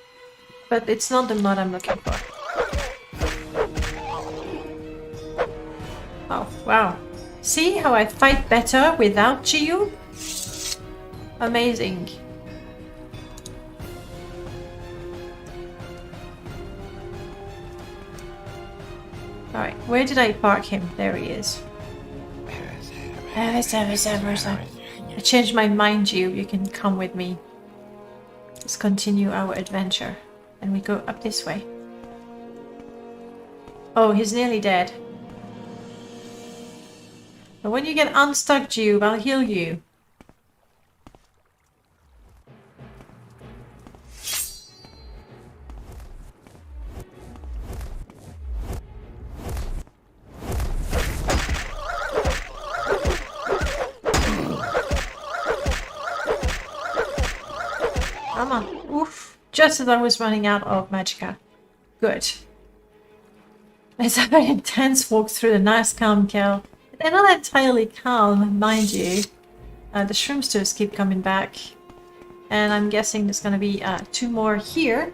But it's not the mod I'm looking for. Oh, wow. See how I fight better without Jiub? Amazing. Alright, where did I park him? There he is. I changed my mind, Jiub. You can come with me. Let's continue our adventure. And we go up this way. Oh, he's nearly dead. But when you get unstuck, Jiub, I'll heal you. Come on. Oof. Just as I was running out of magicka. Good. Let's have an intense walk through the nice calm cave. They're not entirely calm, mind you. The shroomsters keep coming back. And I'm guessing there's going to be 2 more here.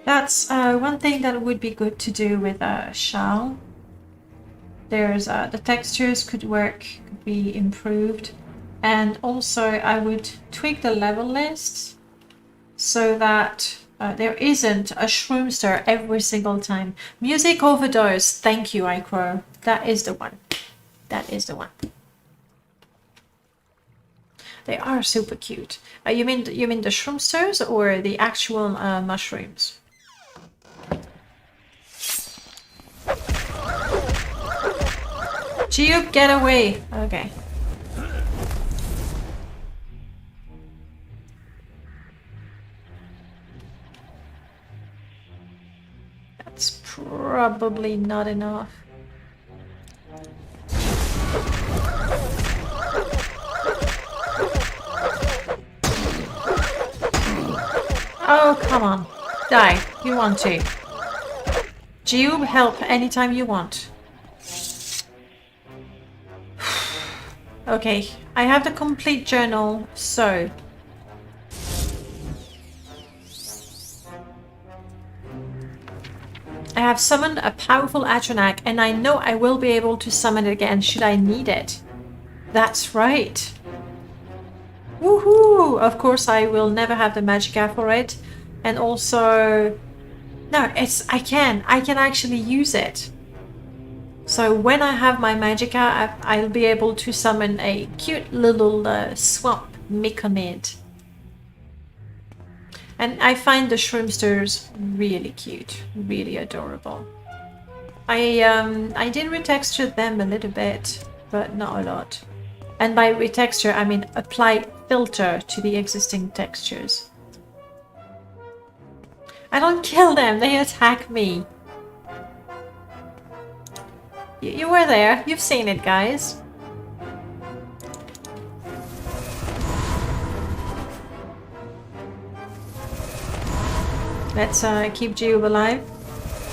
That's one thing that would be good to do with Shao. There's the textures could be improved. And also I would tweak the level lists so that there isn't a shroomster every single time. Music overdose. Thank you, Icro. That is the one. That is the one. They are super cute. You mean the shroomsters or the actual mushrooms? Jiub, get away. Okay. That's probably not enough. Oh, come on. Die. You want to. Jiub, help anytime you want. Okay, I have the complete journal, so... I have summoned a powerful Atronach, and I know I will be able to summon it again should I need it. That's right. Woohoo! Of course, I will never have the magicka for it. And also... No, I can actually use it. So when I have my magicka, I'll be able to summon a cute little swamp Myconid. And I find the shroomsters really cute, really adorable. I did retexture them a little bit, but not a lot. And by retexture, I mean apply filter to the existing textures. I don't kill them, they attack me. You were there, you've seen it, guys. Let's keep Jiub alive.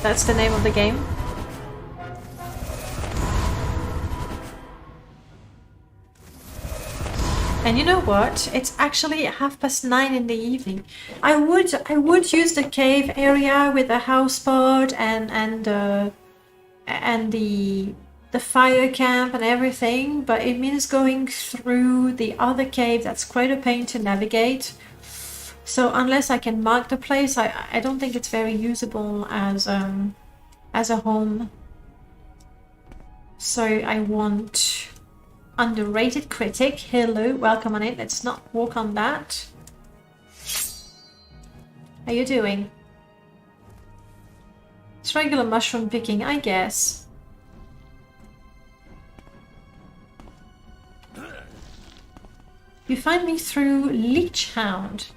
That's the name of the game. And you know what? It's actually 9:30 in the evening. I would use the cave area with the house pod and the fire camp and everything, but it means going through the other cave. That's quite a pain to navigate. So unless I can mark the place, I don't think it's very usable as a home. So I want underrated critic. Hello, welcome on it. Let's not walk on that. How you doing? It's regular mushroom picking, I guess. You find me through Leechhound.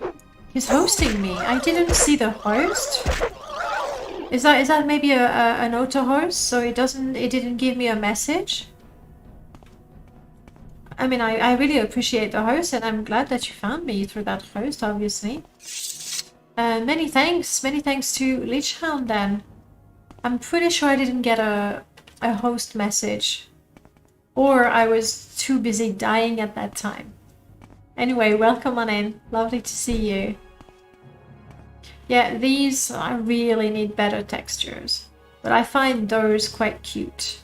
He's hosting me. I didn't see the host. Is that maybe an auto host? So it didn't give me a message. I mean, I really appreciate the host, and I'm glad that you found me through that host, obviously. Many thanks to Leechhound then. I'm pretty sure I didn't get a host message. Or I was too busy dying at that time. Anyway, welcome on in. Lovely to see you. Yeah, these, I really need better textures. But I find those quite cute.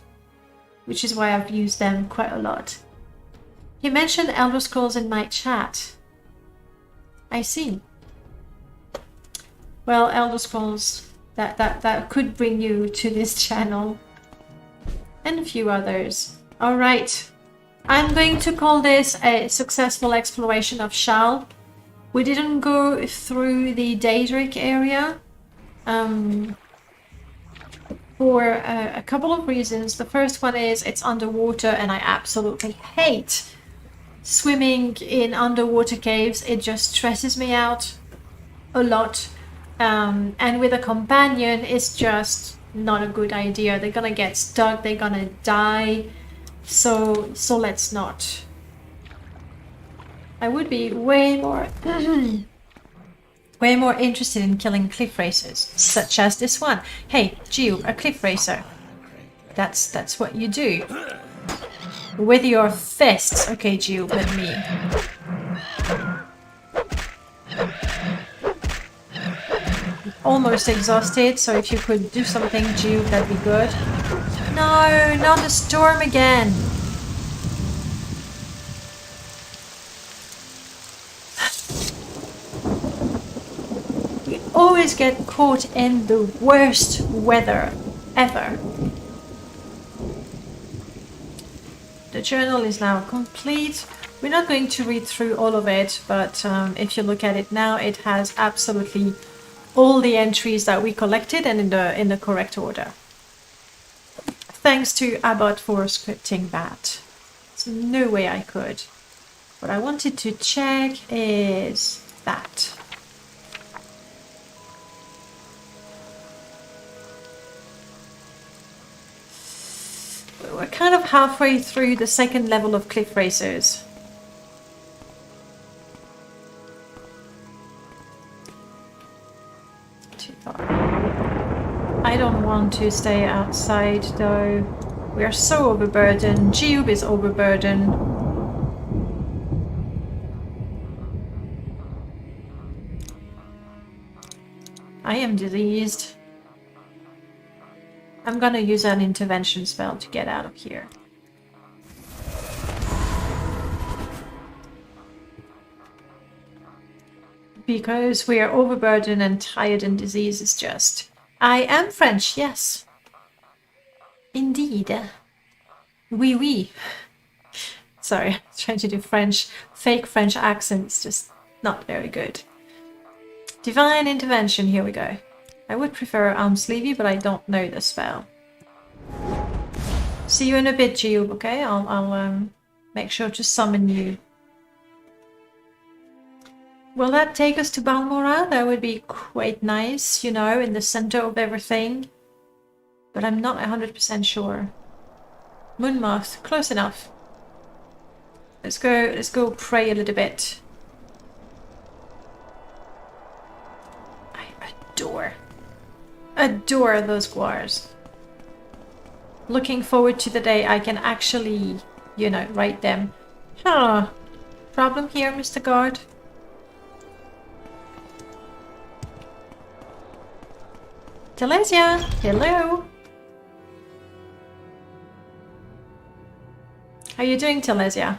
Which is why I've used them quite a lot. You mentioned Elder Scrolls in my chat. I see. Well, Elder Scrolls, that could bring you to this channel. And a few others. Alright. I'm going to call this a successful exploration of Shal. We didn't go through the Daedric area. For a couple of reasons. The first one is it's underwater and I absolutely hate swimming in underwater caves. It just stresses me out a lot. And with a companion, it's just not a good idea. They're gonna get stuck, they're gonna die. So let's not. I would be way more interested in killing cliff racers, such as this one. Hey, Jiub, a cliff racer. That's what you do. With your fists. Okay, Jiub, let me. Almost exhausted, so if you could do something, Jiub, that'd be good. No, not the storm again. We always get caught in the worst weather ever. The journal is now complete. We're not going to read through all of it, but if you look at it now, it has absolutely all the entries that we collected and in the correct order. Thanks to Abbott for scripting that. There's no way I could. What I wanted to check is that. We're kind of halfway through the second level of cliff racers. Too far. I don't want to stay outside though. We are so overburdened. Jiub is overburdened. I am diseased. I'm gonna use an intervention spell to get out of here. Because we are overburdened and tired and disease is just... I am French, yes. Indeed. Oui, oui. Sorry, trying to do French, fake French accent. It's just not very good. Divine Intervention, here we go. I would prefer Arm Sleevey, but I don't know the spell. See you in a bit, Jiub, okay? I'll make sure to summon you. Will that take us to Balmora? That would be quite nice, you know, in the center of everything. But I'm not 100% sure. Moonmoth, close enough. Let's go pray a little bit. I adore those guars. Looking forward to the day I can actually, you know, write them. Huh. Problem here, Mr. Guard? Telesia, hello. How you doing, Telesia?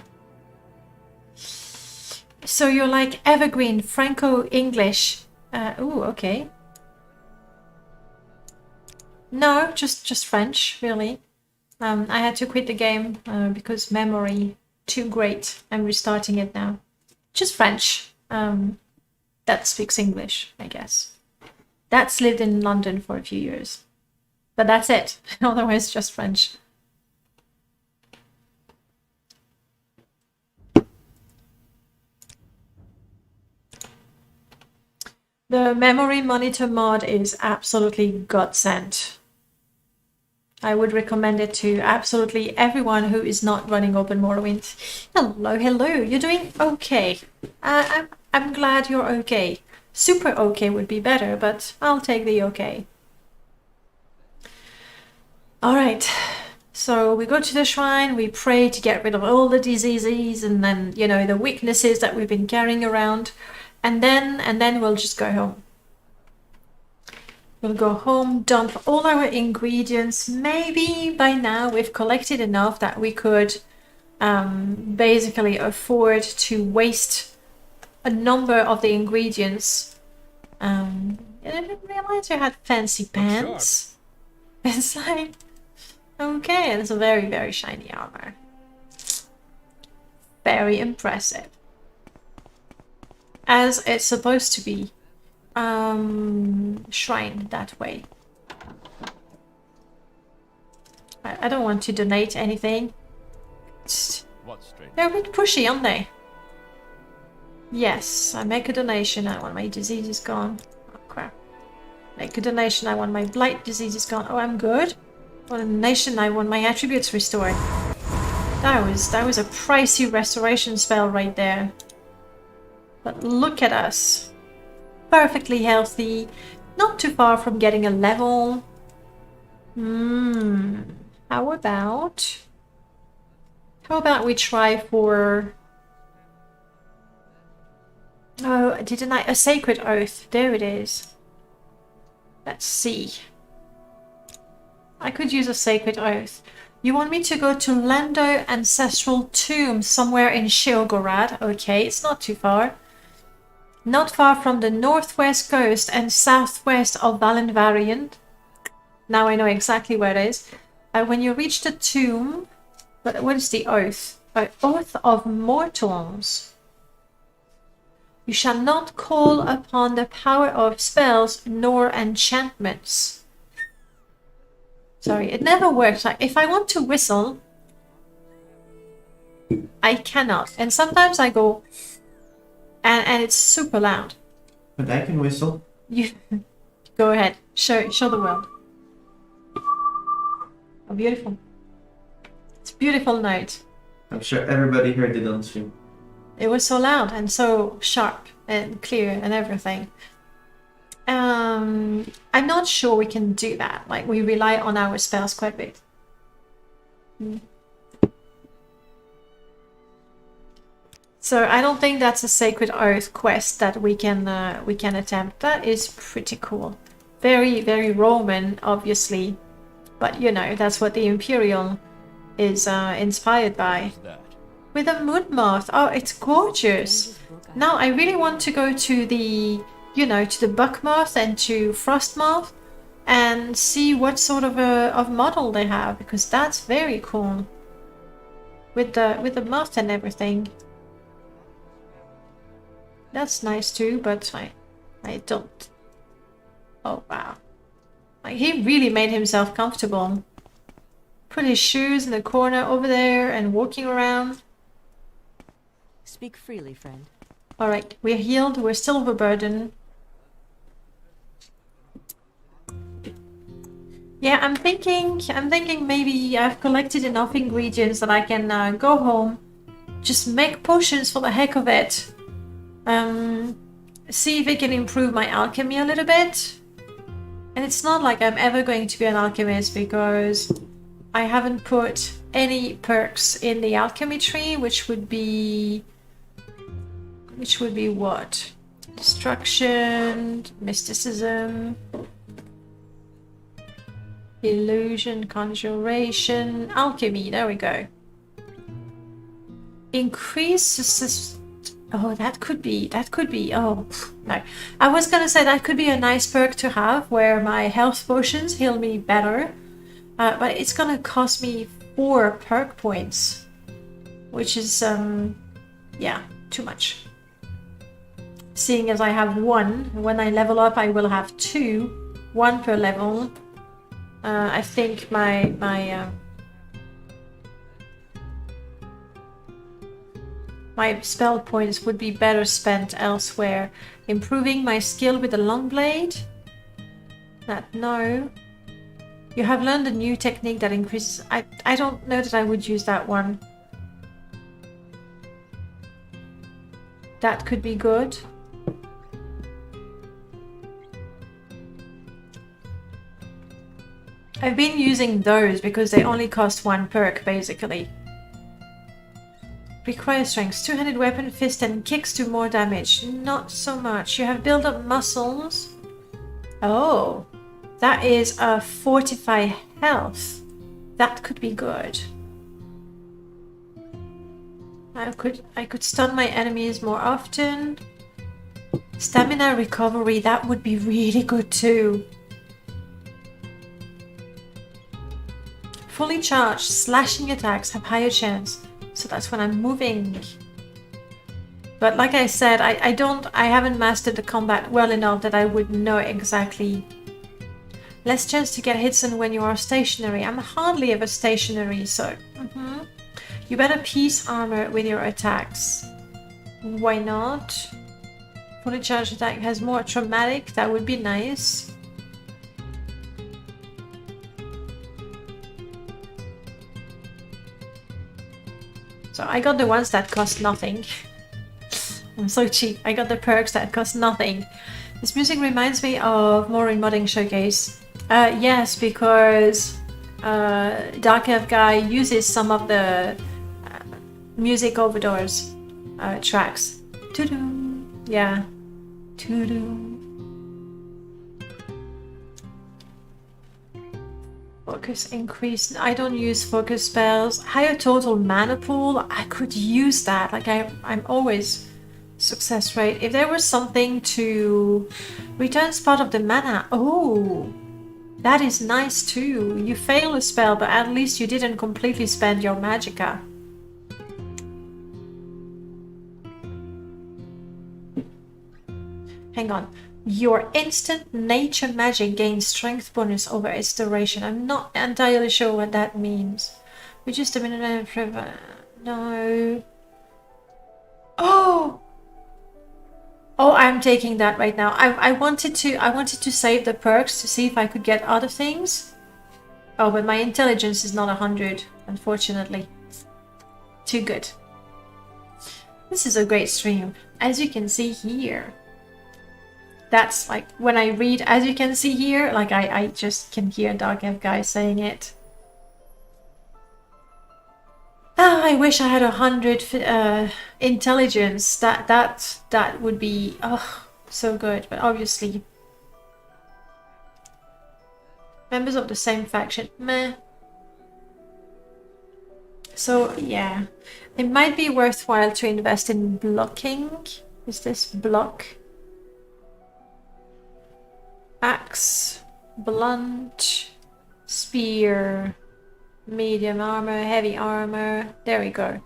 So you're like evergreen Franco-English. Ooh, okay. No, just French, really. I had to quit the game because memory too great. I'm restarting it now. Just French. That speaks English, I guess. That's lived in London for a few years. But that's it. Otherwise, just French. The memory monitor mod is absolutely godsend. I would recommend it to absolutely everyone who is not running Open Morrowind. Hello, hello. You're doing okay. I'm glad you're okay. Super okay would be better, but I'll take the okay. Alright, so we go to the shrine, we pray to get rid of all the diseases and then, you know, the weaknesses that we've been carrying around, and then we'll just go home. We'll go home, dump all our ingredients. Maybe by now we've collected enough that we could basically afford to waste a number of the ingredients. I didn't realize you had fancy pants. It's like, okay, it's a very, very shiny armor. Very impressive. As it's supposed to be. Shrine that way. I don't want to donate anything. They're a bit pushy, aren't they? Yes, I make a donation, I want my disease is gone. Oh crap. Make a donation, I want my blight disease is gone. Oh, I'm good. I want a donation, I want my attributes restored. That was a pricey restoration spell right there. But look at us. Perfectly healthy, not too far from getting a level. How about we try for... Oh, didn't I? A sacred oath. There it is. Let's see. I could use a sacred oath. You want me to go to Lando Ancestral Tomb somewhere in Sheogorath? Okay, it's not too far. Not far from the northwest coast and southwest of Valenvarian. Now I know exactly where it is. When you reach the tomb... But what is the oath? Oath of Mortals. You shall not call upon the power of spells nor enchantments. Sorry, it never works. Like, if I want to whistle, I cannot. And sometimes I go... And it's super loud. But I can whistle. You go ahead. Show the world. Oh, beautiful. It's a beautiful note. I'm sure everybody heard it on stream. It was so loud and so sharp and clear and everything. I'm not sure we can do that. Like, we rely on our spells quite a bit. So I don't think that's a Sacred Oath quest that we can attempt. That is pretty cool. Very, very Roman, obviously. But, you know, that's what the Imperial is inspired by. With a moon moth. Oh, it's gorgeous. Now I really want to go to the, you know, to the buckmoth and to frostmoth and see what sort of model they have, because that's very cool with the moth and everything. That's nice too, but I don't. Oh wow, like he really made himself comfortable. Put his shoes in the corner over there and walking around. Speak freely, friend. All right, we're healed. We're still overburdened. Yeah, I'm thinking maybe I've collected enough ingredients that I can go home, just make potions for the heck of it. See if it can improve my alchemy a little bit. And it's not like I'm ever going to be an alchemist because I haven't put any perks in the alchemy tree, which would be what? Destruction, mysticism, illusion, conjuration, alchemy. There we go. Increase. Oh, that could be. Oh, no. I was gonna say that could be a nice perk to have where my health potions heal me better. But it's gonna cost me 4 perk points. Which is, yeah, too much. Seeing as I have 1, when I level up I will have 2. 1 per level. I think my spell points would be better spent elsewhere. Improving my skill with the long blade? No. You have learned a new technique that increases... I don't know that I would use that one. That could be good. I've been using those because they only cost 1 perk, basically. Require strength. 2-handed weapon, fist and kicks do more damage. Not so much. You have built up muscles. Oh. That is a fortify health. That could be good. I could stun my enemies more often. Stamina recovery, that would be really good too. Fully charged, slashing attacks have higher chance. So that's when I'm moving. But like I said, I haven't mastered the combat well enough that I would know exactly. Less chance to get hits than when you are stationary. I'm hardly ever stationary, so... You better piece armor with your attacks. Why not? Fully charged attack has more traumatic. That would be nice. So I got the ones that cost nothing. I'm so cheap. I got the perks that cost nothing. This music reminds me of Maureen Modding Showcase. Yes, because Dark Elf Guy uses some of the music overdose tracks. Toodoo. Yeah. Toodoo. Focus increase. I don't use focus spells. Higher total mana pool. I could use that. Like I'm always success rate. If there was something to returns part of the mana. Oh, that is nice too. You fail a spell, but at least you didn't completely spend your magicka. Hang on. Your instant nature magic gains strength bonus over its duration. I'm not entirely sure what that means. Reduce the minute forever. No. Oh! Oh, I'm taking that right now. I wanted to save the perks to see if I could get other things. Oh, but my intelligence is not 100, unfortunately. Too good. This is a great stream, as you can see here. That's like when I read, as you can see here, like I just can hear Dark Elf Guy saying it. Ah, I wish I had 100 intelligence. That would be so good. But obviously, members of the same faction, meh. So yeah, it might be worthwhile to invest in blocking. Is this block? Axe, blunt, spear, medium armor, heavy armor. There we go.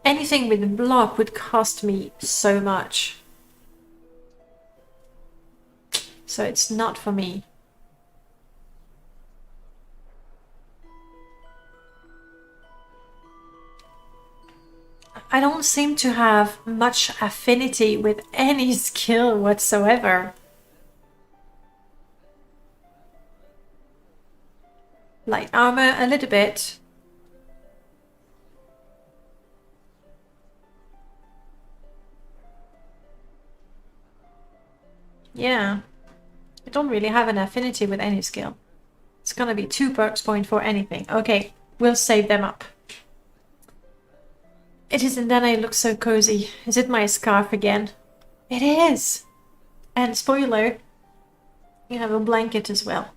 Anything with block would cost me so much. So it's not for me. I don't seem to have much affinity with any skill whatsoever. Light armor a little bit. Yeah. I don't really have an affinity with any skill. It's gonna be 2 perks point for anything. Okay, we'll save them up. It is, and then I look so cozy. Is it my scarf again? It is! And spoiler, you have a blanket as well.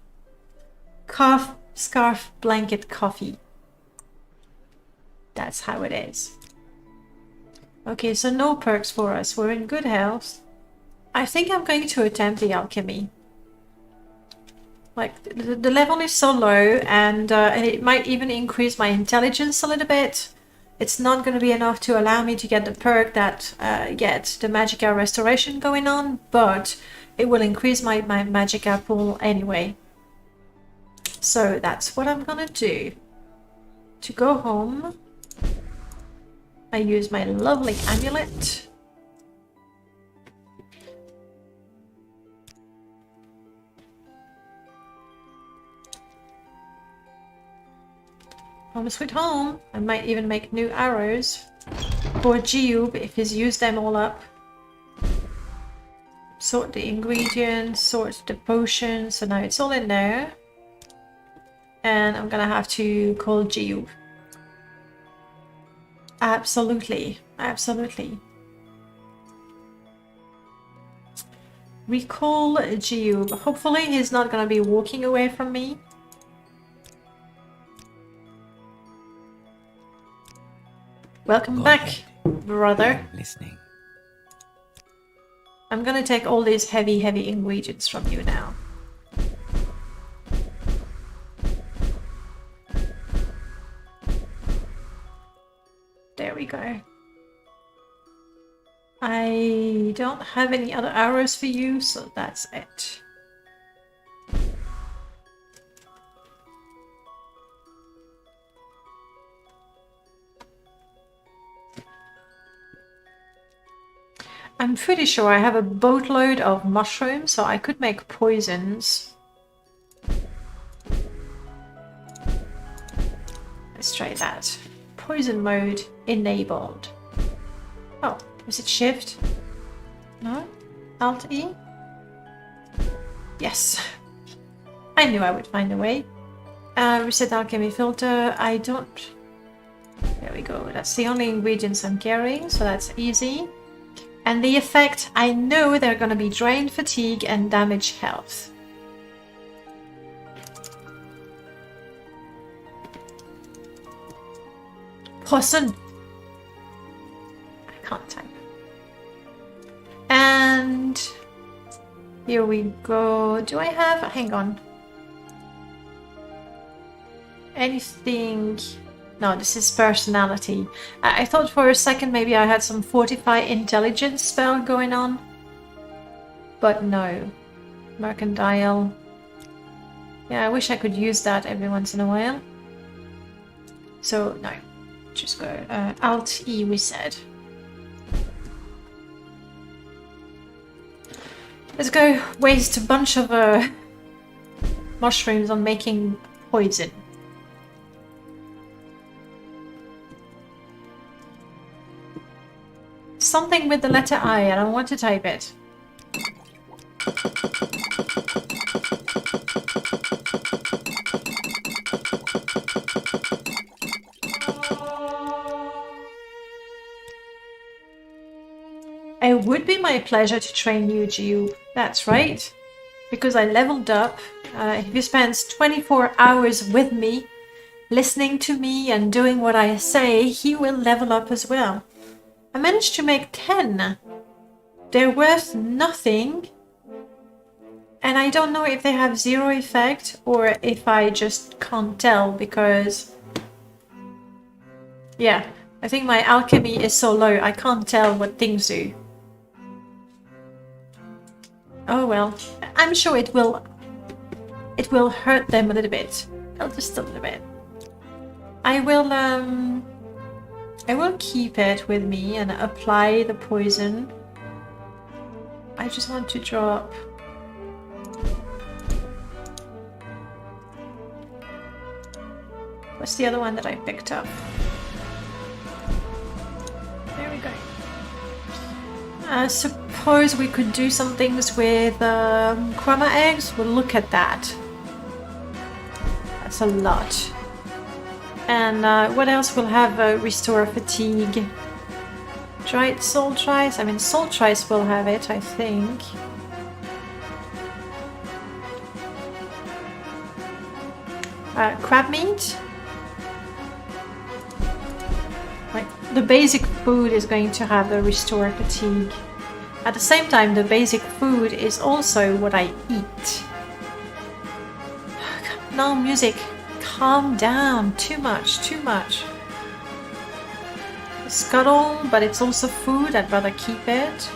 Scarf, blanket, coffee. That's how it is. Okay, so no perks for us. We're in good health. I think I'm going to attempt the alchemy. Like, the level is so low, and it might even increase my intelligence a little bit. It's not going to be enough to allow me to get the perk that gets the Magicka restoration going on, but it will increase my Magicka pool anyway. So that's what I'm gonna do. To go home, I use my lovely amulet. Home sweet home. I might even make new arrows for Jiub if he's used them all up. Sort the ingredients, sort the potions, so now it's all in there. And I'm gonna have to call Jiub. Absolutely, absolutely. Recall Jiub. Hopefully he's not gonna be walking away from me. Welcome Go back, ahead. brother. I'm listening. I'm gonna take all these heavy ingredients from you now. There we go. I don't have any other arrows for you, so that's it. I'm pretty sure I have a boatload of mushrooms, so I could make poisons. Let's try that. Poison mode enabled. Oh, is it shift? No? Alt E? Yes. I knew I would find a way. Reset alchemy filter. I don't... There we go. That's the only ingredients I'm carrying, so that's easy. And the effect, I know they're gonna be drain, fatigue, and damage health. Poison! I can't type. And here we go. Do I have... Hang on. Anything... No, this is personality. I thought for a second maybe I had some fortify intelligence spell going on. But no. Mercantile. Yeah, I wish I could use that every once in a while. So, no. Just go Alt E, we said. Let's go waste a bunch of mushrooms on making poison. Something with the letter I, and I want to type it. It would be my pleasure to train you, Jiub. That's right. Because I leveled up. If he spends 24 hours with me, listening to me and doing what I say, he will level up as well. I managed to make 10 they're worth nothing. And I don't know if they have zero effect or if I just can't tell because... Yeah, I think my alchemy is so low I can't tell what things do. Oh well, I'm sure it will hurt them a little bit. Oh, just a little bit. I will keep it with me and apply the poison. I just want to drop... What's the other one that I picked up? There we go. I suppose we could do some things with chroma eggs. We'll look at that. That's a lot. And what else will have restore fatigue? Dried salt rice. I mean, salt rice will have it, I think. Crab meat. Like the basic food is going to have the restore fatigue. At the same time, the basic food is also what I eat. No music. Calm down. Too much. Too much. Scuttle, but it's also food. I'd rather keep it.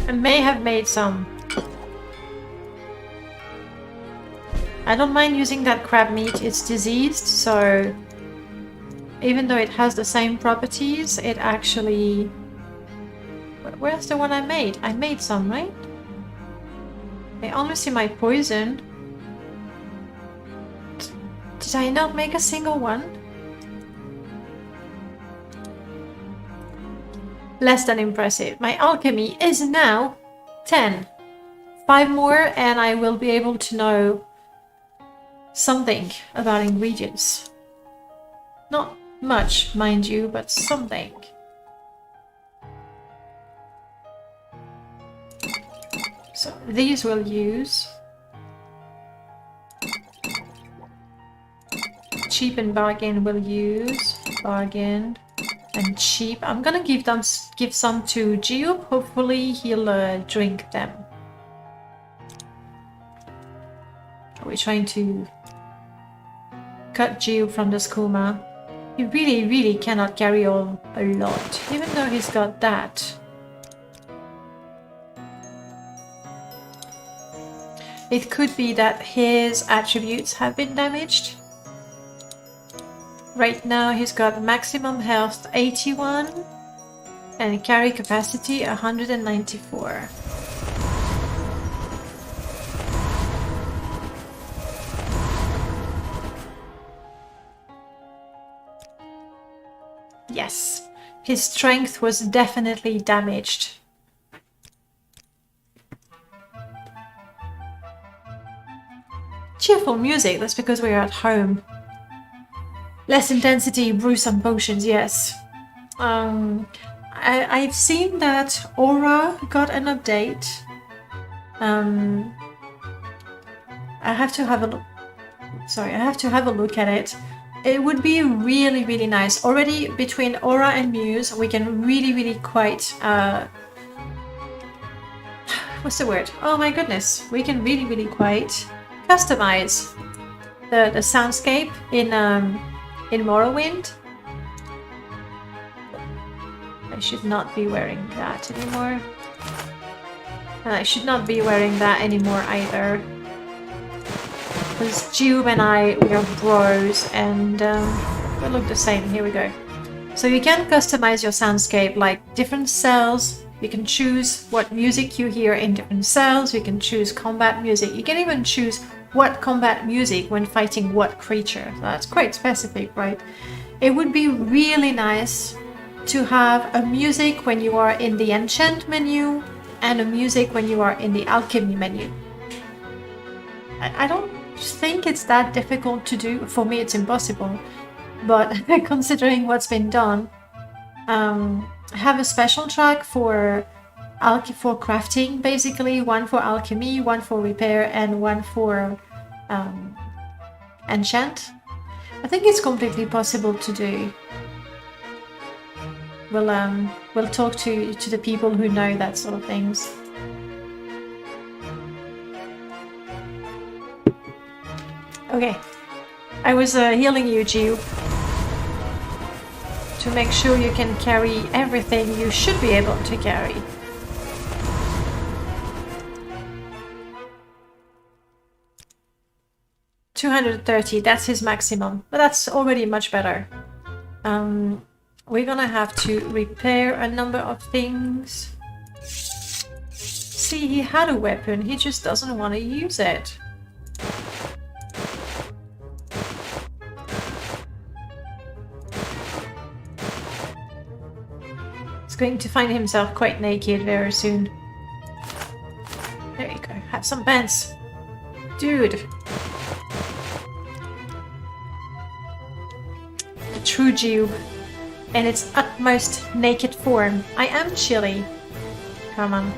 I may have made some. I don't mind using that crab meat. It's diseased, so even though it has the same properties, it actually... Where's the one I made? I made some, right? I only see my poison. Did I not make a single one? Less than impressive. My alchemy is now 10. 5 more and I will be able to know something about ingredients. Not much, mind you, but something. So these we'll use. Cheap and bargain we'll use. Bargain. And cheap. I'm gonna give some to Jiub. Hopefully he'll drink them. Are we trying to cut Jiub from the skooma? He really cannot carry on a lot, even though he's got that. It could be that his attributes have been damaged. Right now he's got maximum health 81 and carry capacity 194. Yes, his strength was definitely damaged. Cheerful music, that's because we're at home. Less intensity, brew some potions, yes. I've seen that Aura got an update. I have to have a look. Sorry, I have to have a look at it. It would be really nice. Already between Aura and Muse, we can really quite... what's the word? Oh my goodness. We can really quite customize the soundscape in Morrowind. I should not be wearing that anymore. And I should not be wearing that anymore either. Because Jiub and we are bros and we look the same. Here we go. So you can customize your soundscape like different cells. You can choose what music you hear in different cells. You can choose combat music. You can even choose what combat music when fighting what creature. So that's quite specific, right? It would be really nice to have a music when you are in the enchant menu and a music when you are in the alchemy menu. I don't think it's that difficult to do. For me, it's impossible. But considering what's been done, have a special track for for crafting, basically. One for alchemy, one for repair, and one for enchant. I think it's completely possible to do. We'll talk to the people who know that sort of things. Okay, I was healing you, Jiub, to make sure you can carry everything you should be able to carry. $230, that's his maximum, but that's already much better. We're gonna have to repair a number of things. See, he had a weapon, he just doesn't want to use it. He's going to find himself quite naked very soon. There you go, have some pants. Dude. The true Jiub in its utmost naked form. I am chilly. Come on.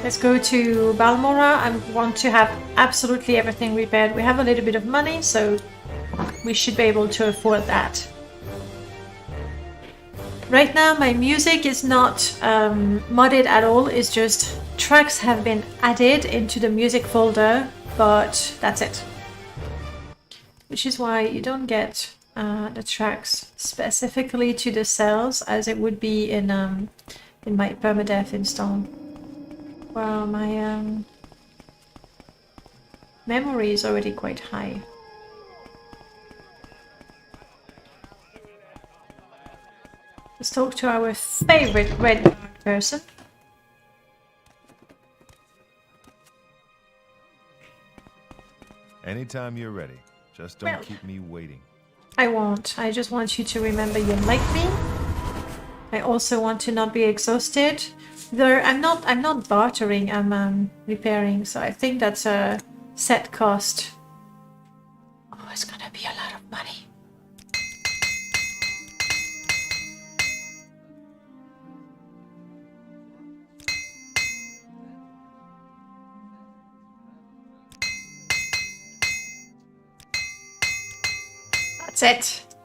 Let's go to Balmora. I want to have absolutely everything repaired. We have a little bit of money, so we should be able to afford that. Right now my music is not modded at all, it's just tracks have been added into the music folder, but that's it. Which is why you don't get the tracks specifically to the cells as it would be in my permadeath install. Well, my memory is already quite high. Let's talk to our favorite red person. Anytime you're ready. Just don't keep me waiting. I won't. I just want you to remember you like me. I also want to not be exhausted. Though I'm not bartering, I'm repairing, so I think that's a set cost. Oh, it's gonna be a lot of money. That's it.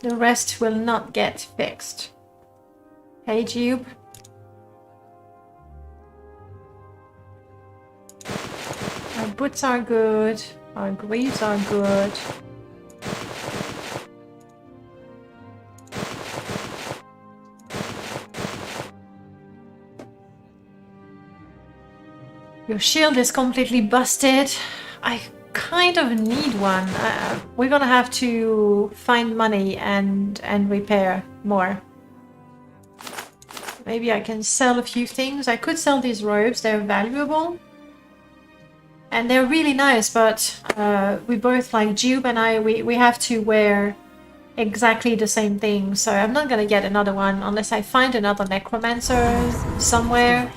The rest will not get fixed. Hey, Jiub. Our boots are good. Our greaves are good. Your shield is completely busted. I kind of need one. We're gonna have to find money and repair more. Maybe I can sell a few things. I could sell these robes, they're valuable. And they're really nice, but we both, like Jiub and I, we have to wear exactly the same thing. So I'm not gonna get another one unless I find another necromancer somewhere.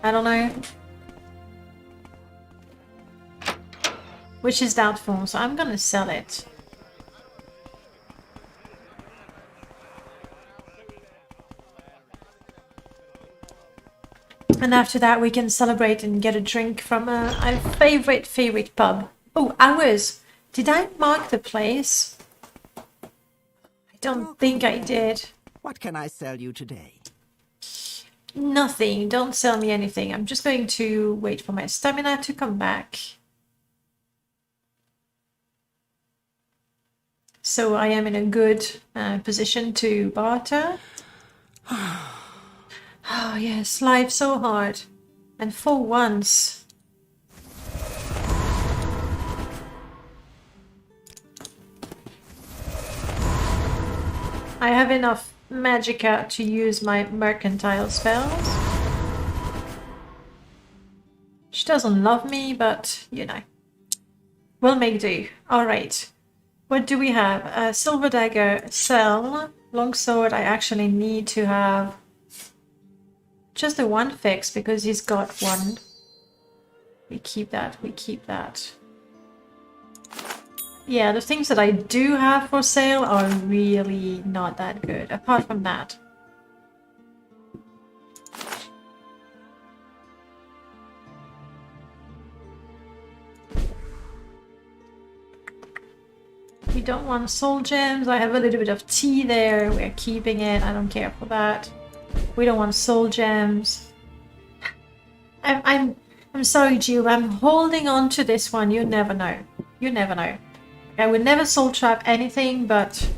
I don't know. Which is doubtful, so I'm gonna sell it. And after that we can celebrate and get a drink from our favorite pub. Oh, ours! Did I mark the place? I don't think I did. What can I sell you today? Nothing, don't sell me anything. I'm just going to wait for my stamina to come back. So I am in a good position to barter. Oh yes, life's so hard. And for once. I have enough magicka to use my mercantile spells. She doesn't love me, but you know. We'll make do. Alright. What do we have? A silver dagger, sell. Longsword, I actually need to have just the one fix because he's got one. We keep that, we keep that. Yeah, the things that I do have for sale are really not that good, apart from that. We don't want soul gems. I have a little bit of tea there. We're keeping it. I don't care for that. We don't want soul gems. I'm sorry, Jiub. I'm holding on to this one. You never know. You never know. I would never soul trap anything, but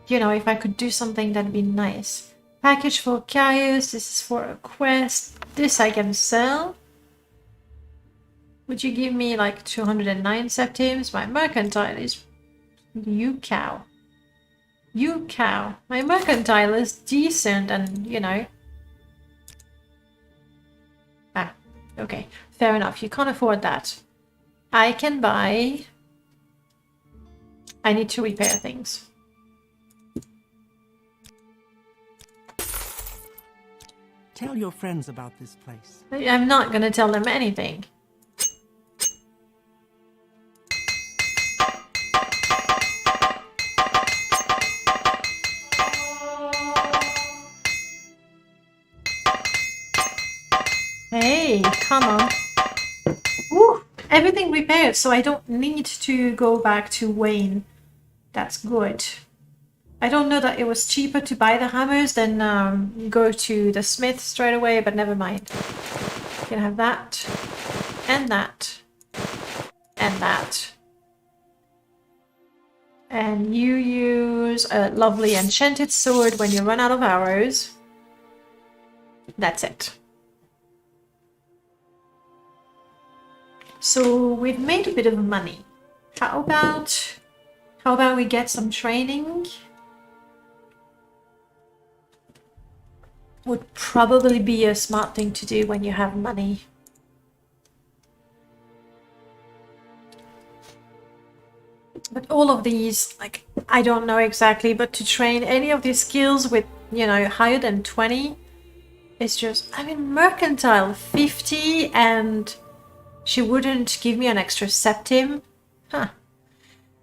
you know, if I could do something, that'd be nice. Package for Caius. This is for a quest. This I can sell. Would you give me like 209 septims? My mercantile is... You cow. You cow. My mercantile is decent and, you know... Ah, okay. Fair enough. You can't afford that. I can buy... I need to repair things. Tell your friends about this place. I'm not gonna tell them anything. Hey, come on. Woo! Everything repaired, so I don't need to go back to Wayne. That's good. I don't know that it was cheaper to buy the hammers than go to the smith straight away, but never mind. You can have that, and that, and that. And you use a lovely enchanted sword when you run out of arrows. That's it. So we've made a bit of money. How about we get some training? Would probably be a smart thing to do when you have money. But all of these, like, I don't know exactly, but to train any of these skills with, you know, higher than 20, it's just, I mean, mercantile 50 and she wouldn't give me an extra septim. Huh.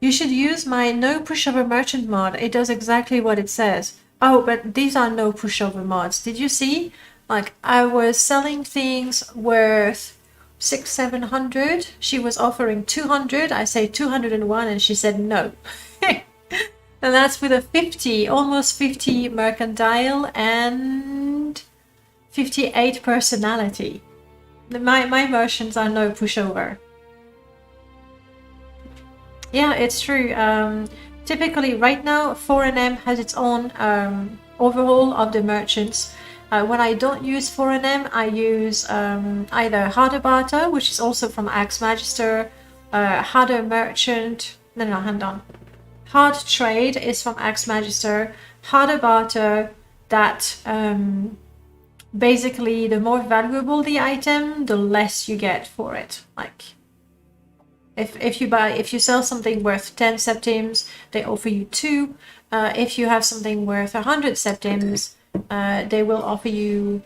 You should use my no pushover merchant mod. It does exactly what it says. Oh, but these are no pushover mods. Did you see? Like, I was selling things worth 600-700. She was offering 200. I say 201 and she said no. And that's with a 50, almost 50 mercantile and 58 personality. My merchants are no pushover. Yeah, it's true. Typically, right now, 4NM has its own overhaul of the merchants. When I don't use 4NM, I use either Harder Barter, which is also from Axe Magister, Harder Merchant. No, hand on. Hard Trade is from Axe Magister. Harder Barter, that basically the more valuable the item, the less you get for it. Like, if you sell something worth 10 septims, they offer you 2. If you have something worth 100 septims, they will offer you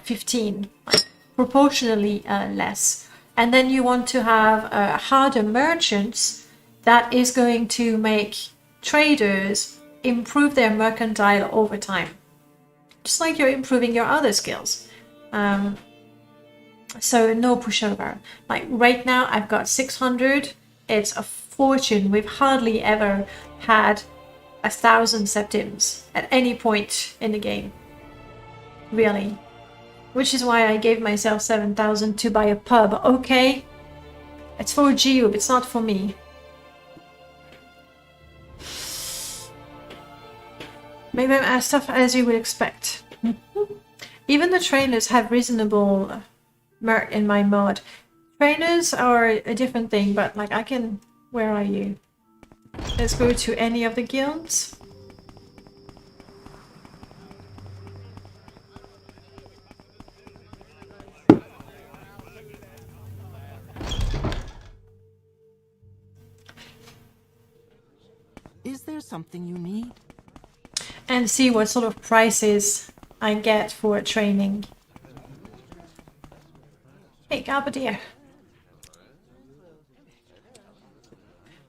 15, like, proportionally less. And then you want to have harder merchants. That is going to make traders improve their mercantile over time, just like you're improving your other skills. So no pushover. Like right now I've got 600. It's a fortune. We've hardly ever had 1,000 septims at any point in the game. Really. Which is why I gave myself 7,000 to buy a pub. Okay. It's for Jiub, it's not for me. Maybe I'm as tough as you would expect. Even the trainers have reasonable merc in my mod. Trainers are a different thing, but like I can... Where are you? Let's go to any of the guilds. Is there something you need? And see what sort of prices I get for training. Hey, Gabadier.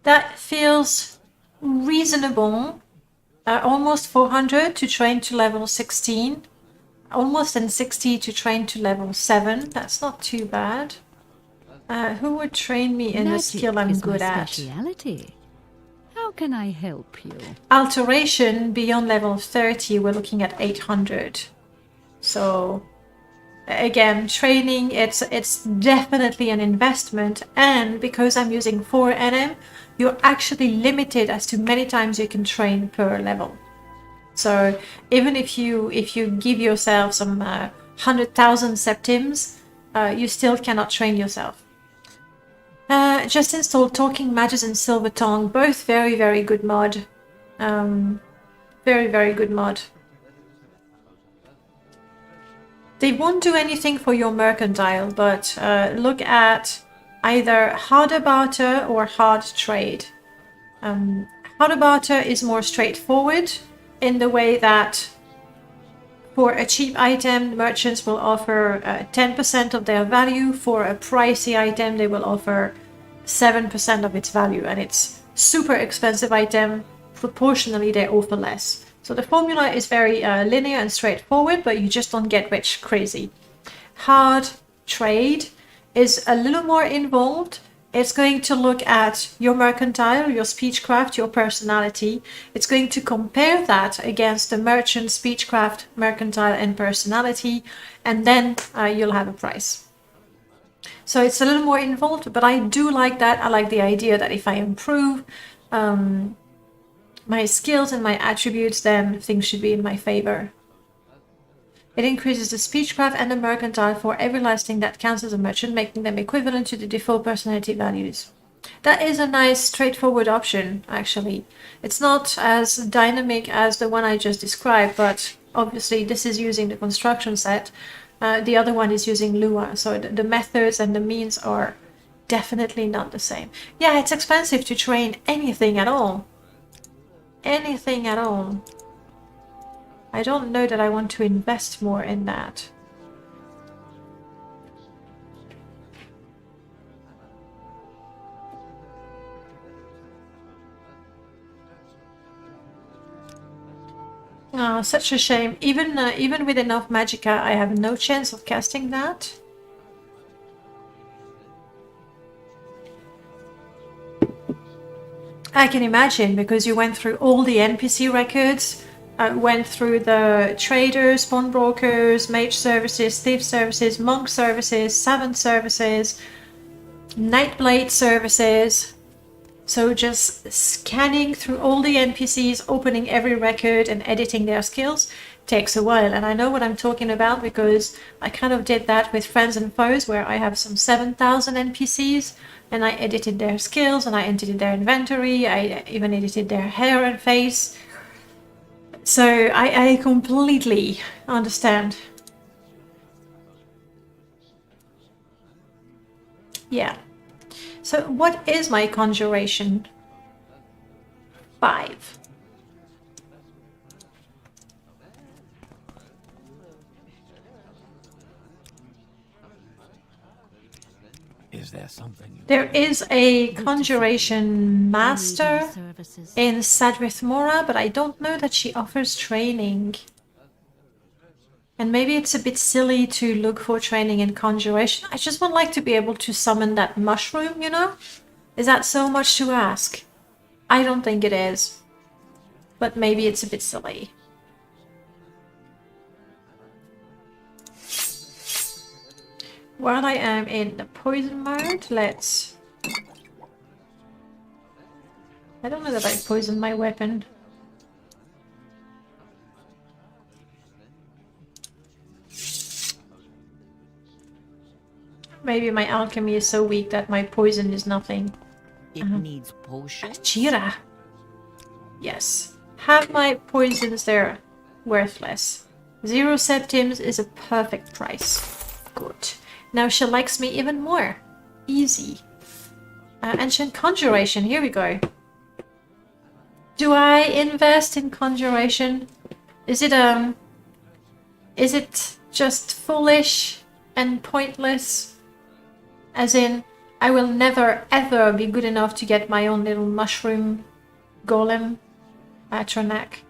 That feels reasonable. Almost 400 to train to level 16. Almost in 60 to train to level 7. That's not too bad. Who would train me in the skill I'm good at? Speciality. How can I help you? Alteration beyond level 30, we're looking at 800. So again, training, it's definitely an investment, and because I'm using 4 NM, you're actually limited as to many times you can train per level. So even if you give yourself some 100,000 septims, you still cannot train yourself. Just installed Talking Matters and Silver Tongue, both very, very good mod. Very, very good mod. They won't do anything for your mercantile, but look at either harder barter or hard trade. Harder barter is more straightforward in the way that for a cheap item, merchants will offer 10% of their value. For a pricey item, they will offer 7% of its value. And it's super expensive item, proportionally they offer less. So the formula is very linear and straightforward, but you just don't get rich crazy. Hard trade is a little more involved. It's going to look at your mercantile, your speechcraft, your personality. It's going to compare that against the merchant, speechcraft, mercantile, and personality, and then you'll have a price. So it's a little more involved, but I do like that. I like the idea that if I improve my skills and my attributes, then things should be in my favor. It increases the speechcraft and the mercantile for every listing that counts as a merchant, making them equivalent to the default personality values. That is a nice, straightforward option, actually. It's not as dynamic as the one I just described, but obviously this is using the construction set. The other one is using Lua, so the methods and the means are definitely not the same. Yeah, it's expensive to train anything at all. Anything at all. I don't know that I want to invest more in that. Oh, such a shame. Even with enough magicka, I have no chance of casting that. I can imagine, because you went through all the NPC records, went through the traders, pawnbrokers, mage services, thief services, monk services, servant services, nightblade services. So just scanning through all the NPCs, opening every record and editing their skills takes a while. And I know what I'm talking about because I kind of did that with Friends and Foes, where I have some 7,000 NPCs and I edited their skills and I edited their inventory. I even edited their hair and face. So I completely understand. Yeah. So what is my conjuration? 5. Is there something? There is a conjuration master in Sadrith Mora, but I don't know that she offers training. And maybe it's a bit silly to look for training in conjuration. I just would like to be able to summon that mushroom, you know? Is that so much to ask? I don't think it is. But maybe it's a bit silly. While I am in the poison mode, let's... I don't know that I poisoned my weapon. Maybe my alchemy is so weak that my poison is nothing. It needs potion. Jira. Yes. Have my poisons there. Worthless. 0 septims is a perfect price. Good. Now she likes me even more. Easy. Ancient Conjuration. Here we go. Do I invest in Conjuration? Is it Is it just foolish and pointless? As in, I will never ever be good enough to get my own little mushroom golem Atronak.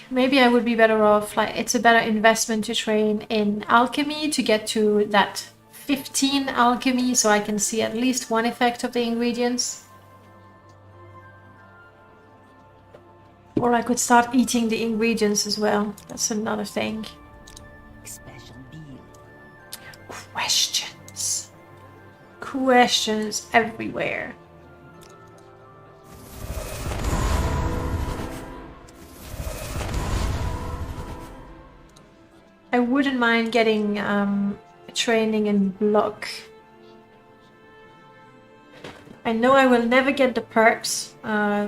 Maybe I would be better off, like, it's a better investment to train in alchemy to get to that 15 alchemy so I can see at least one effect of the ingredients. Or I could start eating the ingredients as well. That's another thing. Special deal. Questions. Questions everywhere. I wouldn't mind getting training in block. I know I will never get the perks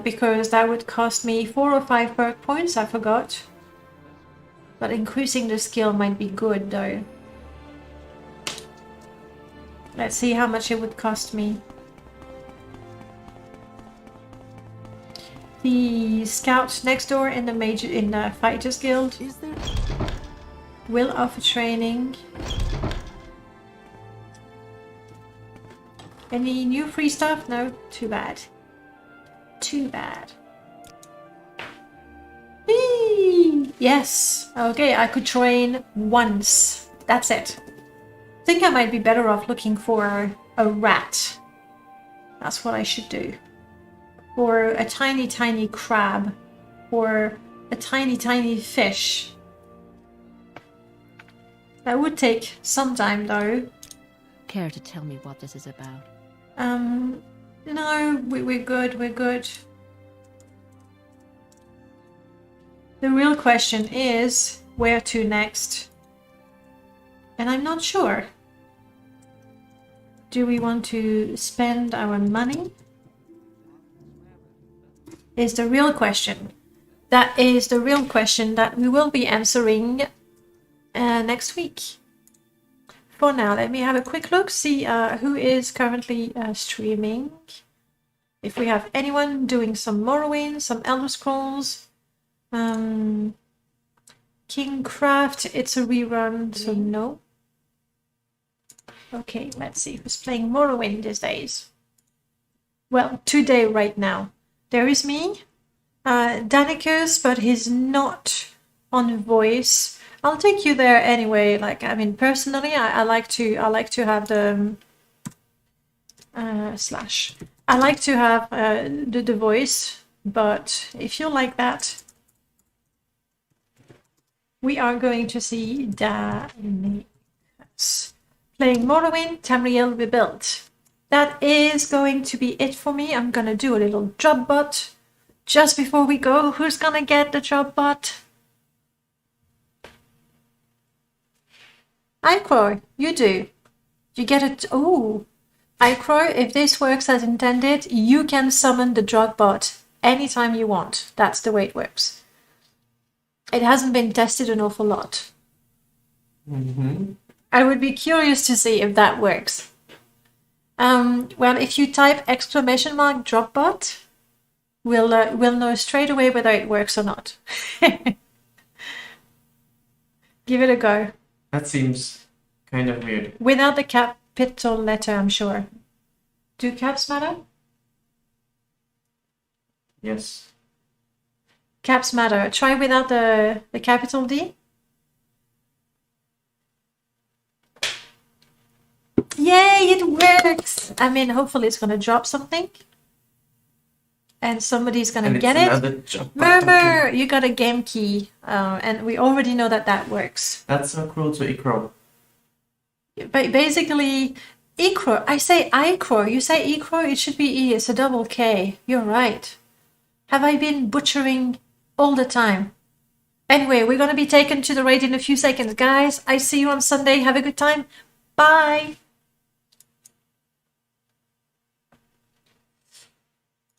because that would cost me 4 or 5 perk points, I forgot. But increasing the skill might be good though. Let's see how much it would cost me. The scout next door in the Fighters Guild will offer training. Any new free stuff? No? Too bad. Too bad. Whee! Yes! Okay, I could train once. That's it. I think I might be better off looking for a rat. That's what I should do. Or a tiny, tiny crab. Or a tiny, tiny fish. That would take some time though. Care to tell me what this is about? No, we're good, we're good. The real question is, where to next? And I'm not sure. Do we want to spend our money? Is the real question. That is the real question that we will be answering next week. For now, let me have a quick look, see who is currently streaming. If we have anyone doing some Morrowind, some Elder Scrolls, Kingcraft, it's a rerun, so no. Okay, let's see who's playing Morrowind these days. Well, today, right now. There is me, Danicus, but he's not on voice. I'll take you there anyway. Like, I mean, personally, I like to have the slash. I like to have the voice, but if you like that, we are going to see Danicus playing Morrowind, Tamriel Rebuilt. That is going to be it for me. I'm gonna do a little job bot just before we go. Who's gonna get the job bot? Icro, you do. You get it. Oh, Icro, if this works as intended, you can summon the drug bot anytime you want. That's the way it works. It hasn't been tested an awful lot. I would be curious to see if that works. Well, if you type !dropbot, we'll know straight away whether it works or not. Give it a go. That seems kind of weird. Without the capital letter, I'm sure. Do caps matter? Yes. Caps matter. Try without the capital D. Yay, it works! I mean, hopefully it's gonna drop something. And somebody's gonna get it. Murmur, you got a game key. And we already know that that works. That's so cruel to Ikro. But basically, Ikro, I say Ikro, you say Ikro, it should be E, it's a double K. You're right. Have I been butchering all the time? Anyway, we're gonna be taken to the raid in a few seconds. Guys, I see you on Sunday. Have a good time. Bye!